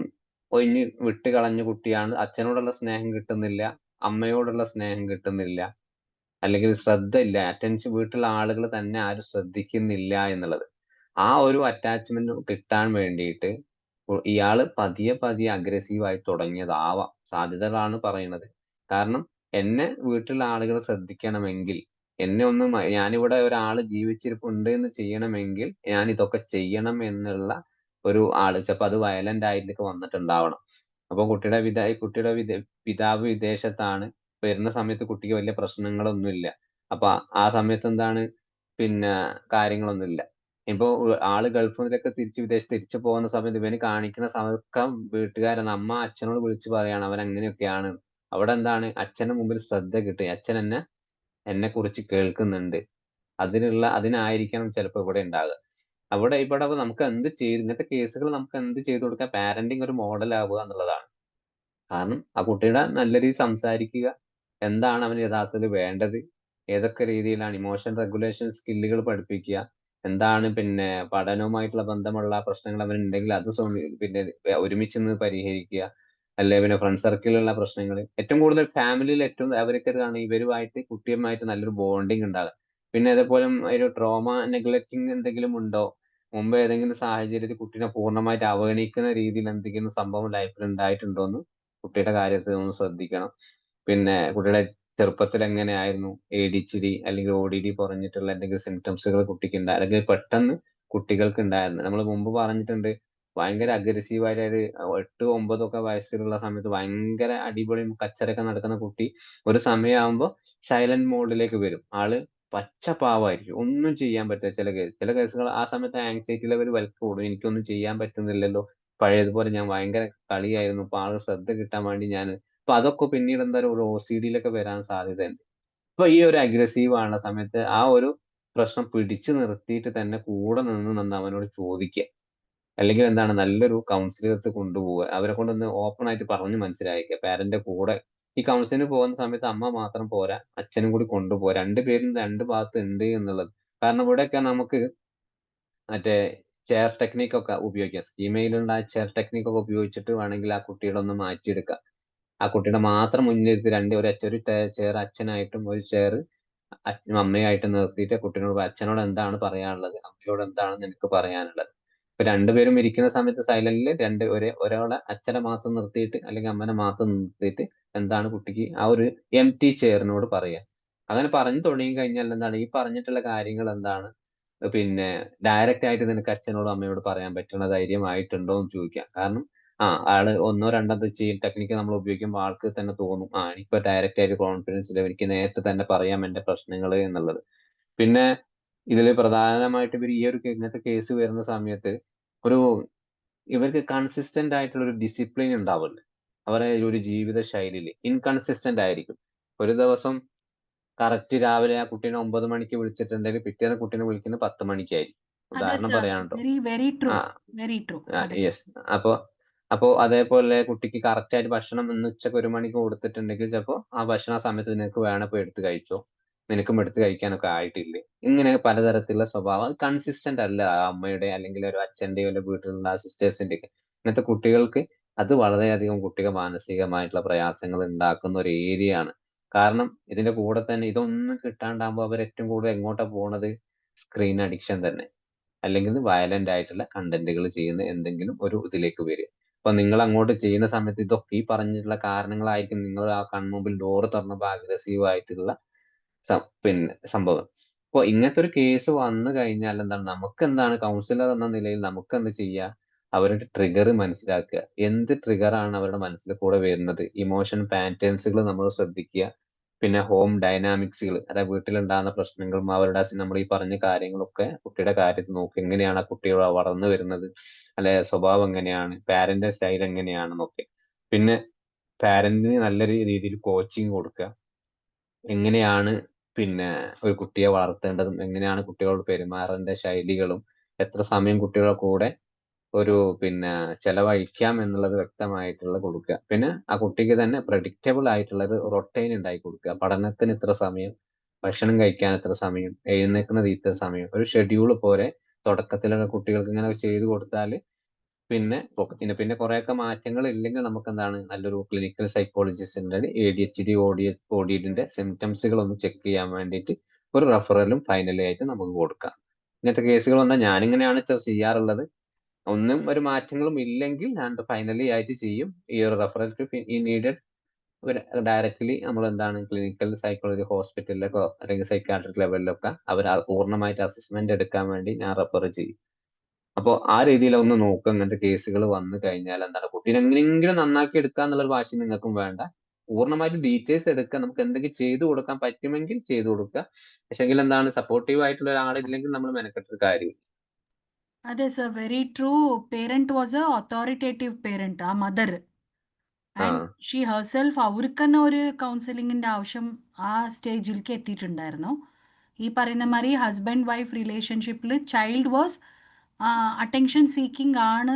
ഒഴിഞ്ഞ് വിട്ട് കളഞ്ഞ കുട്ടിയാണ്, അച്ഛനോടുള്ള സ്നേഹം കിട്ടുന്നില്ല, അമ്മയോടുള്ള സ്നേഹം കിട്ടുന്നില്ല, അല്ലെങ്കിൽ ശ്രദ്ധ ഇല്ല, അറ്റൻഷൻ, വീട്ടിലുള്ള ആളുകൾ തന്നെ ആരും ശ്രദ്ധിക്കുന്നില്ല എന്നുള്ളത്. ആ ഒരു അറ്റാച്ച്മെന്റ് കിട്ടാൻ വേണ്ടിയിട്ട് ഇയാള് പതിയെ അഗ്രസീവായി തുടങ്ങിയതാവാം, സാധ്യതകളാണ് പറയുന്നത്. കാരണം എന്നെ വീട്ടിലുള്ള ആളുകൾ ശ്രദ്ധിക്കണമെങ്കിൽ, ഞാനിവിടെ ഒരാള് ജീവിച്ചിരിപ്പുണ്ട് എന്ന് ചെയ്യണമെങ്കിൽ ഞാൻ ഇതൊക്കെ ചെയ്യണം എന്നുള്ള ഒരു ആള് ചിലപ്പോൾ അത് വയലന്റ് ആയിട്ടൊക്കെ വന്നിട്ടുണ്ടാവണം. അപ്പൊ കുട്ടിയുടെ പിതാവ് വിദേശത്താണ്. വരുന്ന സമയത്ത് കുട്ടിക്ക് വലിയ പ്രശ്നങ്ങളൊന്നുമില്ല. അപ്പൊ ആ സമയത്ത് എന്താണ് പിന്നെ കാര്യങ്ങളൊന്നുമില്ല. ഇപ്പൊ ആള് ഗൾഫിലൊക്കെ വിദേശത്ത് തിരിച്ചു പോകുന്ന സമയത്ത് ഇവന് കാണിക്കുന്ന സമയത്ത് വീട്ടുകാരൻ അമ്മ അച്ഛനോട് വിളിച്ചു പറയാണ് അവൻ അങ്ങനെയൊക്കെയാണ്. അവിടെ എന്താണ് അച്ഛന്റെ മുമ്പിൽ ശ്രദ്ധ കിട്ടി, അച്ഛൻ എന്നെ കുറിച്ച് കേൾക്കുന്നുണ്ട്, അതിനായിരിക്കണം ചിലപ്പോൾ ഇവിടെ ഉണ്ടാകുക. ഇവിടെ നമുക്ക് എന്ത് ചെയ്ത് ഇങ്ങനത്തെ കേസുകൾ നമുക്ക് എന്ത് ചെയ്തു കൊടുക്കാം? പാരന്റിങ് ഒരു മോഡൽ ആവുക എന്നുള്ളതാണ്. കാരണം ആ കുട്ടിയുടെ നല്ല രീതിയിൽ സംസാരിക്കുക, എന്താണ് അവന് യഥാർത്ഥത്തിൽ വേണ്ടത്, ഏതൊക്കെ രീതിയിലാണ് ഇമോഷൻ റെഗുലേഷൻ സ്കില്ലുകൾ പഠിപ്പിക്കുക, എന്താണ് പിന്നെ പഠനവുമായിട്ടുള്ള ബന്ധമുള്ള പ്രശ്നങ്ങൾ അവനുണ്ടെങ്കിൽ അത് പിന്നെ ഒരുമിച്ച് നിന്ന് പരിഹരിക്കുക, അല്ലെ പിന്നെ ഫ്രണ്ട് സർക്കിളിലുള്ള പ്രശ്നങ്ങൾ. ഏറ്റവും കൂടുതൽ ഫാമിലിയിൽ ഏറ്റവും അവർക്കാണ് ഇവരുമായിട്ട് കുട്ടിയുമായിട്ട് നല്ലൊരു ബോണ്ടിങ് ഉണ്ടാകുക. പിന്നെ അതേപോലെ ഒരു ട്രോമ നെഗ്ലക്റ്റിംഗ് എന്തെങ്കിലും ഉണ്ടോ, മുമ്പ് ഏതെങ്കിലും സാഹചര്യത്തിൽ കുട്ടീനെ പൂർണ്ണമായിട്ട് അവഗണിക്കുന്ന രീതിയിൽ എന്തെങ്കിലും സംഭവം ലൈഫിൽ ഉണ്ടായിട്ടുണ്ടോ എന്ന് കുട്ടിയുടെ കാര്യത്തിൽ ഒന്ന് ശ്രദ്ധിക്കണം. പിന്നെ കുട്ടിയുടെ ചെറുപ്പത്തിൽ എങ്ങനെയായിരുന്നു, ADHD അല്ലെങ്കിൽ ODD പറഞ്ഞിട്ടുള്ള എന്തെങ്കിലും സിംറ്റംസുകൾ കുട്ടിക്ക് ഉണ്ടായി, അല്ലെങ്കിൽ പെട്ടെന്ന് കുട്ടികൾക്ക് ഉണ്ടായിരുന്നു. നമ്മൾ മുമ്പ് പറഞ്ഞിട്ടുണ്ട്, ഭയങ്കര അഗ്രസീവ് ആയിട്ട് 8, 9 ഒക്കെ വയസ്സിലുള്ള സമയത്ത് ഭയങ്കര അടിപൊളിയും കച്ചറയൊക്കെ നടക്കുന്ന കുട്ടി ഒരു സമയമാകുമ്പോൾ സൈലന്റ് മോഡിലേക്ക് വരും. ആള് പച്ച പാവമായിരിക്കും, ഒന്നും ചെയ്യാൻ പറ്റില്ല. ചില കേസുകൾ ആ സമയത്ത് ആങ്സൈറ്റി ലെവൽ കൂടും. എനിക്കൊന്നും ചെയ്യാൻ പറ്റുന്നില്ലല്ലോ, പഴയതുപോലെ ഞാൻ ഭയങ്കര കളിയായിരുന്നു, ഇപ്പൊ ആള് ശ്രദ്ധ കിട്ടാൻ വേണ്ടി അപ്പൊ അതൊക്കെ പിന്നീട് എന്താ ഒരു OCD-യിലൊക്കെ വരാൻ സാധ്യതയുണ്ട്. ഇപ്പൊ ഈ ഒരു അഗ്രസീവ് ആവുന്ന സമയത്ത് ആ ഒരു പ്രശ്നം പിടിച്ചു നിർത്തിയിട്ട് തന്നെ കൂടെ നിന്ന് അവനോട് ചോദിക്കുക, അല്ലെങ്കിൽ എന്താണ് നല്ലൊരു കൗൺസിലർക്ക് കൊണ്ടുപോവുക, അവരെ കൊണ്ടൊന്ന് ഓപ്പൺ ആയിട്ട് പറഞ്ഞ് മനസ്സിലാക്കുക. പാരന്റ് കൂടെ ഈ കൗൺസിലിന് പോകുന്ന സമയത്ത് അമ്മ മാത്രം പോരാ, അച്ഛനും കൂടി കൊണ്ടുപോകുക. രണ്ടുപേരും രണ്ട് ഭാഗത്ത് ഉണ്ട് എന്നുള്ളത്. കാരണം ഇവിടെയൊക്കെ നമുക്ക് മറ്റേ ചെയർ ടെക്നിക് ഒക്കെ ഉപയോഗിക്കാം. സ്കീമയിലുള്ള ആ ചെയർ ടെക്നിക് ഒക്കെ ഉപയോഗിച്ചിട്ട് വേണമെങ്കിൽ ആ കുട്ടിയുടെ ഒന്ന് മാറ്റിയെടുക്കാം. ആ കുട്ടിയുടെ മാത്രം മുന്നിലിരുത്തി ഒരു ചെയർ അച്ഛനായിട്ടും ഒരു ചെയർ അമ്മയായിട്ടും നിർത്തിയിട്ട് കുട്ടീനോട് അച്ഛനോട് എന്താണ് പറയാനുള്ളത്, അമ്മയോട് എന്താണ് നിനക്ക് പറയാനുള്ളത്. ഇപ്പൊ രണ്ടുപേരും ഇരിക്കുന്ന സമയത്ത് സൈലന്റില് ഒരാളെ അച്ഛനെ മാത്രം നിർത്തിയിട്ട് അല്ലെങ്കിൽ അമ്മനെ മാത്രം നിർത്തിയിട്ട് എന്താണ് കുട്ടിക്ക് ആ ഒരു എംപ്റ്റി ചെയറിനോട് പറയാ. അങ്ങനെ പറഞ്ഞു തുടങ്ങി കഴിഞ്ഞാൽ എന്താണ് ഈ പറഞ്ഞിട്ടുള്ള കാര്യങ്ങൾ എന്താണ് പിന്നെ ഡയറക്റ്റ് ആയിട്ട് നിനക്ക് അച്ഛനോടും അമ്മയോട് പറയാൻ പറ്റുന്ന ധൈര്യമായിട്ടുണ്ടോ എന്ന് ചോദിക്കാം. കാരണം ആള് ഒന്നോ രണ്ടോ ടെക്നിക്ക് നമ്മൾ ഉപയോഗിക്കുമ്പോൾ ആൾക്ക് തന്നെ തോന്നും, ഇപ്പൊ ഡയറക്റ്റ് ആയിട്ട് കോൺഫിഡൻസ് ഇല്ല, എനിക്ക് നേരത്തെ തന്നെ പറയാം എന്റെ പ്രശ്നങ്ങൾ എന്നുള്ളത്. പിന്നെ ഇതിൽ പ്രധാനമായിട്ട് ഇവർ ഇങ്ങനത്തെ കേസ് വരുന്ന സമയത്ത് ഇവർക്ക് കൺസിസ്റ്റന്റ് ആയിട്ടുള്ള ഒരു ഡിസിപ്ലിൻ ഉണ്ടാവില്ല. അവരെ ഒരു ജീവിത ശൈലിയിൽ ഇൻകൺസിസ്റ്റന്റ് ആയിരിക്കും. ഒരു ദിവസം കറക്റ്റ് രാവിലെ ആ കുട്ടീനെ 9 മണിക്ക് വിളിച്ചിട്ടുണ്ടെങ്കിൽ പിറ്റേന്ന് കുട്ടീനെ വിളിക്കുന്നത് 10 മണിക്കായിരിക്കും. ഉദാഹരണം പറയാനുണ്ടോ? യെസ്. അപ്പോ അതേപോലെ കുട്ടിക്ക് കറക്റ്റ് ആയിട്ട് ഭക്ഷണം ഇന്ന് ഉച്ചക്ക് 1 മണിക്ക് കൊടുത്തിട്ടുണ്ടെങ്കിൽ ചിലപ്പോൾ ആ ഭക്ഷണം ആ സമയത്ത് നിനക്ക് വേണപ്പോൾ എടുത്ത് കഴിച്ചോ, നിനക്കും എടുത്ത് കഴിക്കാനൊക്കെ ആയിട്ടില്ലേ, ഇങ്ങനെ പലതരത്തിലുള്ള സ്വഭാവം കൺസിസ്റ്റന്റ് അല്ല ആ അമ്മയുടെ അല്ലെങ്കിൽ ഒരു അച്ഛന്റെയോ അല്ലെങ്കിൽ വീട്ടിലുള്ള സിസ്റ്റേഴ്സിന്റെ ഒക്കെ. ഇങ്ങനത്തെ കുട്ടികൾക്ക് അത് വളരെയധികം കുട്ടികൾ മാനസികമായിട്ടുള്ള പ്രയാസങ്ങൾ ഉണ്ടാക്കുന്ന ഒരു ഏരിയ ആണ്. കാരണം ഇതിന്റെ കൂടെ തന്നെ ഇതൊന്നും കിട്ടാണ്ടാകുമ്പോൾ അവർ ഏറ്റവും കൂടുതൽ എങ്ങോട്ടാ പോണത്? സ്ക്രീൻ അഡിക്ഷൻ തന്നെ, അല്ലെങ്കിൽ വയലന്റ് ആയിട്ടുള്ള കണ്ടന്റുകൾ ചെയ്യുന്ന എന്തെങ്കിലും ഒരു ഇതിലേക്ക് വരിക. അപ്പൊ നിങ്ങൾ അങ്ങോട്ട് ചെയ്യുന്ന സമയത്ത് ഇതൊക്കെ ഈ പറഞ്ഞിട്ടുള്ള കാരണങ്ങളായിരിക്കും നിങ്ങൾ ആ കൺമുമ്പിൽ ഡോറ് തുറന്നപ്പോൾ അഗ്രസീവ് ആയിട്ടുള്ള പിന്നെ സംഭവം. അപ്പൊ ഇങ്ങനത്തെ ഒരു കേസ് വന്നു കഴിഞ്ഞാൽ എന്താണ് നമുക്ക് എന്താണ് കൗൺസിലർ എന്ന നിലയിൽ നമുക്ക് എന്ത് ചെയ്യുക? അവരുടെ ട്രിഗർ മനസ്സിലാക്കുക, എന്ത് ട്രിഗറാണ് അവരുടെ മനസ്സിൽ കൂടെ വരുന്നത്, ഇമോഷൻ പാറ്റേൺസുകൾ നമ്മൾ ശ്രദ്ധിക്കുക. പിന്നെ ഹോം ഡൈനാമിക്സുകൾ, അതായത് വീട്ടിലുണ്ടാകുന്ന പ്രശ്നങ്ങളും അവരുടെ നമ്മൾ ഈ പറഞ്ഞ കാര്യങ്ങളൊക്കെ കുട്ടിയുടെ കാര്യത്തിൽ നോക്കുക. എങ്ങനെയാണ് ആ കുട്ടി വളർന്നു വരുന്നത്, അല്ലെ സ്വഭാവം എങ്ങനെയാണ്, പാരന്റ് സ്റ്റൈൽ എങ്ങനെയാണെന്നൊക്കെ. പിന്നെ പാരന്റിന് നല്ല രീതിയിൽ കോച്ചിങ് കൊടുക്കുക. എങ്ങനെയാണ് പിന്നെ ഒരു കുട്ടിയെ വളർത്തേണ്ടതും എങ്ങനെയാണ് കുട്ടികളോട് പെരുമാറേണ്ട ശൈലികളും എത്ര സമയം കുട്ടികളുടെ കൂടെ പിന്നെ ചെലവഴിക്കാം എന്നുള്ളത് വ്യക്തമായിട്ടുള്ള കൊടുക്കുക. പിന്നെ ആ കുട്ടിക്ക് തന്നെ പ്രഡിക്റ്റബിൾ ആയിട്ടുള്ള ഒരു റൊട്ടൈൻ ഉണ്ടാക്കി കൊടുക്കുക. പഠനത്തിന് ഇത്ര സമയം, ഭക്ഷണം കഴിക്കാൻ ഇത്ര സമയം, എഴുന്നേൽക്കുന്നത് ഇത്ര സമയം, ഒരു ഷെഡ്യൂൾ പോലെ തുടക്കത്തിലൊക്കെ കുട്ടികൾക്ക് ഇങ്ങനെ ചെയ്തു കൊടുത്താൽ പിന്നെ കുറെയൊക്കെ മാറ്റങ്ങൾ ഇല്ലെങ്കിൽ നമുക്ക് എന്താണ് നല്ലൊരു ക്ലിനിക്കൽ സൈക്കോളജിസ്റ്റിന്റെ ADHD ODD സിംറ്റംസുകൾ ഒന്ന് ചെക്ക് ചെയ്യാൻ വേണ്ടിയിട്ട് ഒരു റെഫറലും ഫൈനലി ആയിട്ട് നമുക്ക് കൊടുക്കാം. ഇങ്ങനത്തെ കേസുകൾ വന്നാൽ ഞാനിങ്ങനെയാണ് ചെയ്യാറുള്ളത്. ഒന്നും ഒരു മാറ്റങ്ങളും ഇല്ലെങ്കിൽ ഞാൻ ഫൈനലി ആയിട്ട് ചെയ്യും ഈ ഒരു റെഫറൽ ടു ഈ നീഡഡ് ഡയറക്ട്ലി നമ്മൾ എന്താണ് ക്ലിനിക്കൽ സൈക്കോളജി ഹോസ്പിറ്റലിലേക്കോ അല്ലെങ്കിൽ സൈക്കാട്രിക് ലെവലിലൊക്കെ അവർ പൂർണ്ണമായിട്ട് അസസ്മെന്റ് എടുക്കാൻ വേണ്ടി ഞാൻ റെഫർ ചെയ്യും. അപ്പോൾ ആ രീതിയിൽ ഒന്ന് നോക്കുക. അങ്ങനത്തെ കേസുകൾ വന്നു കഴിഞ്ഞാൽ എന്താണ് കുട്ടീനെ എങ്ങനെയെങ്കിലും നന്നാക്കി എടുക്കുക എന്നുള്ളൊരു വാശി നിങ്ങൾക്കും വേണ്ട. പൂർണ്ണമായിട്ട് ഡീറ്റെയിൽസ് എടുക്കുക, നമുക്ക് എന്തെങ്കിലും ചെയ്തു കൊടുക്കാൻ പറ്റുമെങ്കിൽ ചെയ്തു കൊടുക്കുക. പക്ഷെങ്കിൽ എന്താണ് സപ്പോർട്ടീവ് ആയിട്ടുള്ള ഒരാളില്ലെങ്കിൽ നമ്മൾ മെനക്കെട്ടൊരു കാര്യം. അതെ sir, very true. Parent was A authoritative parent, ആ മദർ. ആൻഡ് ഷീ ഹെർസെൽഫ് അവർക്ക് തന്നെ ഒരു കൗൺസിലിങ്ങിൻ്റെ ആവശ്യം ആ സ്റ്റേജിലേക്ക് എത്തിയിട്ടുണ്ടായിരുന്നു. ഈ പറയുന്ന മാതിരി ഹസ്ബൻഡ് വൈഫ് റിലേഷൻഷിപ്പിൽ ചൈൽഡ് വാസ് അറ്റൻഷൻ സീക്കിംഗ് ആണ്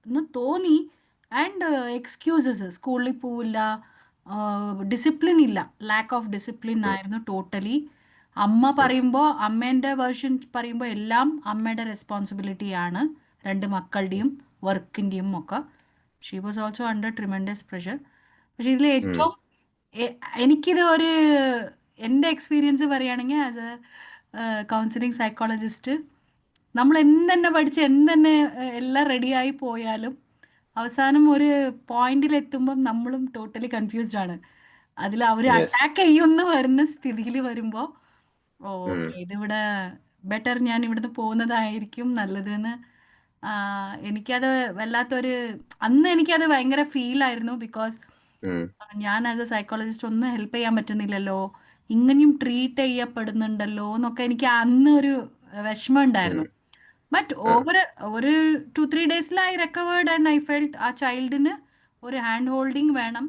എന്ന് തോന്നി. ആൻഡ് എക്സ്ക്യൂസസ്, സ്കൂളിൽ പോവില്ല, ഡിസിപ്ലിൻ ഇല്ല, ലാക്ക് ഓഫ് ഡിസിപ്ലിൻ ആയിരുന്നു ടോട്ടലി. അമ്മ പറയുമ്പോൾ, അമ്മേൻ്റെ വേർഷൻ പറയുമ്പോൾ എല്ലാം അമ്മയുടെ റെസ്പോൺസിബിലിറ്റിയാണ്, രണ്ട് മക്കളുടെയും വർക്കിൻ്റെയും ഒക്കെ. She was also under tremendous pressure. പക്ഷെ ഇതിൽ ഏറ്റവും എനിക്കിത് ഒരു എൻ്റെ എക്സ്പീരിയൻസ് പറയുകയാണെങ്കിൽ ആസ് എ കൗൺസിലിംഗ് സൈക്കോളജിസ്റ്റ്, നമ്മൾ എന്തെന്നെ പഠിച്ച് എന്തെന്നെ എല്ലാം റെഡിയായി പോയാലും അവസാനം ഒരു പോയിന്റിലെത്തുമ്പം നമ്മളും ടോട്ടലി കൺഫ്യൂസ്ഡ് ആണ്. അതിൽ അവർ അറ്റാക്ക് ചെയ്യുമെന്ന് വരുന്ന സ്ഥിതിയിൽ വരുമ്പോൾ ഓക്കെ, ഇതിവിടെ ബെറ്റർ ഞാൻ ഇവിടുന്ന് പോകുന്നതായിരിക്കും നല്ലതെന്ന് എനിക്കത് വല്ലാത്തൊരു, അന്ന് എനിക്കത് ഭയങ്കര ഫീലായിരുന്നു. ബിക്കോസ് ഞാൻ ആസ് എ സൈക്കോളജിസ്റ്റ് ഒന്നും ഹെൽപ്പ് ചെയ്യാൻ പറ്റുന്നില്ലല്ലോ, ഇങ്ങനെയും ട്രീറ്റ് ചെയ്യപ്പെടുന്നുണ്ടല്ലോ എന്നൊക്കെ എനിക്ക് അന്ന് ഒരു വിഷമം ഉണ്ടായിരുന്നു. ബട്ട് ഓവർ ഒരു 2-3 ഡേയ്സിൽ I recovered and I felt ആ ചൈൽഡിന് ഒരു ഹാൻഡ് ഹോൾഡിങ് വേണം.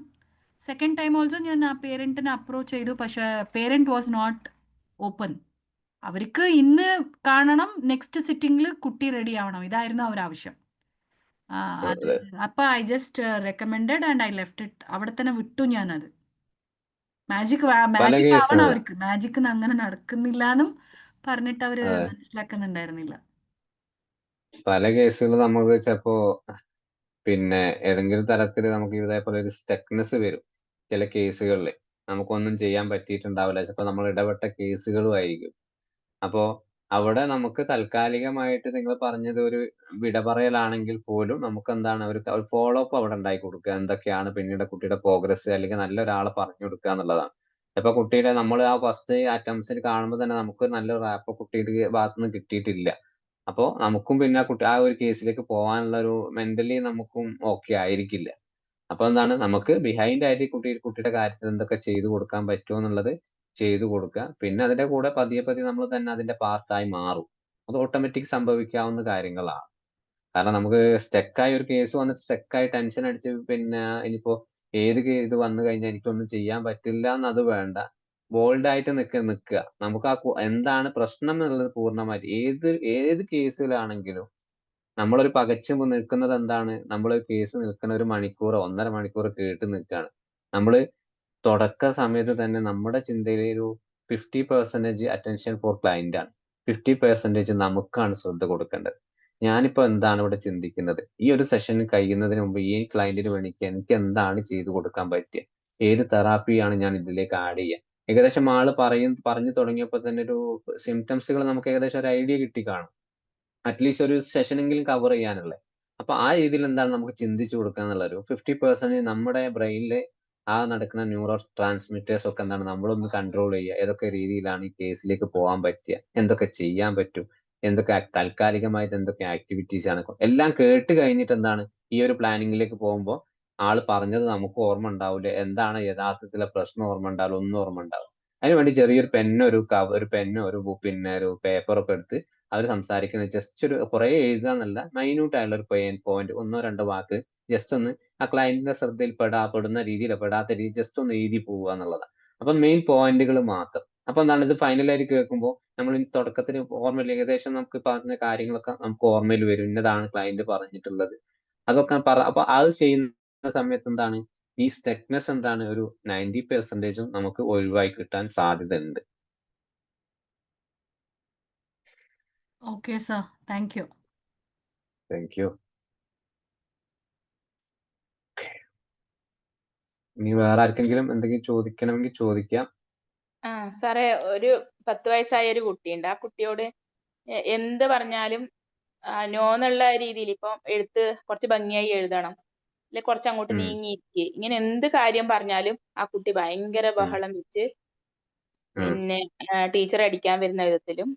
സെക്കൻഡ് ടൈം ഓൾസോ ഞാൻ ആ പേരൻറ്റിനെ അപ്രോച്ച് ചെയ്തു. പക്ഷേ പേരൻറ്റ് വാസ് നോട്ട് ഓപ്പൺ. അവർക്ക് ഇന്ന് കാണണം, നെക്സ്റ്റ് സിറ്റിങ്ങിൽ കുട്ടി റെഡി ആവണം, ഇതായിരുന്നു അവരാവശ്യം. അത് അപ്പോൾ I just recommended and I left it. അവിടെ തന്നെ വിട്ടു ഞാനത്. മാജിക് ആവണം അവർക്ക്, മാജിക് അങ്ങനെ നടക്കുന്നില്ല എന്നും പറഞ്ഞിട്ട് അവർ മനസ്സിലാക്കുന്നുണ്ടായിരുന്നില്ല. പല കേസുകളും നമുക്ക് ചിലപ്പോ പിന്നെ ഏതെങ്കിലും തരത്തിൽ നമുക്ക് ഇതേപോലെ ഒരു സ്റ്റക്നെസ് വരും. ചില കേസുകളിൽ നമുക്കൊന്നും ചെയ്യാൻ പറ്റിയിട്ടുണ്ടാവില്ല, ചിലപ്പോൾ നമ്മൾ ഇടപെട്ട കേസുകളും ആയിരിക്കും. അപ്പോ അവിടെ നമുക്ക് താൽക്കാലികമായിട്ട് നിങ്ങൾ പറഞ്ഞത് ഒരു വിട പറയലാണെങ്കിൽ പോലും നമുക്ക് എന്താണ് ഒരു ഫോളോ അപ്പ് അവിടെ ഉണ്ടാക്കി കൊടുക്കുക. എന്തൊക്കെയാണ് പിന്നീട് കുട്ടിയുടെ പ്രോഗ്രസ്, അല്ലെങ്കിൽ നല്ലൊരാളെ പറഞ്ഞു കൊടുക്കുക എന്നുള്ളതാണ്. ഇപ്പൊ കുട്ടിയുടെ നമ്മൾ ആ ഫസ്റ്റ് അറ്റംപ്റ്റ്സിൽ കാണുമ്പോൾ തന്നെ നമുക്ക് നല്ലൊരു റാപ്പ് കുട്ടിയുടെ ഭാഗത്തുനിന്ന് കിട്ടിയിട്ടില്ല. അപ്പോ നമുക്കും പിന്നെ ആ ഒരു കേസിലേക്ക് പോകാനുള്ള ഒരു മെന്റലി നമുക്കും ഓക്കെ ആയിരിക്കില്ല. അപ്പൊ എന്താണ് നമുക്ക് ബിഹൈൻഡ് ആയിട്ട് കുട്ടിയുടെ കാര്യത്തിൽ എന്തൊക്കെ ചെയ്തു കൊടുക്കാൻ പറ്റുമോ എന്നുള്ളത് ചെയ്തു കൊടുക്കുക. പിന്നെ അതിന്റെ കൂടെ പതിയെ നമ്മൾ തന്നെ അതിന്റെ പാർട്ടായി മാറും. അത് ഓട്ടോമാറ്റിക് സംഭവിക്കാവുന്ന കാര്യങ്ങളാണ്. കാരണം നമുക്ക് സ്റ്റക്കായി ഒരു കേസ് വന്നിട്ട് സ്റ്റക്കായി ടെൻഷൻ അടിച്ച് പിന്നെ ഇനിയിപ്പോ ഇത് വന്നു കഴിഞ്ഞാൽ എനിക്കൊന്നും ചെയ്യാൻ പറ്റില്ല എന്നത് വേണ്ട. ബോൾഡ് ആയിട്ട് നിൽക്കുക. നമുക്ക് എന്താണ് പ്രശ്നം എന്നുള്ളത് പൂർണ്ണമായിട്ട് ഏത് കേസിലാണെങ്കിലും നമ്മളൊരു പകച്ചു നിൽക്കുന്നത് എന്താണ്, നമ്മൾ കേസ് നിൽക്കുന്ന 1 മണിക്കൂറോ 1.5 മണിക്കൂറോ കേട്ട് നിൽക്കുകയാണ്. നമ്മള് തുടക്ക സമയത്ത് തന്നെ നമ്മുടെ ചിന്തയിൽ ഒരു 50% അറ്റൻഷൻ ഫോർ ക്ലയന്റ് ആണ്, 50% നമുക്കാണ് ശ്രദ്ധ കൊടുക്കേണ്ടത്. ഞാനിപ്പോ എന്താണ് ഇവിടെ ചിന്തിക്കുന്നത്, ഈ ഒരു സെഷൻ കഴിയുന്നതിന് മുമ്പ് ഈ ക്ലയന്റിന് വേണ്ടി എനിക്ക് എന്താണ് ചെയ്തു കൊടുക്കാൻ പറ്റുക, ഏത് തെറാപ്പിയാണ് ഞാൻ ഇതിലേക്ക് ആഡ് ചെയ്യുക. ഏകദേശം ആള് പറഞ്ഞു തുടങ്ങിയപ്പോൾ തന്നെ ഒരു സിംറ്റംസുകൾ നമുക്ക് ഏകദേശം ഒരു ഐഡിയ കിട്ടി കാണും, അറ്റ്ലീസ്റ്റ് ഒരു സെഷനെങ്കിലും കവർ ചെയ്യാനുള്ളത്. അപ്പൊ ആ രീതിയിൽ എന്താണ് നമുക്ക് ചിന്തിച്ചു കൊടുക്കുക എന്നുള്ള ഒരു 50% നമ്മുടെ ബ്രെയിനിൽ ആ നടക്കുന്ന ന്യൂറോ ട്രാൻസ്മിറ്റേഴ്സ് ഒക്കെ എന്താണ് നമ്മളൊന്ന് കൺട്രോൾ ചെയ്യുക. ഏതൊക്കെ രീതിയിലാണ് ഈ കേസിലേക്ക് പോകാൻ പറ്റുക, എന്തൊക്കെ ചെയ്യാൻ പറ്റും, എന്തൊക്കെ താൽക്കാലികമായിട്ട് എന്തൊക്കെ ആക്ടിവിറ്റീസ് ആണ്, എല്ലാം കേട്ട് കഴിഞ്ഞിട്ട് എന്താണ് ഈ ഒരു പ്ലാനിങ്ങിലേക്ക് പോകുമ്പോൾ ആള് പറഞ്ഞത് നമുക്ക് ഓർമ്മ ഉണ്ടാവില്ല, എന്താണ് യഥാർത്ഥത്തിലെ പ്രശ്നം ഓർമ്മ ഉണ്ടാവില്ല, ഒന്നും ഓർമ്മ ഉണ്ടാവില്ല. അതിനുവേണ്ടി ചെറിയൊരു പെന്നോ ഒരു പിന്നെ ഒരു പേപ്പറൊക്കെ എടുത്ത് അവർ സംസാരിക്കുന്നത് ജസ്റ്റ് ഒരു കുറെ എഴുതാന്നല്ല, മൈന്യൂട്ട് ആയുള്ള ഒരു പോയിന്റ് 1-2 വാക്ക് ജസ്റ്റ് ഒന്ന് ആ ക്ലയന്റിന്റെ ശ്രദ്ധയിൽ പെടുന്ന രീതിയിൽ പെടാത്ത രീതിയിൽ ജസ്റ്റ് ഒന്ന് എഴുതി പോവുക എന്നുള്ളതാണ്. അപ്പൊ മെയിൻ പോയിന്റുകൾ മാത്രം. അപ്പൊ എന്താണ് ഇത് ഫൈനലായിട്ട് കേൾക്കുമ്പോൾ നമ്മൾ ഈ തുടക്കത്തിൽ ഓർമ്മയിൽ ഏകദേശം നമുക്ക് പറഞ്ഞ കാര്യങ്ങളൊക്കെ നമുക്ക് ഓർമ്മയിൽ വരും, ഇന്നതാണ് ക്ലയന്റ് പറഞ്ഞിട്ടുള്ളത്. അതൊക്കെ അപ്പൊ അത് ചെയ്യുന്ന സമയത്ത് എന്താണ് ഈ സ്റ്റക്നെസ് എന്താണ് ഒരു 90% നമുക്ക് ഒഴിവായി കിട്ടാൻ സാധ്യത ഉണ്ട്. Okay sir, thank you. Thank you. ഇനി വേറെ ആർക്കെങ്കിലും എന്തെങ്കിലും ചോദിക്കണമെങ്കിൽ ചോദിക്കാം. സാറേ, ഒരു 10 വയസ്സായ ഒരു കുട്ടിയുണ്ട്. ആ കുട്ടിയോട് എന്ത് പറഞ്ഞാലും നോ എന്നുള്ള രീതിയിൽ, ഇപ്പം എഴുത്ത് കുറച്ച് ഭംഗിയായി എഴുതണം, അല്ലെ കുറച്ച് അങ്ങോട്ട് നീങ്ങിയിരിക്കുക, ഇങ്ങനെ എന്ത് കാര്യം പറഞ്ഞാലും ആ കുട്ടി ഭയങ്കര ബഹളം വെച്ച് പിന്നെ ടീച്ചറെ അടിക്കാൻ വരുന്ന വിധത്തിലും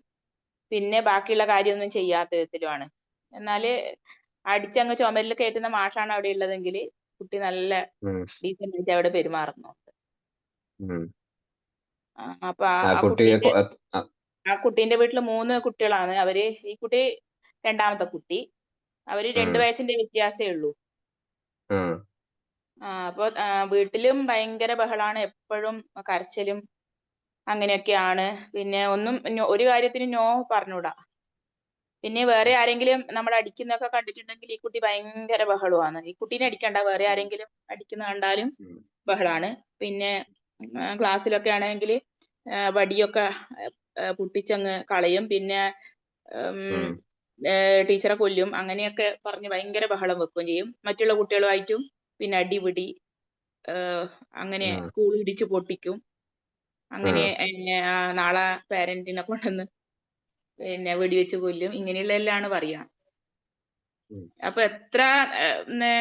പിന്നെ ബാക്കിയുള്ള കാര്യമൊന്നും ചെയ്യാത്ത വിധത്തിലുമാണ്. എന്നാല് അടിച്ചങ്ങ് ചുമരിൽ കയറ്റുന്ന മാഷാണ് അവിടെ ഉള്ളതെങ്കിൽ കുട്ടി നല്ല ഡീസന്റ് ആയിട്ട് അവിടെ പെരുമാറുന്നു. അപ്പൊ ആ കുട്ടീന്റെ വീട്ടിൽ 3 കുട്ടികളാണ്. ഈ കുട്ടി രണ്ടാമത്തെ കുട്ടി. അവര് 2 വയസ്സിന്റെ വ്യത്യാസമേ ഉള്ളൂ. അപ്പൊ വീട്ടിലും ഭയങ്കര ബഹളാണ്, എപ്പോഴും കരച്ചിലും അങ്ങനെയൊക്കെയാണ്. പിന്നെ ഒരു കാര്യത്തിന് നോ പറഞ്ഞൂടാ. പിന്നെ വേറെ ആരെങ്കിലും നമ്മൾ അടിക്കുന്നൊക്കെ കണ്ടിട്ടുണ്ടെങ്കിൽ ഈ കുട്ടി ഭയങ്കര ബഹളമാണ്. ഈ കുട്ടീനെ അടിക്കണ്ട, വേറെ ആരെങ്കിലും അടിക്കുന്ന കണ്ടാലും ബഹളാണ്. പിന്നെ ക്ലാസ്സിലൊക്കെ ആണെങ്കിൽ വടിയൊക്കെ പൊട്ടിച്ചങ്ങ് കളയും. പിന്നെ ടീച്ചറെ കൊല്ലും, അങ്ങനെയൊക്കെ പറഞ്ഞ് ഭയങ്കര ബഹളം വെക്കുകയും ചെയ്യും. മറ്റുള്ള കുട്ടികളുമായിട്ടും പിന്നെ അടിപിടി, അങ്ങനെ സ്കൂൾ ഇടിച്ചു പൊട്ടിക്കും. അങ്ങനെ നാളെ പേരന്റിനെ കൊണ്ടുവന്ന് പിന്നെ വെടിവെച്ച് കൊല്ലും. ഇങ്ങനെയുള്ള എല്ലാമാണ് പറയാ. അപ്പൊ എത്ര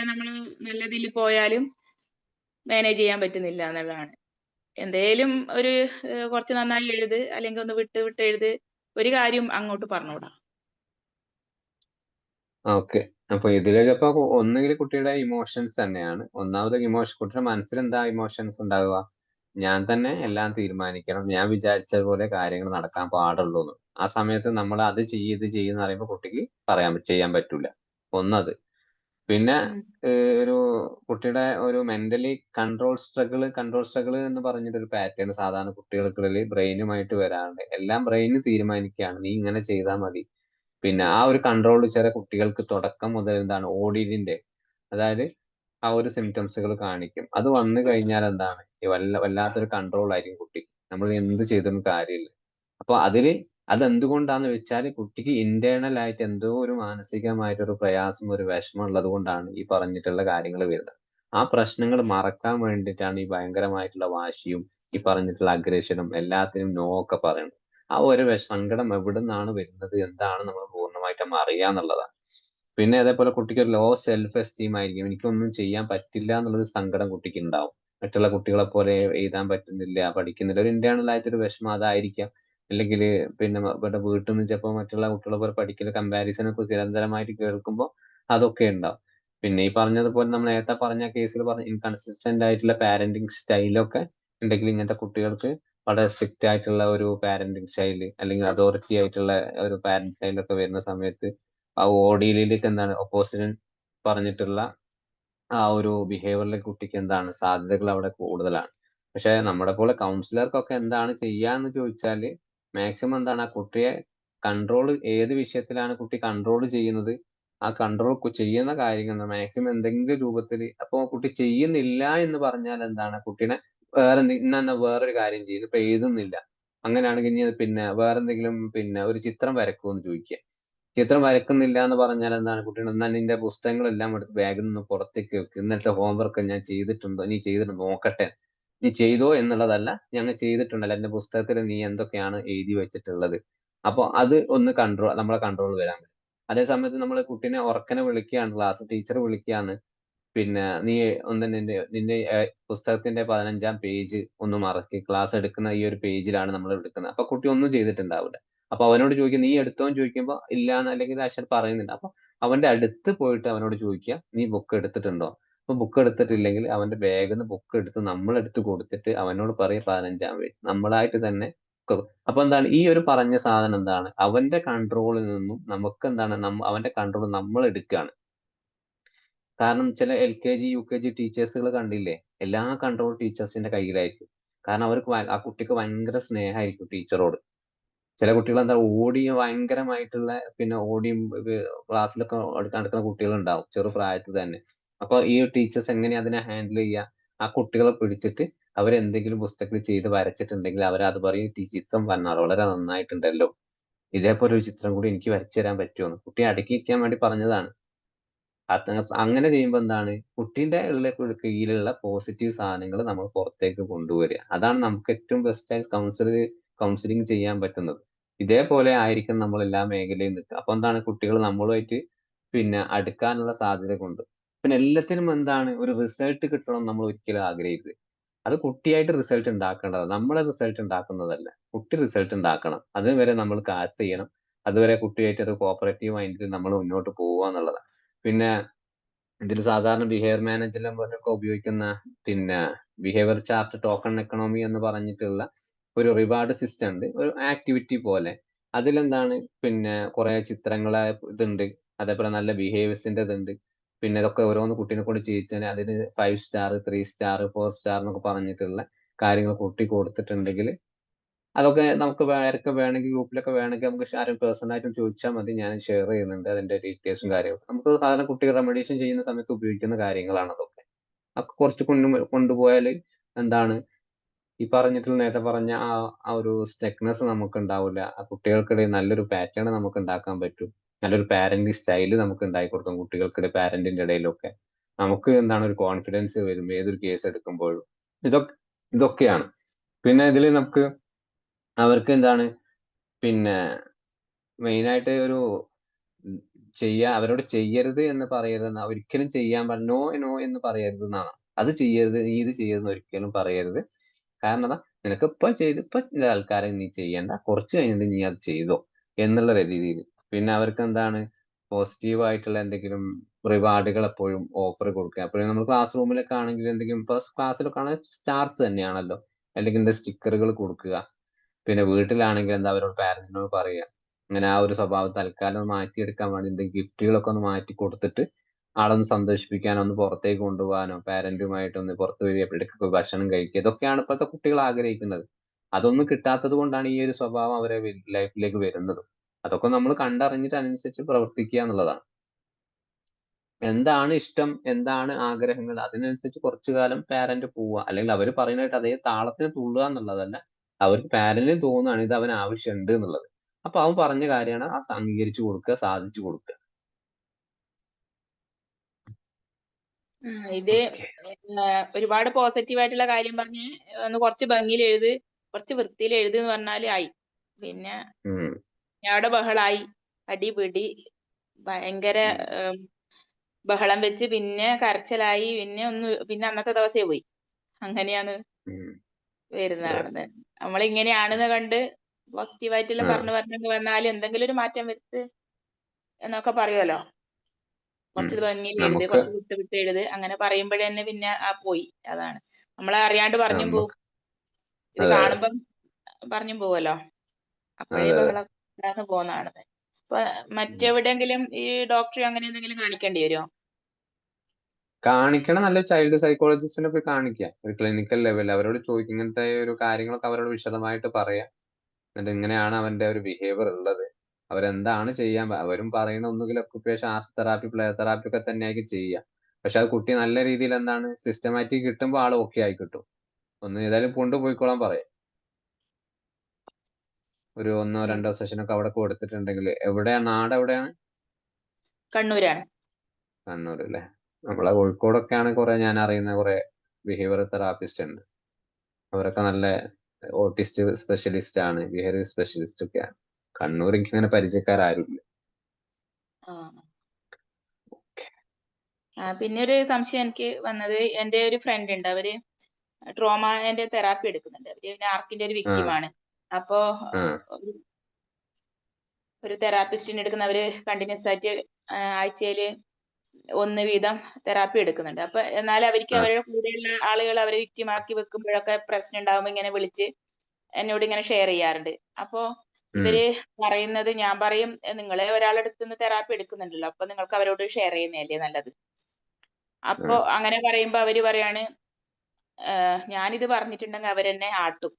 നമ്മള് നല്ലതിൽ പോയാലും മാനേജ് ചെയ്യാൻ പറ്റുന്നില്ല എന്നുള്ളതാണ്. എന്തേലും ഒരു കുറച്ച് നന്നായി എഴുത്, അല്ലെങ്കിൽ ഒന്ന് വിട്ട് എഴുത്, ഒരു കാര്യം അങ്ങോട്ട് പറഞ്ഞൂടാ. ഓക്കെ. അപ്പൊ ഇതിലേക്ക് ഇപ്പൊ ഒന്നുകിൽ കുട്ടിയുടെ ഇമോഷൻസ് തന്നെയാണ്. ഒന്നാമത് കുട്ടിയുടെ മനസ്സിൽ എന്താ ഇമോഷൻസ് ഉണ്ടാവുക? ഞാൻ തന്നെ എല്ലാം തീരുമാനിക്കണം, ഞാൻ വിചാരിച്ച പോലെ കാര്യങ്ങൾ നടക്കാൻ പാടുള്ളൂ എന്ന്. ആ സമയത്ത് നമ്മൾ അത് ഇത് ചെയ്യുന്ന പറയുമ്പോൾ കുട്ടിക്ക് ചെയ്യാൻ പറ്റൂല. ഒന്നത്. പിന്നെ ഒരു കുട്ടിയുടെ ഒരു മെന്റലി കൺട്രോൾ സ്ട്രഗിൾ എന്ന് പറഞ്ഞിട്ടൊരു പാറ്റേൺ സാധാരണ കുട്ടികൾക്കുള്ളിൽ ബ്രെയിനുമായിട്ട് വരാറുണ്ട്. എല്ലാം ബ്രെയിന് തീരുമാനിക്കുകയാണ്, നീ ഇങ്ങനെ ചെയ്താൽ മതി. പിന്നെ ആ ഒരു കൺട്രോൾ ചില കുട്ടികൾക്ക് തുടക്കം മുതൽ എന്താണ് ഓഡിയൻസിന്റെ, അതായത് ആ ഒരു സിംറ്റംസുകൾ കാണിക്കും. അത് വന്നു കഴിഞ്ഞാൽ എന്താണ് വല്ലാത്തൊരു കൺട്രോൾ ആയിരിക്കും കുട്ടി. നമ്മൾ എന്ത് ചെയ്തും കാര്യമില്ല. അപ്പൊ അതെന്തുകൊണ്ടാന്ന് വെച്ചാൽ കുട്ടിക്ക് ഇന്റേണൽ ആയിട്ട് എന്തോ ഒരു മാനസികമായിട്ടൊരു പ്രയാസം, ഒരു വിഷമം ഉള്ളത് കൊണ്ടാണ് ഈ പറഞ്ഞിട്ടുള്ള കാര്യങ്ങൾ വരുന്നത്. ആ പ്രശ്നങ്ങൾ മറക്കാൻ വേണ്ടിയിട്ടാണ് ഈ ഭയങ്കരമായിട്ടുള്ള വാശിയും ഈ പറഞ്ഞിട്ടുള്ള അഗ്രഷനും എല്ലാത്തിനും നോ ഒക്കെ പറയുന്നത്. ആ ഒരു സങ്കടം എവിടെ നിന്നാണ് വരുന്നത്, എന്താണ് നമ്മൾ പൂർണ്ണമായിട്ടും അറിയാന്നുള്ളതാണ്. പിന്നെ അതേപോലെ കുട്ടിക്ക് ഒരു ലോ സെൽഫ് എസ്റ്റീം ആയിരിക്കും. എനിക്കൊന്നും ചെയ്യാൻ പറ്റില്ല എന്നുള്ളൊരു സങ്കടം കുട്ടിക്ക് ഉണ്ടാവും. മറ്റുള്ള കുട്ടികളെ പോലെ എഴുതാൻ പറ്റുന്നില്ല, പഠിക്കുന്നില്ല, ഒരു ഇന്റേണൽ ആയിട്ടൊരു വിഷമം അതായിരിക്കാം. അല്ലെങ്കിൽ പിന്നെ ഇവിടെ വീട്ടിൽ നിന്ന് ചിലപ്പോൾ മറ്റുള്ള കുട്ടികളെ പോലെ പഠിക്കൽ കമ്പാരിസനെ കുറിച്ച് നിരന്തരമായിട്ട് കേൾക്കുമ്പോൾ അതൊക്കെ ഉണ്ടാവും. പിന്നെ ഈ പറഞ്ഞതുപോലെ നമ്മൾ നേരത്തെ പറഞ്ഞ കേസിൽ പറഞ്ഞ ഇൻകൺസിസ്റ്റന്റ് ആയിട്ടുള്ള പാരന്റിങ് സ്റ്റൈലൊക്കെ ഉണ്ടെങ്കിൽ ഇങ്ങനത്തെ കുട്ടികൾക്ക് വളരെ സ്ട്രിക്റ്റ് ആയിട്ടുള്ള ഒരു പാരന്റിങ് സ്റ്റൈല് അല്ലെങ്കിൽ അതോറിറ്റി ആയിട്ടുള്ള ഒരു പാരന്റ് സ്റ്റൈലൊക്കെ വരുന്ന സമയത്ത് ആ ഓഡിയിലേക്ക് എന്താണ് ഒപ്പോസിഷൻ പറഞ്ഞിട്ടുള്ള ആ ഒരു ബിഹേവിയറിലെ കുട്ടിക്ക് എന്താണ് സാധ്യതകൾ അവിടെ കൂടുതലാണ്. പക്ഷെ നമ്മുടെ പോലെ കൗൺസിലർക്കൊക്കെ എന്താണ് ചെയ്യാന്ന് ചോദിച്ചാൽ മാക്സിമം എന്താണ് ആ കുട്ടിയെ കൺട്രോൾ, ഏത് വിഷയത്തിലാണ് കുട്ടി കൺട്രോൾ ചെയ്യുന്നത്, ആ കൺട്രോൾ ചെയ്യുന്ന കാര്യങ്ങൾ മാക്സിമം എന്തെങ്കിലും രൂപത്തിൽ, അപ്പൊ കുട്ടി ചെയ്യുന്നില്ല എന്ന് പറഞ്ഞാൽ എന്താണ് കുട്ടീനെ വേറൊരു കാര്യം ചെയ്ത് ഇപ്പൊ എഴുതുന്നില്ല, അങ്ങനെയാണെങ്കിൽ പിന്നെ വേറെന്തെങ്കിലും പിന്നെ ഒരു ചിത്രം വരക്കുമെന്ന് ചോദിക്കുക. ചിത്രം വരക്കുന്നില്ല എന്ന് പറഞ്ഞാൽ എന്താണ് കുട്ടികൾ എന്നാൽ നിന്റെ പുസ്തകങ്ങളെല്ലാം എടുത്ത് ബാഗിൽ നിന്ന് പുറത്തേക്ക് വെക്ക്, ഇന്നത്തെ ഹോംവർക്ക് ഞാൻ ചെയ്തിട്ടുണ്ടോ, നീ ചെയ്തിട്ട് നോക്കട്ടെ, നീ ചെയ്തോ എന്നുള്ളതല്ല, ഞങ്ങൾ ചെയ്തിട്ടുണ്ടല്ലോ, എന്റെ പുസ്തകത്തിൽ നീ എന്തൊക്കെയാണ് എഴുതി വെച്ചിട്ടുള്ളത്. അപ്പൊ അത് ഒന്ന് നമ്മളെ കൺട്രോൾ വരാൻ പറ്റും. അതേ സമയത്ത് നമ്മൾ കുട്ടീനെ ഉറക്കനെ വിളിക്കുകയാണ്, ക്ലാസ് ടീച്ചർ വിളിക്കുകയാണ്, പിന്നെ നീ ഒന്ന് നിന്റെ പുസ്തകത്തിന്റെ 15-ാം പേജ് ഒന്ന് മറക്കി, ക്ലാസ് എടുക്കുന്ന ഈ ഒരു പേജിലാണ് നമ്മൾ എടുക്കുന്നത്. അപ്പൊ കുട്ടി ഒന്നും ചെയ്തിട്ടുണ്ടാവില്ല. അപ്പൊ അവനോട് ചോദിക്കുക, നീ എടുത്തോന്ന് ചോദിക്കുമ്പോൾ ഇല്ലാന്ന് അല്ലെങ്കിൽ അക്ഷർ പറയുന്നില്ല. അപ്പൊ അവന്റെ അടുത്ത് പോയിട്ട് അവനോട് ചോദിക്കുക, നീ ബുക്ക് എടുത്തിട്ടുണ്ടോ? അപ്പൊ ബുക്ക് എടുത്തിട്ടില്ലെങ്കിൽ അവന്റെ ബാഗിൽ നിന്ന് ബുക്ക് എടുത്ത് നമ്മളെടുത്ത് കൊടുത്തിട്ട് അവനോട് പറയും 15-ാം പേജ് നമ്മളായിട്ട് തന്നെ. അപ്പൊ എന്താണ് ഈ ഒരു പറഞ്ഞ സാധനം എന്താണ്, അവന്റെ കൺട്രോളിൽ നിന്നും നമുക്ക് എന്താണ് അവന്റെ കൺട്രോൾ നമ്മൾ എടുക്കുകയാണ്. കാരണം ചില LKG UKG ടീച്ചേഴ്സുകൾ കണ്ടില്ലേ, എല്ലാ കൺട്രോൾ ടീച്ചേഴ്സിന്റെ കയ്യിലായിരിക്കും. കാരണം അവർക്ക് ആ കുട്ടിക്ക് ഭയങ്കര സ്നേഹമായിരിക്കും ടീച്ചറോട്. ചില കുട്ടികൾ എന്താ ഭയങ്കരമായിട്ടുള്ള പിന്നെ ഓടിയും ക്ലാസ്സിലൊക്കെ നടക്കുന്ന കുട്ടികളുണ്ടാവും ചെറുപ്രായത്തിൽ തന്നെ. അപ്പൊ ഈ ടീച്ചേഴ്സ് എങ്ങനെയാ അതിനെ ഹാൻഡിൽ ചെയ്യുക? ആ കുട്ടികളെ പിടിച്ചിട്ട് അവരെന്തെങ്കിലും പുസ്തകത്തിൽ ചെയ്ത് വരച്ചിട്ടുണ്ടെങ്കിൽ അവരത് പറയും, ചിത്രം വളരെ നന്നായിട്ടുണ്ടല്ലോ, ഇതേപോലെ ഒരു ചിത്രം കൂടി എനിക്ക് വരച്ചു തരാൻ പറ്റുമോ? കുട്ടിയെ അടക്കിയിരിക്കാൻ വേണ്ടി പറഞ്ഞതാണ്. അങ്ങനെ ചെയ്യുമ്പോൾ എന്താണ് കുട്ടീന്റെ കീഴിലുള്ള പോസിറ്റീവ് സാധനങ്ങൾ നമ്മൾ പുറത്തേക്ക് കൊണ്ടുവരിക. അതാണ് നമുക്ക് ഏറ്റവും ബെസ്റ്റ് ആയി കൗൺസിലിംഗ് ചെയ്യാൻ പറ്റുന്നത്. ഇതേപോലെ ആയിരിക്കും നമ്മൾ എല്ലാ മേഖലയും നിൽക്കുക. അപ്പൊ എന്താണ് കുട്ടികൾ നമ്മളുമായിട്ട് പിന്നെ അടുക്കാനുള്ള സാധ്യത കൊണ്ട്. പിന്നെ എല്ലാത്തിനും എന്താണ് ഒരു റിസൾട്ട് കിട്ടണം നമ്മൾ ഒരിക്കലും ആഗ്രഹിക്കരുത്. അത് കുട്ടിയായിട്ട് റിസൾട്ട് ഉണ്ടാക്കേണ്ടത്, നമ്മളെ റിസൾട്ട് ഉണ്ടാക്കുന്നതല്ല, കുട്ടി റിസൾട്ട് ഉണ്ടാക്കണം. അതുവരെ നമ്മൾ കാത്ത് ചെയ്യണം. അതുവരെ കുട്ടിയായിട്ട് ഒരു കോപ്പറേറ്റീവ് മൈൻഡിൽ നമ്മൾ മുന്നോട്ട് പോവുക എന്നുള്ളതാണ്. പിന്നെ ഇതിൽ സാധാരണ ബിഹേവിയർ മാനേജ്മെന്റിലൊക്കെ ഉപയോഗിക്കുന്ന പിന്നെ ബിഹേവിയർ ചാർട്ട് ടോക്കൺ എക്കണോമി എന്ന് പറഞ്ഞിട്ടുള്ള ഒരു റിവാർഡ് സിസ്റ്റം ഉണ്ട്, ഒരു ആക്ടിവിറ്റി പോലെ. അതിലെന്താണ് പിന്നെ കുറെ ചിത്രങ്ങളെ ഇതുണ്ട്, അതേപോലെ നല്ല ബിഹേവിയേഴ്സിന്റെ ഇതുണ്ട്. പിന്നെ ഇതൊക്കെ ഓരോന്ന് കുട്ടീനെ കൊണ്ട് ചെയ്യിച്ചാൽ അതിന് 5 സ്റ്റാർ 3 സ്റ്റാർ 4 സ്റ്റാർ എന്നൊക്കെ പറഞ്ഞിട്ടുള്ള കാര്യങ്ങൾ കുട്ടി കൊടുത്തിട്ടുണ്ടെങ്കിൽ അതൊക്കെ നമുക്ക് ആരൊക്കെ വേണമെങ്കിൽ ഗ്രൂപ്പിലൊക്കെ വേണമെങ്കിൽ നമുക്ക് ആരും പേഴ്സണലായിട്ടും ചോദിച്ചാൽ മതി, ഞാൻ ഷെയർ ചെയ്യുന്നുണ്ട് അതിന്റെ ഡീറ്റെയിൽസും കാര്യങ്ങളും. നമുക്ക് സാധാരണ കുട്ടികൾ റെമഡീഷൻ ചെയ്യുന്ന സമയത്ത് ഉപയോഗിക്കുന്ന കാര്യങ്ങളാണ് അതൊക്കെ. അതൊക്കെ കുറച്ച് കൊണ്ടുപോയാൽ എന്താണ് ഈ പറഞ്ഞിട്ടുള്ള നേരത്തെ പറഞ്ഞ ആ ഒരു സ്റ്റെക്നെസ് നമുക്ക് ഉണ്ടാവില്ല. ആ കുട്ടികൾക്കിടയിൽ നല്ലൊരു പാറ്റേൺ നമുക്ക് ഉണ്ടാക്കാൻ പറ്റും, നല്ലൊരു പാരന്റിങ് സ്റ്റൈല് നമുക്ക് ഉണ്ടാക്കി കൊടുക്കാം കുട്ടികൾക്കിടയിൽ, പാരന്റിന്റെ ഇടയിലൊക്കെ നമുക്ക് എന്താണ് ഒരു കോൺഫിഡൻസ് വരും ഏതൊരു കേസ് എടുക്കുമ്പോഴും. ഇതൊക്കെയാണ്. പിന്നെ ഇതിൽ നമുക്ക് അവർക്ക് എന്താണ് പിന്നെ മെയിനായിട്ട് ഒരു അവരോട് ചെയ്യരുത് എന്ന് പറയരുത്, ഒരിക്കലും ചെയ്യാൻ നോ നോ എന്ന് പറയരുത് എന്നാണ്. അത് ചെയ്യരുത്, നീ ഇത് ചെയ്യരുത് ഒരിക്കലും പറയരുത്. കാരണം എന്താ, നിനക്ക് ഇപ്പൊ ആൾക്കാരെ നീ ചെയ്യണ്ട, കുറച്ച് കഴിഞ്ഞിട്ട് നീ അത് ചെയ്തോ എന്നുള്ള രീതിയിൽ. പിന്നെ അവർക്ക് എന്താണ് പോസിറ്റീവ് ആയിട്ടുള്ള എന്തെങ്കിലും റിവാർഡുകൾ എപ്പോഴും ഓഫർ കൊടുക്കുക. എപ്പോഴും നമ്മൾ ക്ലാസ് റൂമിലൊക്കെ ആണെങ്കിൽ എന്തെങ്കിലും ഇപ്പൊ ക്ലാസ്സിലൊക്കെ ആണെങ്കിൽ സ്റ്റാർസ് തന്നെയാണല്ലോ, അല്ലെങ്കിൽ സ്റ്റിക്കറുകൾ കൊടുക്കുക. പിന്നെ വീട്ടിലാണെങ്കിൽ എന്താ അവരോട് പാരന്റിനോട് പറയുക, അങ്ങനെ ആ ഒരു സ്വഭാവം തൽക്കാലം മാറ്റിയെടുക്കാൻ വേണ്ടി എന്തെങ്കിലും ഗിഫ്റ്റുകളൊക്കെ ഒന്ന് മാറ്റി കൊടുത്തിട്ട് ആളൊന്ന് സന്തോഷിപ്പിക്കാനോ ഒന്ന് പുറത്തേക്ക് കൊണ്ടുപോകാനോ പാരന്റുമായിട്ടൊന്ന് പുറത്ത് വരിക, ഇടയ്ക്കൊക്കെ ഭക്ഷണം കഴിക്കുക, ഇതൊക്കെയാണ് ഇപ്പോഴത്തെ കുട്ടികൾ ആഗ്രഹിക്കുന്നത്. അതൊന്നും കിട്ടാത്തത് കൊണ്ടാണ് ഈ ഒരു സ്വഭാവം അവരെ ലൈഫിലേക്ക് വരുന്നത്. അതൊക്കെ നമ്മൾ കണ്ടറിഞ്ഞിട്ട് അതിനനുസരിച്ച് പ്രവർത്തിക്കുക എന്നുള്ളതാണ്. എന്താണ് ഇഷ്ടം, എന്താണ് ആഗ്രഹങ്ങൾ, അതിനനുസരിച്ച് കുറച്ചു കാലം പാരന്റ് പോവുക, അല്ലെങ്കിൽ അവർ പറയുന്നതായിട്ട് അതേ താളത്തിന് തുള്ളുക എന്നുള്ളതല്ല. അവർക്ക് പാരന്റിന് തോന്നുകയാണ് ഇത് അവന് ആവശ്യമുണ്ട് എന്നുള്ളത്, അപ്പൊ അവൻ പറഞ്ഞ കാര്യമാണ് ആ അംഗീകരിച്ചു കൊടുക്കുക, സാധിച്ചു കൊടുക്കുക. ഇത് ഒരുപാട് പോസിറ്റീവ് ആയിട്ടുള്ള കാര്യം പറഞ്ഞ് ഒന്ന് കുറച്ച് ഭംഗിയിൽ എഴുത്, കുറച്ച് വൃത്തിയിൽ എഴുത് എന്ന് പറഞ്ഞാല് ആയി. പിന്നെ അവിടെ ബഹളായി, അടിപിടി, ഭയങ്കര ബഹളം വെച്ച്, പിന്നെ കരച്ചിലായി, പിന്നെ അന്നത്തെ ദിവസേ പോയി. അങ്ങനെയാണ് വരുന്നത്. നമ്മളിങ്ങനെയാണെന്ന് കണ്ട് പോസിറ്റീവായിട്ടുള്ള പറഞ്ഞു വന്നാൽ എന്തെങ്കിലും ഒരു മാറ്റം വരുത്ത് എന്നൊക്കെ പറയുമല്ലോ. കുറച്ച് ഭംഗിയിൽ എഴുത്, കുറച്ച് വിട്ട് എഴുത്, അങ്ങനെ പറയുമ്പോഴേ തന്നെ പിന്നെ പോയി. അതാണ് നമ്മളെ അറിയാണ്ട് പറഞ്ഞും പോവും, ഇത് കാണുമ്പം പറഞ്ഞും പോവല്ലോ, അപ്പോഴേ ബഹളം പോകുന്നതാണ്. അപ്പൊ മറ്റെവിടെയെങ്കിലും ഈ ഡോക്ടറെ അങ്ങനെ എന്തെങ്കിലും കാണിക്കേണ്ടി വരുമോ? കാണിക്കണം, നല്ല ചൈൽഡ് സൈക്കോളജിസ്റ്റിനെ പോയി കാണിക്കാം, ഒരു ക്ലിനിക്കൽ ലെവലിൽ അവരോട് ചോദിക്കും, ഇങ്ങനത്തെ ഒരു കാര്യങ്ങളൊക്കെ അവരോട് വിശദമായിട്ട് പറയാം. എന്നിട്ട് ഇങ്ങനെയാണ് അവന്റെ ഒരു ബിഹേവിയർ ഉള്ളത്, അവരെന്താണ് ചെയ്യാൻ, അവരും പറയുന്ന ഒന്നുകിൽ occupation art therapy, play therapy ഒക്കെ തന്നെയായിരിക്കും ചെയ്യുക. പക്ഷെ അത് കുട്ടി നല്ല രീതിയിൽ എന്താണ് സിസ്റ്റമാറ്റിക് കിട്ടുമ്പോൾ ആൾ ഓക്കെ ആയി കിട്ടും. ഒന്ന് ഏതായാലും കൊണ്ടുപോയിക്കോളാൻ പറയാം, ഒരു 1 or 2 സെഷനൊക്കെ അവിടെ കൊടുത്തിട്ടുണ്ടെങ്കിൽ. എവിടെയാണ്, നാട് എവിടെയാണ്? കണ്ണൂരാണ്. കണ്ണൂർ അല്ലേ. നമ്മളെ കോഴിക്കോടൊക്കെയാണ് കുറെ ഞാൻ അറിയുന്ന കുറെ ബിഹേവിയർ തെറാപ്പിസ്റ്റ് ഉണ്ട്, അവരൊക്കെ നല്ല ഓട്ടിസ്റ്റ് സ്പെഷ്യലിസ്റ്റ് ആണ്, ബിഹേവിയർ സ്പെഷ്യലിസ്റ്റ് ഒക്കെയാണ്. കണ്ണൂർ എനിക്ക് അങ്ങനെ പരിചയക്കാരാരുമില്ല. പിന്നെ ഒരു സംശയം എനിക്ക് വന്നത്, എന്റെ ഒരു ഫ്രണ്ട് ഉണ്ട്, അവര് ട്രോമാന്റെ തെറാപ്പി എടുക്കുന്നുണ്ട്, അവര് ആർക്കിന്റെ ഒരു വിക്റ്റിമാണ്. അപ്പോ ഒരു തെറാപ്പിസ്റ്റിനെ എടുക്കുന്ന അവര് കണ്ടിന്യൂസ് ആയിട്ട് ആഴ്ചയില് 1 വീതം തെറാപ്പി എടുക്കുന്നുണ്ട്. അപ്പൊ എന്നാൽ അവർക്ക് അവരുടെ കൂടെയുള്ള ആളുകൾ അവരെ വിക്റ്റിമാക്കി വെക്കുമ്പോഴൊക്കെ പ്രശ്നം ഉണ്ടാകുമ്പോൾ ഇങ്ങനെ വിളിച്ച് എന്നോട് ഇങ്ങനെ ഷെയർ ചെയ്യാറുണ്ട്. അപ്പോ ഇവര് പറയുന്നത്, ഞാൻ പറയും നിങ്ങളെ ഒരാളെടുത്ത് നിന്ന് തെറാപ്പി എടുക്കുന്നുണ്ടല്ലോ, അപ്പൊ നിങ്ങൾക്ക് അവരോട് ഷെയർ ചെയ്യുന്നതല്ലേ നല്ലത്. അപ്പൊ അങ്ങനെ പറയുമ്പോ അവര് പറയാണ്, ഞാനിത് പറഞ്ഞിട്ടുണ്ടെങ്കിൽ അവരെന്നെ ആട്ടും,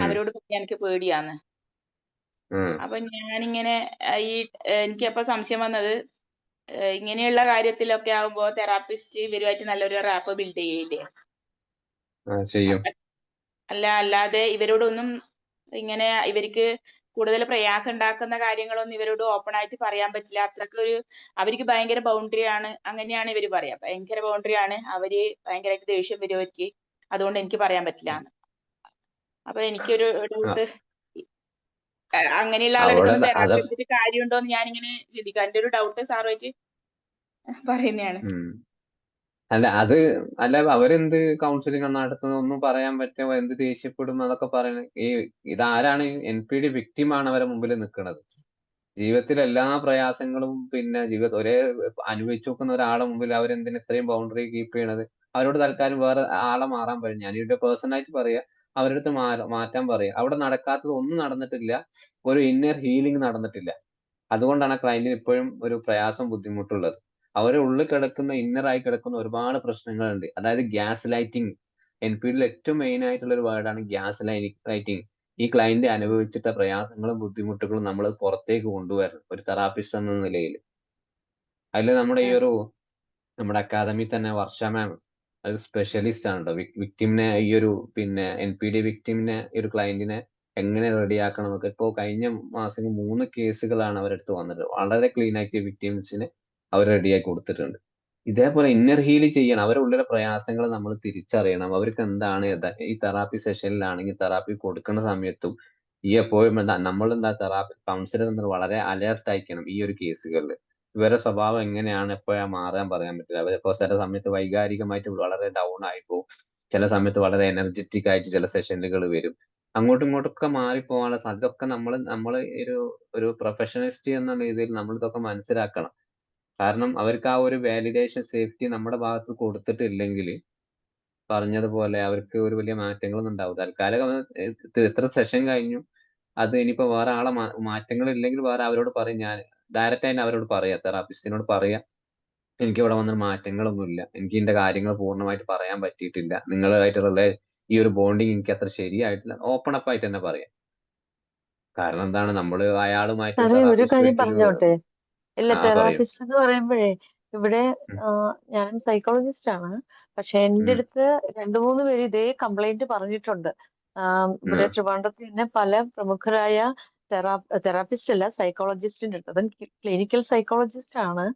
അവരോട് പറയാൻ എനിക്ക് പേടിയാന്ന്. അപ്പൊ ഞാനിങ്ങനെ എനിക്കപ്പോ സംശയം വന്നത്, ഇങ്ങനെയുള്ള കാര്യത്തിലൊക്കെ ആകുമ്പോ തെറാപ്പിസ്റ്റ് ഇവരുമായിട്ട് നല്ലൊരു റാപ്പ് ബിൽഡ് ചെയ്യില്ലേ? അല്ലാതെ ഇവരോടൊന്നും ഇങ്ങനെ ഇവർക്ക് കൂടുതൽ പ്രയാസം ഉണ്ടാക്കുന്ന കാര്യങ്ങളൊന്നും ഇവരോട് ഓപ്പൺ ആയിട്ട് പറയാൻ പറ്റില്ല. അവർക്ക് ഭയങ്കര ബൗണ്ടറി ആണ്, അങ്ങനെയാണ് ഇവര് പറയാ, ഭയങ്കര ബൗണ്ടറി ആണ്, അവര് ഭയങ്കരമായിട്ട് ദേഷ്യം വരും അവർക്ക്, അതുകൊണ്ട് എനിക്ക് പറയാൻ പറ്റില്ല. അപ്പൊ എനിക്കൊരു ഡൗട്ട്, അങ്ങനെയുള്ള ആളെടുക്കുന്ന തെറാപ്പി എടുത്തിട്ട് കാര്യമുണ്ടോ എന്ന് ഞാനിങ്ങനെ ചിന്തിക്കാം. എന്റെ ഒരു ഡൗട്ട് സാറുമായിട്ട് പറയുന്നതാണ്. അല്ല അവരെന്ത് കൗൺസിലിംഗ് നടത്തുന്നത് ഒന്നും പറയാൻ പറ്റുമോ, എന്ത് ദേഷ്യപ്പെടും അതൊക്കെ പറയണ. ഇതാരാണ് NPD വിക്ടിമാണ് അവരെ മുമ്പിൽ നിൽക്കുന്നത്. ജീവിതത്തിൽ എല്ലാ പ്രയാസങ്ങളും പിന്നെ ഒരേ അനുഭവിച്ചു നോക്കുന്ന ഒരാളെ മുമ്പിൽ അവരെന്തിന് ഇത്രയും ബൗണ്ടറി കീപ്പ് ചെയ്യണത്? അവരോട് തൽക്കാലം വേറെ ആളെ മാറാൻ പറയും. ഞാൻ ഇവിടെ പേഴ്സണലായിട്ട് പറയാ, അവരുടെ അടുത്ത് മാറ്റാൻ പറയാം. അവിടെ നടക്കാത്തത് ഒന്നും നടന്നിട്ടില്ല, ഒരു ഇന്നർ ഹീലിംഗ് നടന്നിട്ടില്ല. അതുകൊണ്ടാണ് ക്ലയന്റിന് ഇപ്പോഴും ഒരു പ്രയാസം ബുദ്ധിമുട്ടുള്ളത്. അവരെ ഉള്ളിൽ കിടക്കുന്ന ഇന്നറായി കിടക്കുന്ന ഒരുപാട് പ്രശ്നങ്ങളുണ്ട്. അതായത് ഗ്യാസ് ലൈറ്റിംഗ്. NPD ഏറ്റവും മെയിൻ ആയിട്ടുള്ള ഒരു വേർഡാണ് ഗ്യാസ് ലൈറ്റിംഗ്. ഈ ക്ലയന്റ് അനുഭവിച്ചിട്ട പ്രയാസങ്ങളും ബുദ്ധിമുട്ടുകളും നമ്മൾ പുറത്തേക്ക് കൊണ്ടുവരണം ഒരു തെറാപ്പിസ്റ്റ് എന്ന നിലയിൽ. അതിൽ നമ്മുടെ അക്കാദമി തന്നെ വർഷ മാം ഒരു സ്പെഷ്യലിസ്റ്റ് ആണ് കേട്ടോ. വിക്ടിമിനെ പിന്നെ NPD വിക്ടിമിനെ ഒരു ക്ലയന്റിനെ എങ്ങനെ റെഡിയാക്കണം എന്നൊക്കെ. ഇപ്പോൾ കഴിഞ്ഞ മാസം 3 കേസുകളാണ് അവരടുത്ത് വന്നത്. വളരെ ക്ലീൻ ആയിട്ട് വിക്ടിംസിനെ അവർ റെഡിയാക്കി കൊടുത്തിട്ടുണ്ട്. ഇതേപോലെ ഇന്നർ ഹീൽ ചെയ്യണം. അവരുടെ ഉള്ളിലെ പ്രയാസങ്ങൾ നമ്മൾ തിരിച്ചറിയണം. അവർക്ക് എന്താണ് ഈ തെറാപ്പി സെഷനിലാണെങ്കിൽ തെറാപ്പി കൊടുക്കുന്ന സമയത്തും എപ്പോഴും നമ്മളെന്താ തെറാപ്പി കൗൺസിലർ എന്നത് വളരെ അലേർട്ട് ആയിരിക്കണം ഈ ഒരു കേസുകളിൽ. ഇവരുടെ സ്വഭാവം എങ്ങനെയാണ് എപ്പോഴാ മാറാൻ പറയാൻ പറ്റില്ല. അവരിപ്പോ ചില സമയത്ത് വൈകാരികമായിട്ട് വളരെ ഡൗൺ ആയിപ്പോ, ചില സമയത്ത് വളരെ എനർജറ്റിക് ആയിട്ട് ചില സെഷനുകൾ വരും. അങ്ങോട്ടും ഇങ്ങോട്ടൊക്കെ മാറിപ്പോവാനുള്ള അതൊക്കെ നമ്മൾ ഒരു പ്രൊഫഷണലിസ്റ്റ് എന്ന രീതിയിൽ നമ്മൾ ഇതൊക്കെ മനസ്സിലാക്കണം. കാരണം അവർക്ക് ആ ഒരു വാലിഡേഷൻ സേഫ്റ്റി നമ്മുടെ ഭാഗത്ത് കൊടുത്തിട്ടില്ലെങ്കിൽ പറഞ്ഞതുപോലെ അവർക്ക് ഒരു വലിയ മാറ്റങ്ങളൊന്നും ഉണ്ടാവും. തൽക്കാലം എത്ര സെഷൻ കഴിഞ്ഞു, അത് ഇനിയിപ്പോ വേറെ ആളെ മാറ്റങ്ങൾ ഇല്ലെങ്കിൽ വേറെ അവരോട് പറയും. ഞാൻ ഡയറക്റ്റ് ആയിട്ട് അവരോട് പറയാം, തെറാപ്പിസ്റ്റിനോട് പറയാം, എനിക്ക് ഇവിടെ വന്ന മാറ്റങ്ങളൊന്നുമില്ല, എനിക്ക് ഇതിന്റെ കാര്യങ്ങൾ പൂർണ്ണമായിട്ട് പറയാൻ പറ്റിയിട്ടില്ല, നിങ്ങളുമായിട്ടുള്ള ഈ ഒരു ബോണ്ടിങ് എനിക്ക് അത്ര ശരിയായിട്ടില്ല. ഓപ്പൺ അപ്പ് ആയിട്ട് തന്നെ പറയാം. കാരണം എന്താണ്, നമ്മള് അയാളുമായിട്ട് ഒരു കാര്യം പറഞ്ഞോട്ടെ. ഇല്ല, പറയൂ. തെറാപ്പിസ്റ്റ് എന്ന് പറയുമ്പോഴേ ഇവിടെ ഞാൻ സൈക്കോളജിസ്റ്റ് ആണ്. പക്ഷെ എന്റെ അടുത്ത് 2-3 പേര് ഇതേ കംപ്ലൈന്റ് പറഞ്ഞിട്ടുണ്ട്. ഇവിടെ ട്രിവാൻഡ്രത്ത് തന്നെ പല പ്രമുഖരായ തെറാപ്പിസ്റ്റ് അല്ല, സൈക്കോളജിസ്റ്റിന്റെ അടുത്ത്. അതും ക്ലിനിക്കൽ സൈക്കോളജിസ്റ്റ് ആണ്.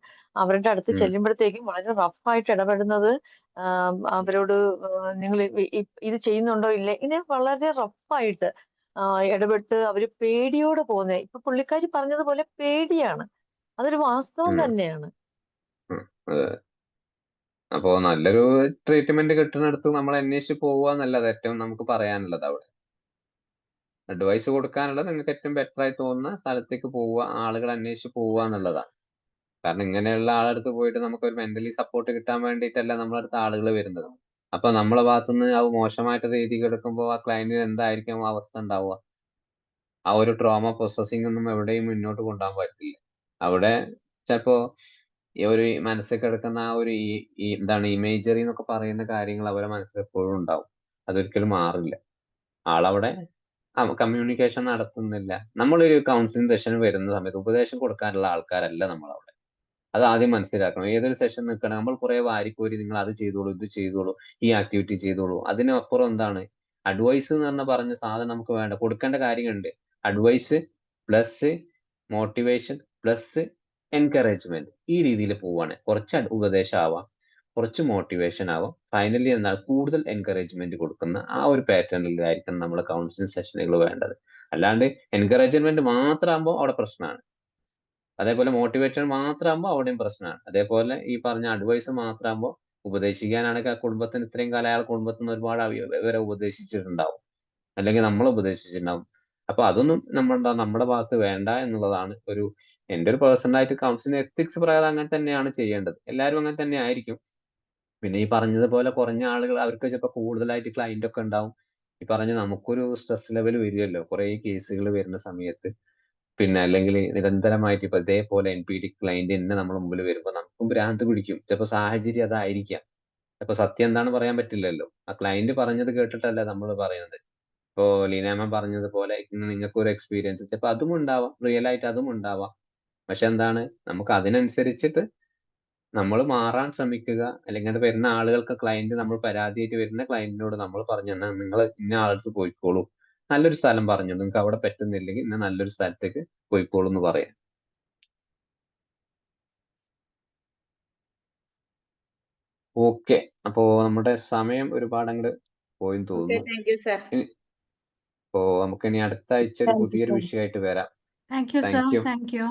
അവരുടെ അടുത്ത് ചെല്ലുമ്പോഴത്തേക്കും വളരെ റഫായിട്ട് ഇടപെടുന്നത്, അവരോട് നിങ്ങൾ ഇത് ചെയ്യുന്നുണ്ടോ ഇല്ലേ, ഇങ്ങനെ വളരെ റഫായിട്ട് ഇടപെട്ട് അവര് പേടിയോടെ പോകുന്നത്. ഇപ്പൊ പുള്ളിക്കാരി പറഞ്ഞതുപോലെ പേടിയാണ്. അതൊരു വാസ്തവം തന്നെയാണ്. അപ്പോ നല്ലൊരു ട്രീറ്റ്മെന്റ് കിട്ടുന്നിടത്ത് നമ്മൾ അന്വേഷിച്ച് പോവുക എന്നുള്ളത് ഏറ്റവും നമുക്ക് പറയാനുള്ളത്. അവിടെ അഡ്വൈസ് കൊടുക്കാനുള്ളത് നിങ്ങൾക്ക് ഏറ്റവും ബെറ്റർ ആയി തോന്നുന്ന സ്ഥലത്തേക്ക് പോവുക, ആളുകൾ അന്വേഷിച്ച് പോവുക എന്നുള്ളതാണ്. കാരണം ഇങ്ങനെയുള്ള ആളടുത്ത് പോയിട്ട് നമുക്ക് ഒരു മെന്റലി സപ്പോർട്ട് കിട്ടാൻ വേണ്ടിയിട്ടല്ല നമ്മളടുത്ത് ആളുകൾ വരുന്നത്. അപ്പൊ നമ്മളെ ഭാഗത്തുനിന്ന് അത് മോശമായിട്ട് രീതിക്ക് എടുക്കുമ്പോൾ ആ ക്ലയന്റിന് എന്തായിരിക്കും അവസ്ഥ ഉണ്ടാവുക? ആ ഒരു ട്രോമ പ്രോസസ്സിംഗ് ഒന്നും എവിടെയും മുന്നോട്ട് കൊണ്ടുപോകാൻ പറ്റില്ല. അവിടെ ചിലപ്പോ ഈ ഒരു മനസ്സിൽ കിടക്കുന്ന ആ ഒരു എന്താണ് ഇമേജറി എന്നൊക്കെ പറയുന്ന കാര്യങ്ങൾ അവരെ മനസ്സിൽ എപ്പോഴും ഉണ്ടാവും. അതൊരിക്കലും മാറില്ല. ആളവിടെ കമ്മ്യൂണിക്കേഷൻ നടത്തുന്നില്ല. നമ്മളൊരു കൗൺസിലിംഗ് സെഷൻ വരുന്ന സമയത്ത് ഉപദേശം കൊടുക്കാനുള്ള ആൾക്കാരല്ല നമ്മളവിടെ. അത് ആദ്യം മനസ്സിലാക്കണം. ഏതൊരു സെഷൻ നിൽക്കണം, നമ്മൾ കുറെ വാരിക്കോരി നിങ്ങൾ അത് ചെയ്തോളൂ, ഇത് ചെയ്തോളൂ, ഈ ആക്ടിവിറ്റി ചെയ്തോളൂ. അതിനപ്പുറം എന്താണ് അഡ്വൈസ് എന്ന് പറഞ്ഞ സാധനം നമുക്ക് വേണ്ട. കൊടുക്കേണ്ട കാര്യങ്ങളുണ്ട്. Advice plus motivation plus encouragement. ഈ രീതിയിൽ പോവാണ്. കുറച്ച് ഉപദേശം ആവാം, കുറച്ച് മോട്ടിവേഷൻ ആവാം, ഫൈനലി എന്നാൽ കൂടുതൽ എൻകറേജ്മെന്റ് കൊടുക്കുന്ന ആ ഒരു പാറ്റേണിലായിരിക്കും നമ്മുടെ കൗൺസിലിംഗ് സെഷനുകൾ വേണ്ടത്. അല്ലാണ്ട് എൻകറേജ്മെന്റ് മാത്രമാകുമ്പോൾ അവിടെ പ്രശ്നമാണ്. അതേപോലെ മോട്ടിവേഷൻ മാത്രമാകുമ്പോൾ അവിടെയും പ്രശ്നമാണ്. അതേപോലെ ഈ പറഞ്ഞ അഡ്വൈസ് മാത്രമാകുമ്പോൾ ഉപദേശിക്കാനാണെങ്കിൽ ആ കുടുംബത്തിന് ഇത്രയും കാലം അയാൾ കുടുംബത്തിൽ നിന്ന് ഒരുപാട് ഇവരെ ഉപദേശിച്ചിട്ടുണ്ടാവും, അല്ലെങ്കിൽ നമ്മൾ ഉപദേശിച്ചിട്ടുണ്ടാവും. അപ്പൊ അതൊന്നും നമ്മുടെ ഭാഗത്ത് വേണ്ട എന്നുള്ളതാണ് എൻ്റെ ഒരു പേഴ്സണലായിട്ട് കൗൺസിലിംഗ് എത്തിക്സ് പ്രകാരം അങ്ങനെ തന്നെയാണ് ചെയ്യേണ്ടത്. എല്ലാവരും അങ്ങനെ തന്നെ ആയിരിക്കും. പിന്നെ ഈ പറഞ്ഞതുപോലെ കുറഞ്ഞ ആളുകൾ അവർക്ക് ചിലപ്പോൾ കൂടുതലായിട്ട് ക്ലയന്റ് ഒക്കെ ഉണ്ടാവും. ഈ പറഞ്ഞ നമുക്കൊരു സ്ട്രെസ് ലെവൽ വരികയല്ലോ കുറെ കേസുകൾ വരുന്ന സമയത്ത്. പിന്നെ അല്ലെങ്കിൽ നിരന്തരമായിട്ട് ഇപ്പൊ ഇതേപോലെ NPD ക്ലയന്റ് തന്നെ നമ്മുടെ മുമ്പിൽ വരുമ്പോൾ നമുക്കും ഭ്രാന്ത് പിടിക്കും. ചിലപ്പോൾ സാഹചര്യം അതായിരിക്കാം. ഇപ്പൊ സത്യം എന്താണെന്ന് പറയാൻ പറ്റില്ലല്ലോ. ആ ക്ലയന്റ് പറഞ്ഞത് കേട്ടിട്ടല്ല നമ്മൾ പറയുന്നത്. ഇപ്പോ ലീനാമ്മ പറഞ്ഞതുപോലെ നിങ്ങൾക്ക് ഒരു എക്സ്പീരിയൻസ് ചിലപ്പോൾ അതും ഉണ്ടാവാം, റിയൽ ആയിട്ട് അതും ഉണ്ടാവാം. പക്ഷെ എന്താണ്, നമുക്ക് അതിനനുസരിച്ചിട്ട് നമ്മൾ മാറാൻ ശ്രമിക്കുക. അല്ലെങ്കിൽ വരുന്ന ആളുകൾക്ക് ക്ലയന്റ് നമ്മൾ പരാതിയായിട്ട് വരുന്ന ക്ലയന്റിനോട് നമ്മൾ പറഞ്ഞു തന്നാൽ നിങ്ങൾ ഇന്ന ആളടുത്ത് പോയിക്കോളൂ, നല്ലൊരു സ്ഥലം പറഞ്ഞു, നിങ്ങൾക്ക് അവിടെ പറ്റുന്നില്ലെങ്കിൽ ഇന്ന നല്ലൊരു സ്ഥലത്തേക്ക് പോയിക്കോളൂ എന്ന് പറയാം. ഓക്കെ, അപ്പോ നമ്മുടെ സമയം ഒരുപാട് അങ്ങോട്ട് പോയെന്ന് തോന്നുന്നു. അപ്പോ നമുക്ക് ഇനി അടുത്ത ആഴ്ച പുതിയൊരു വിഷയമായിട്ട് വരാം. Thank you sir. Thank you.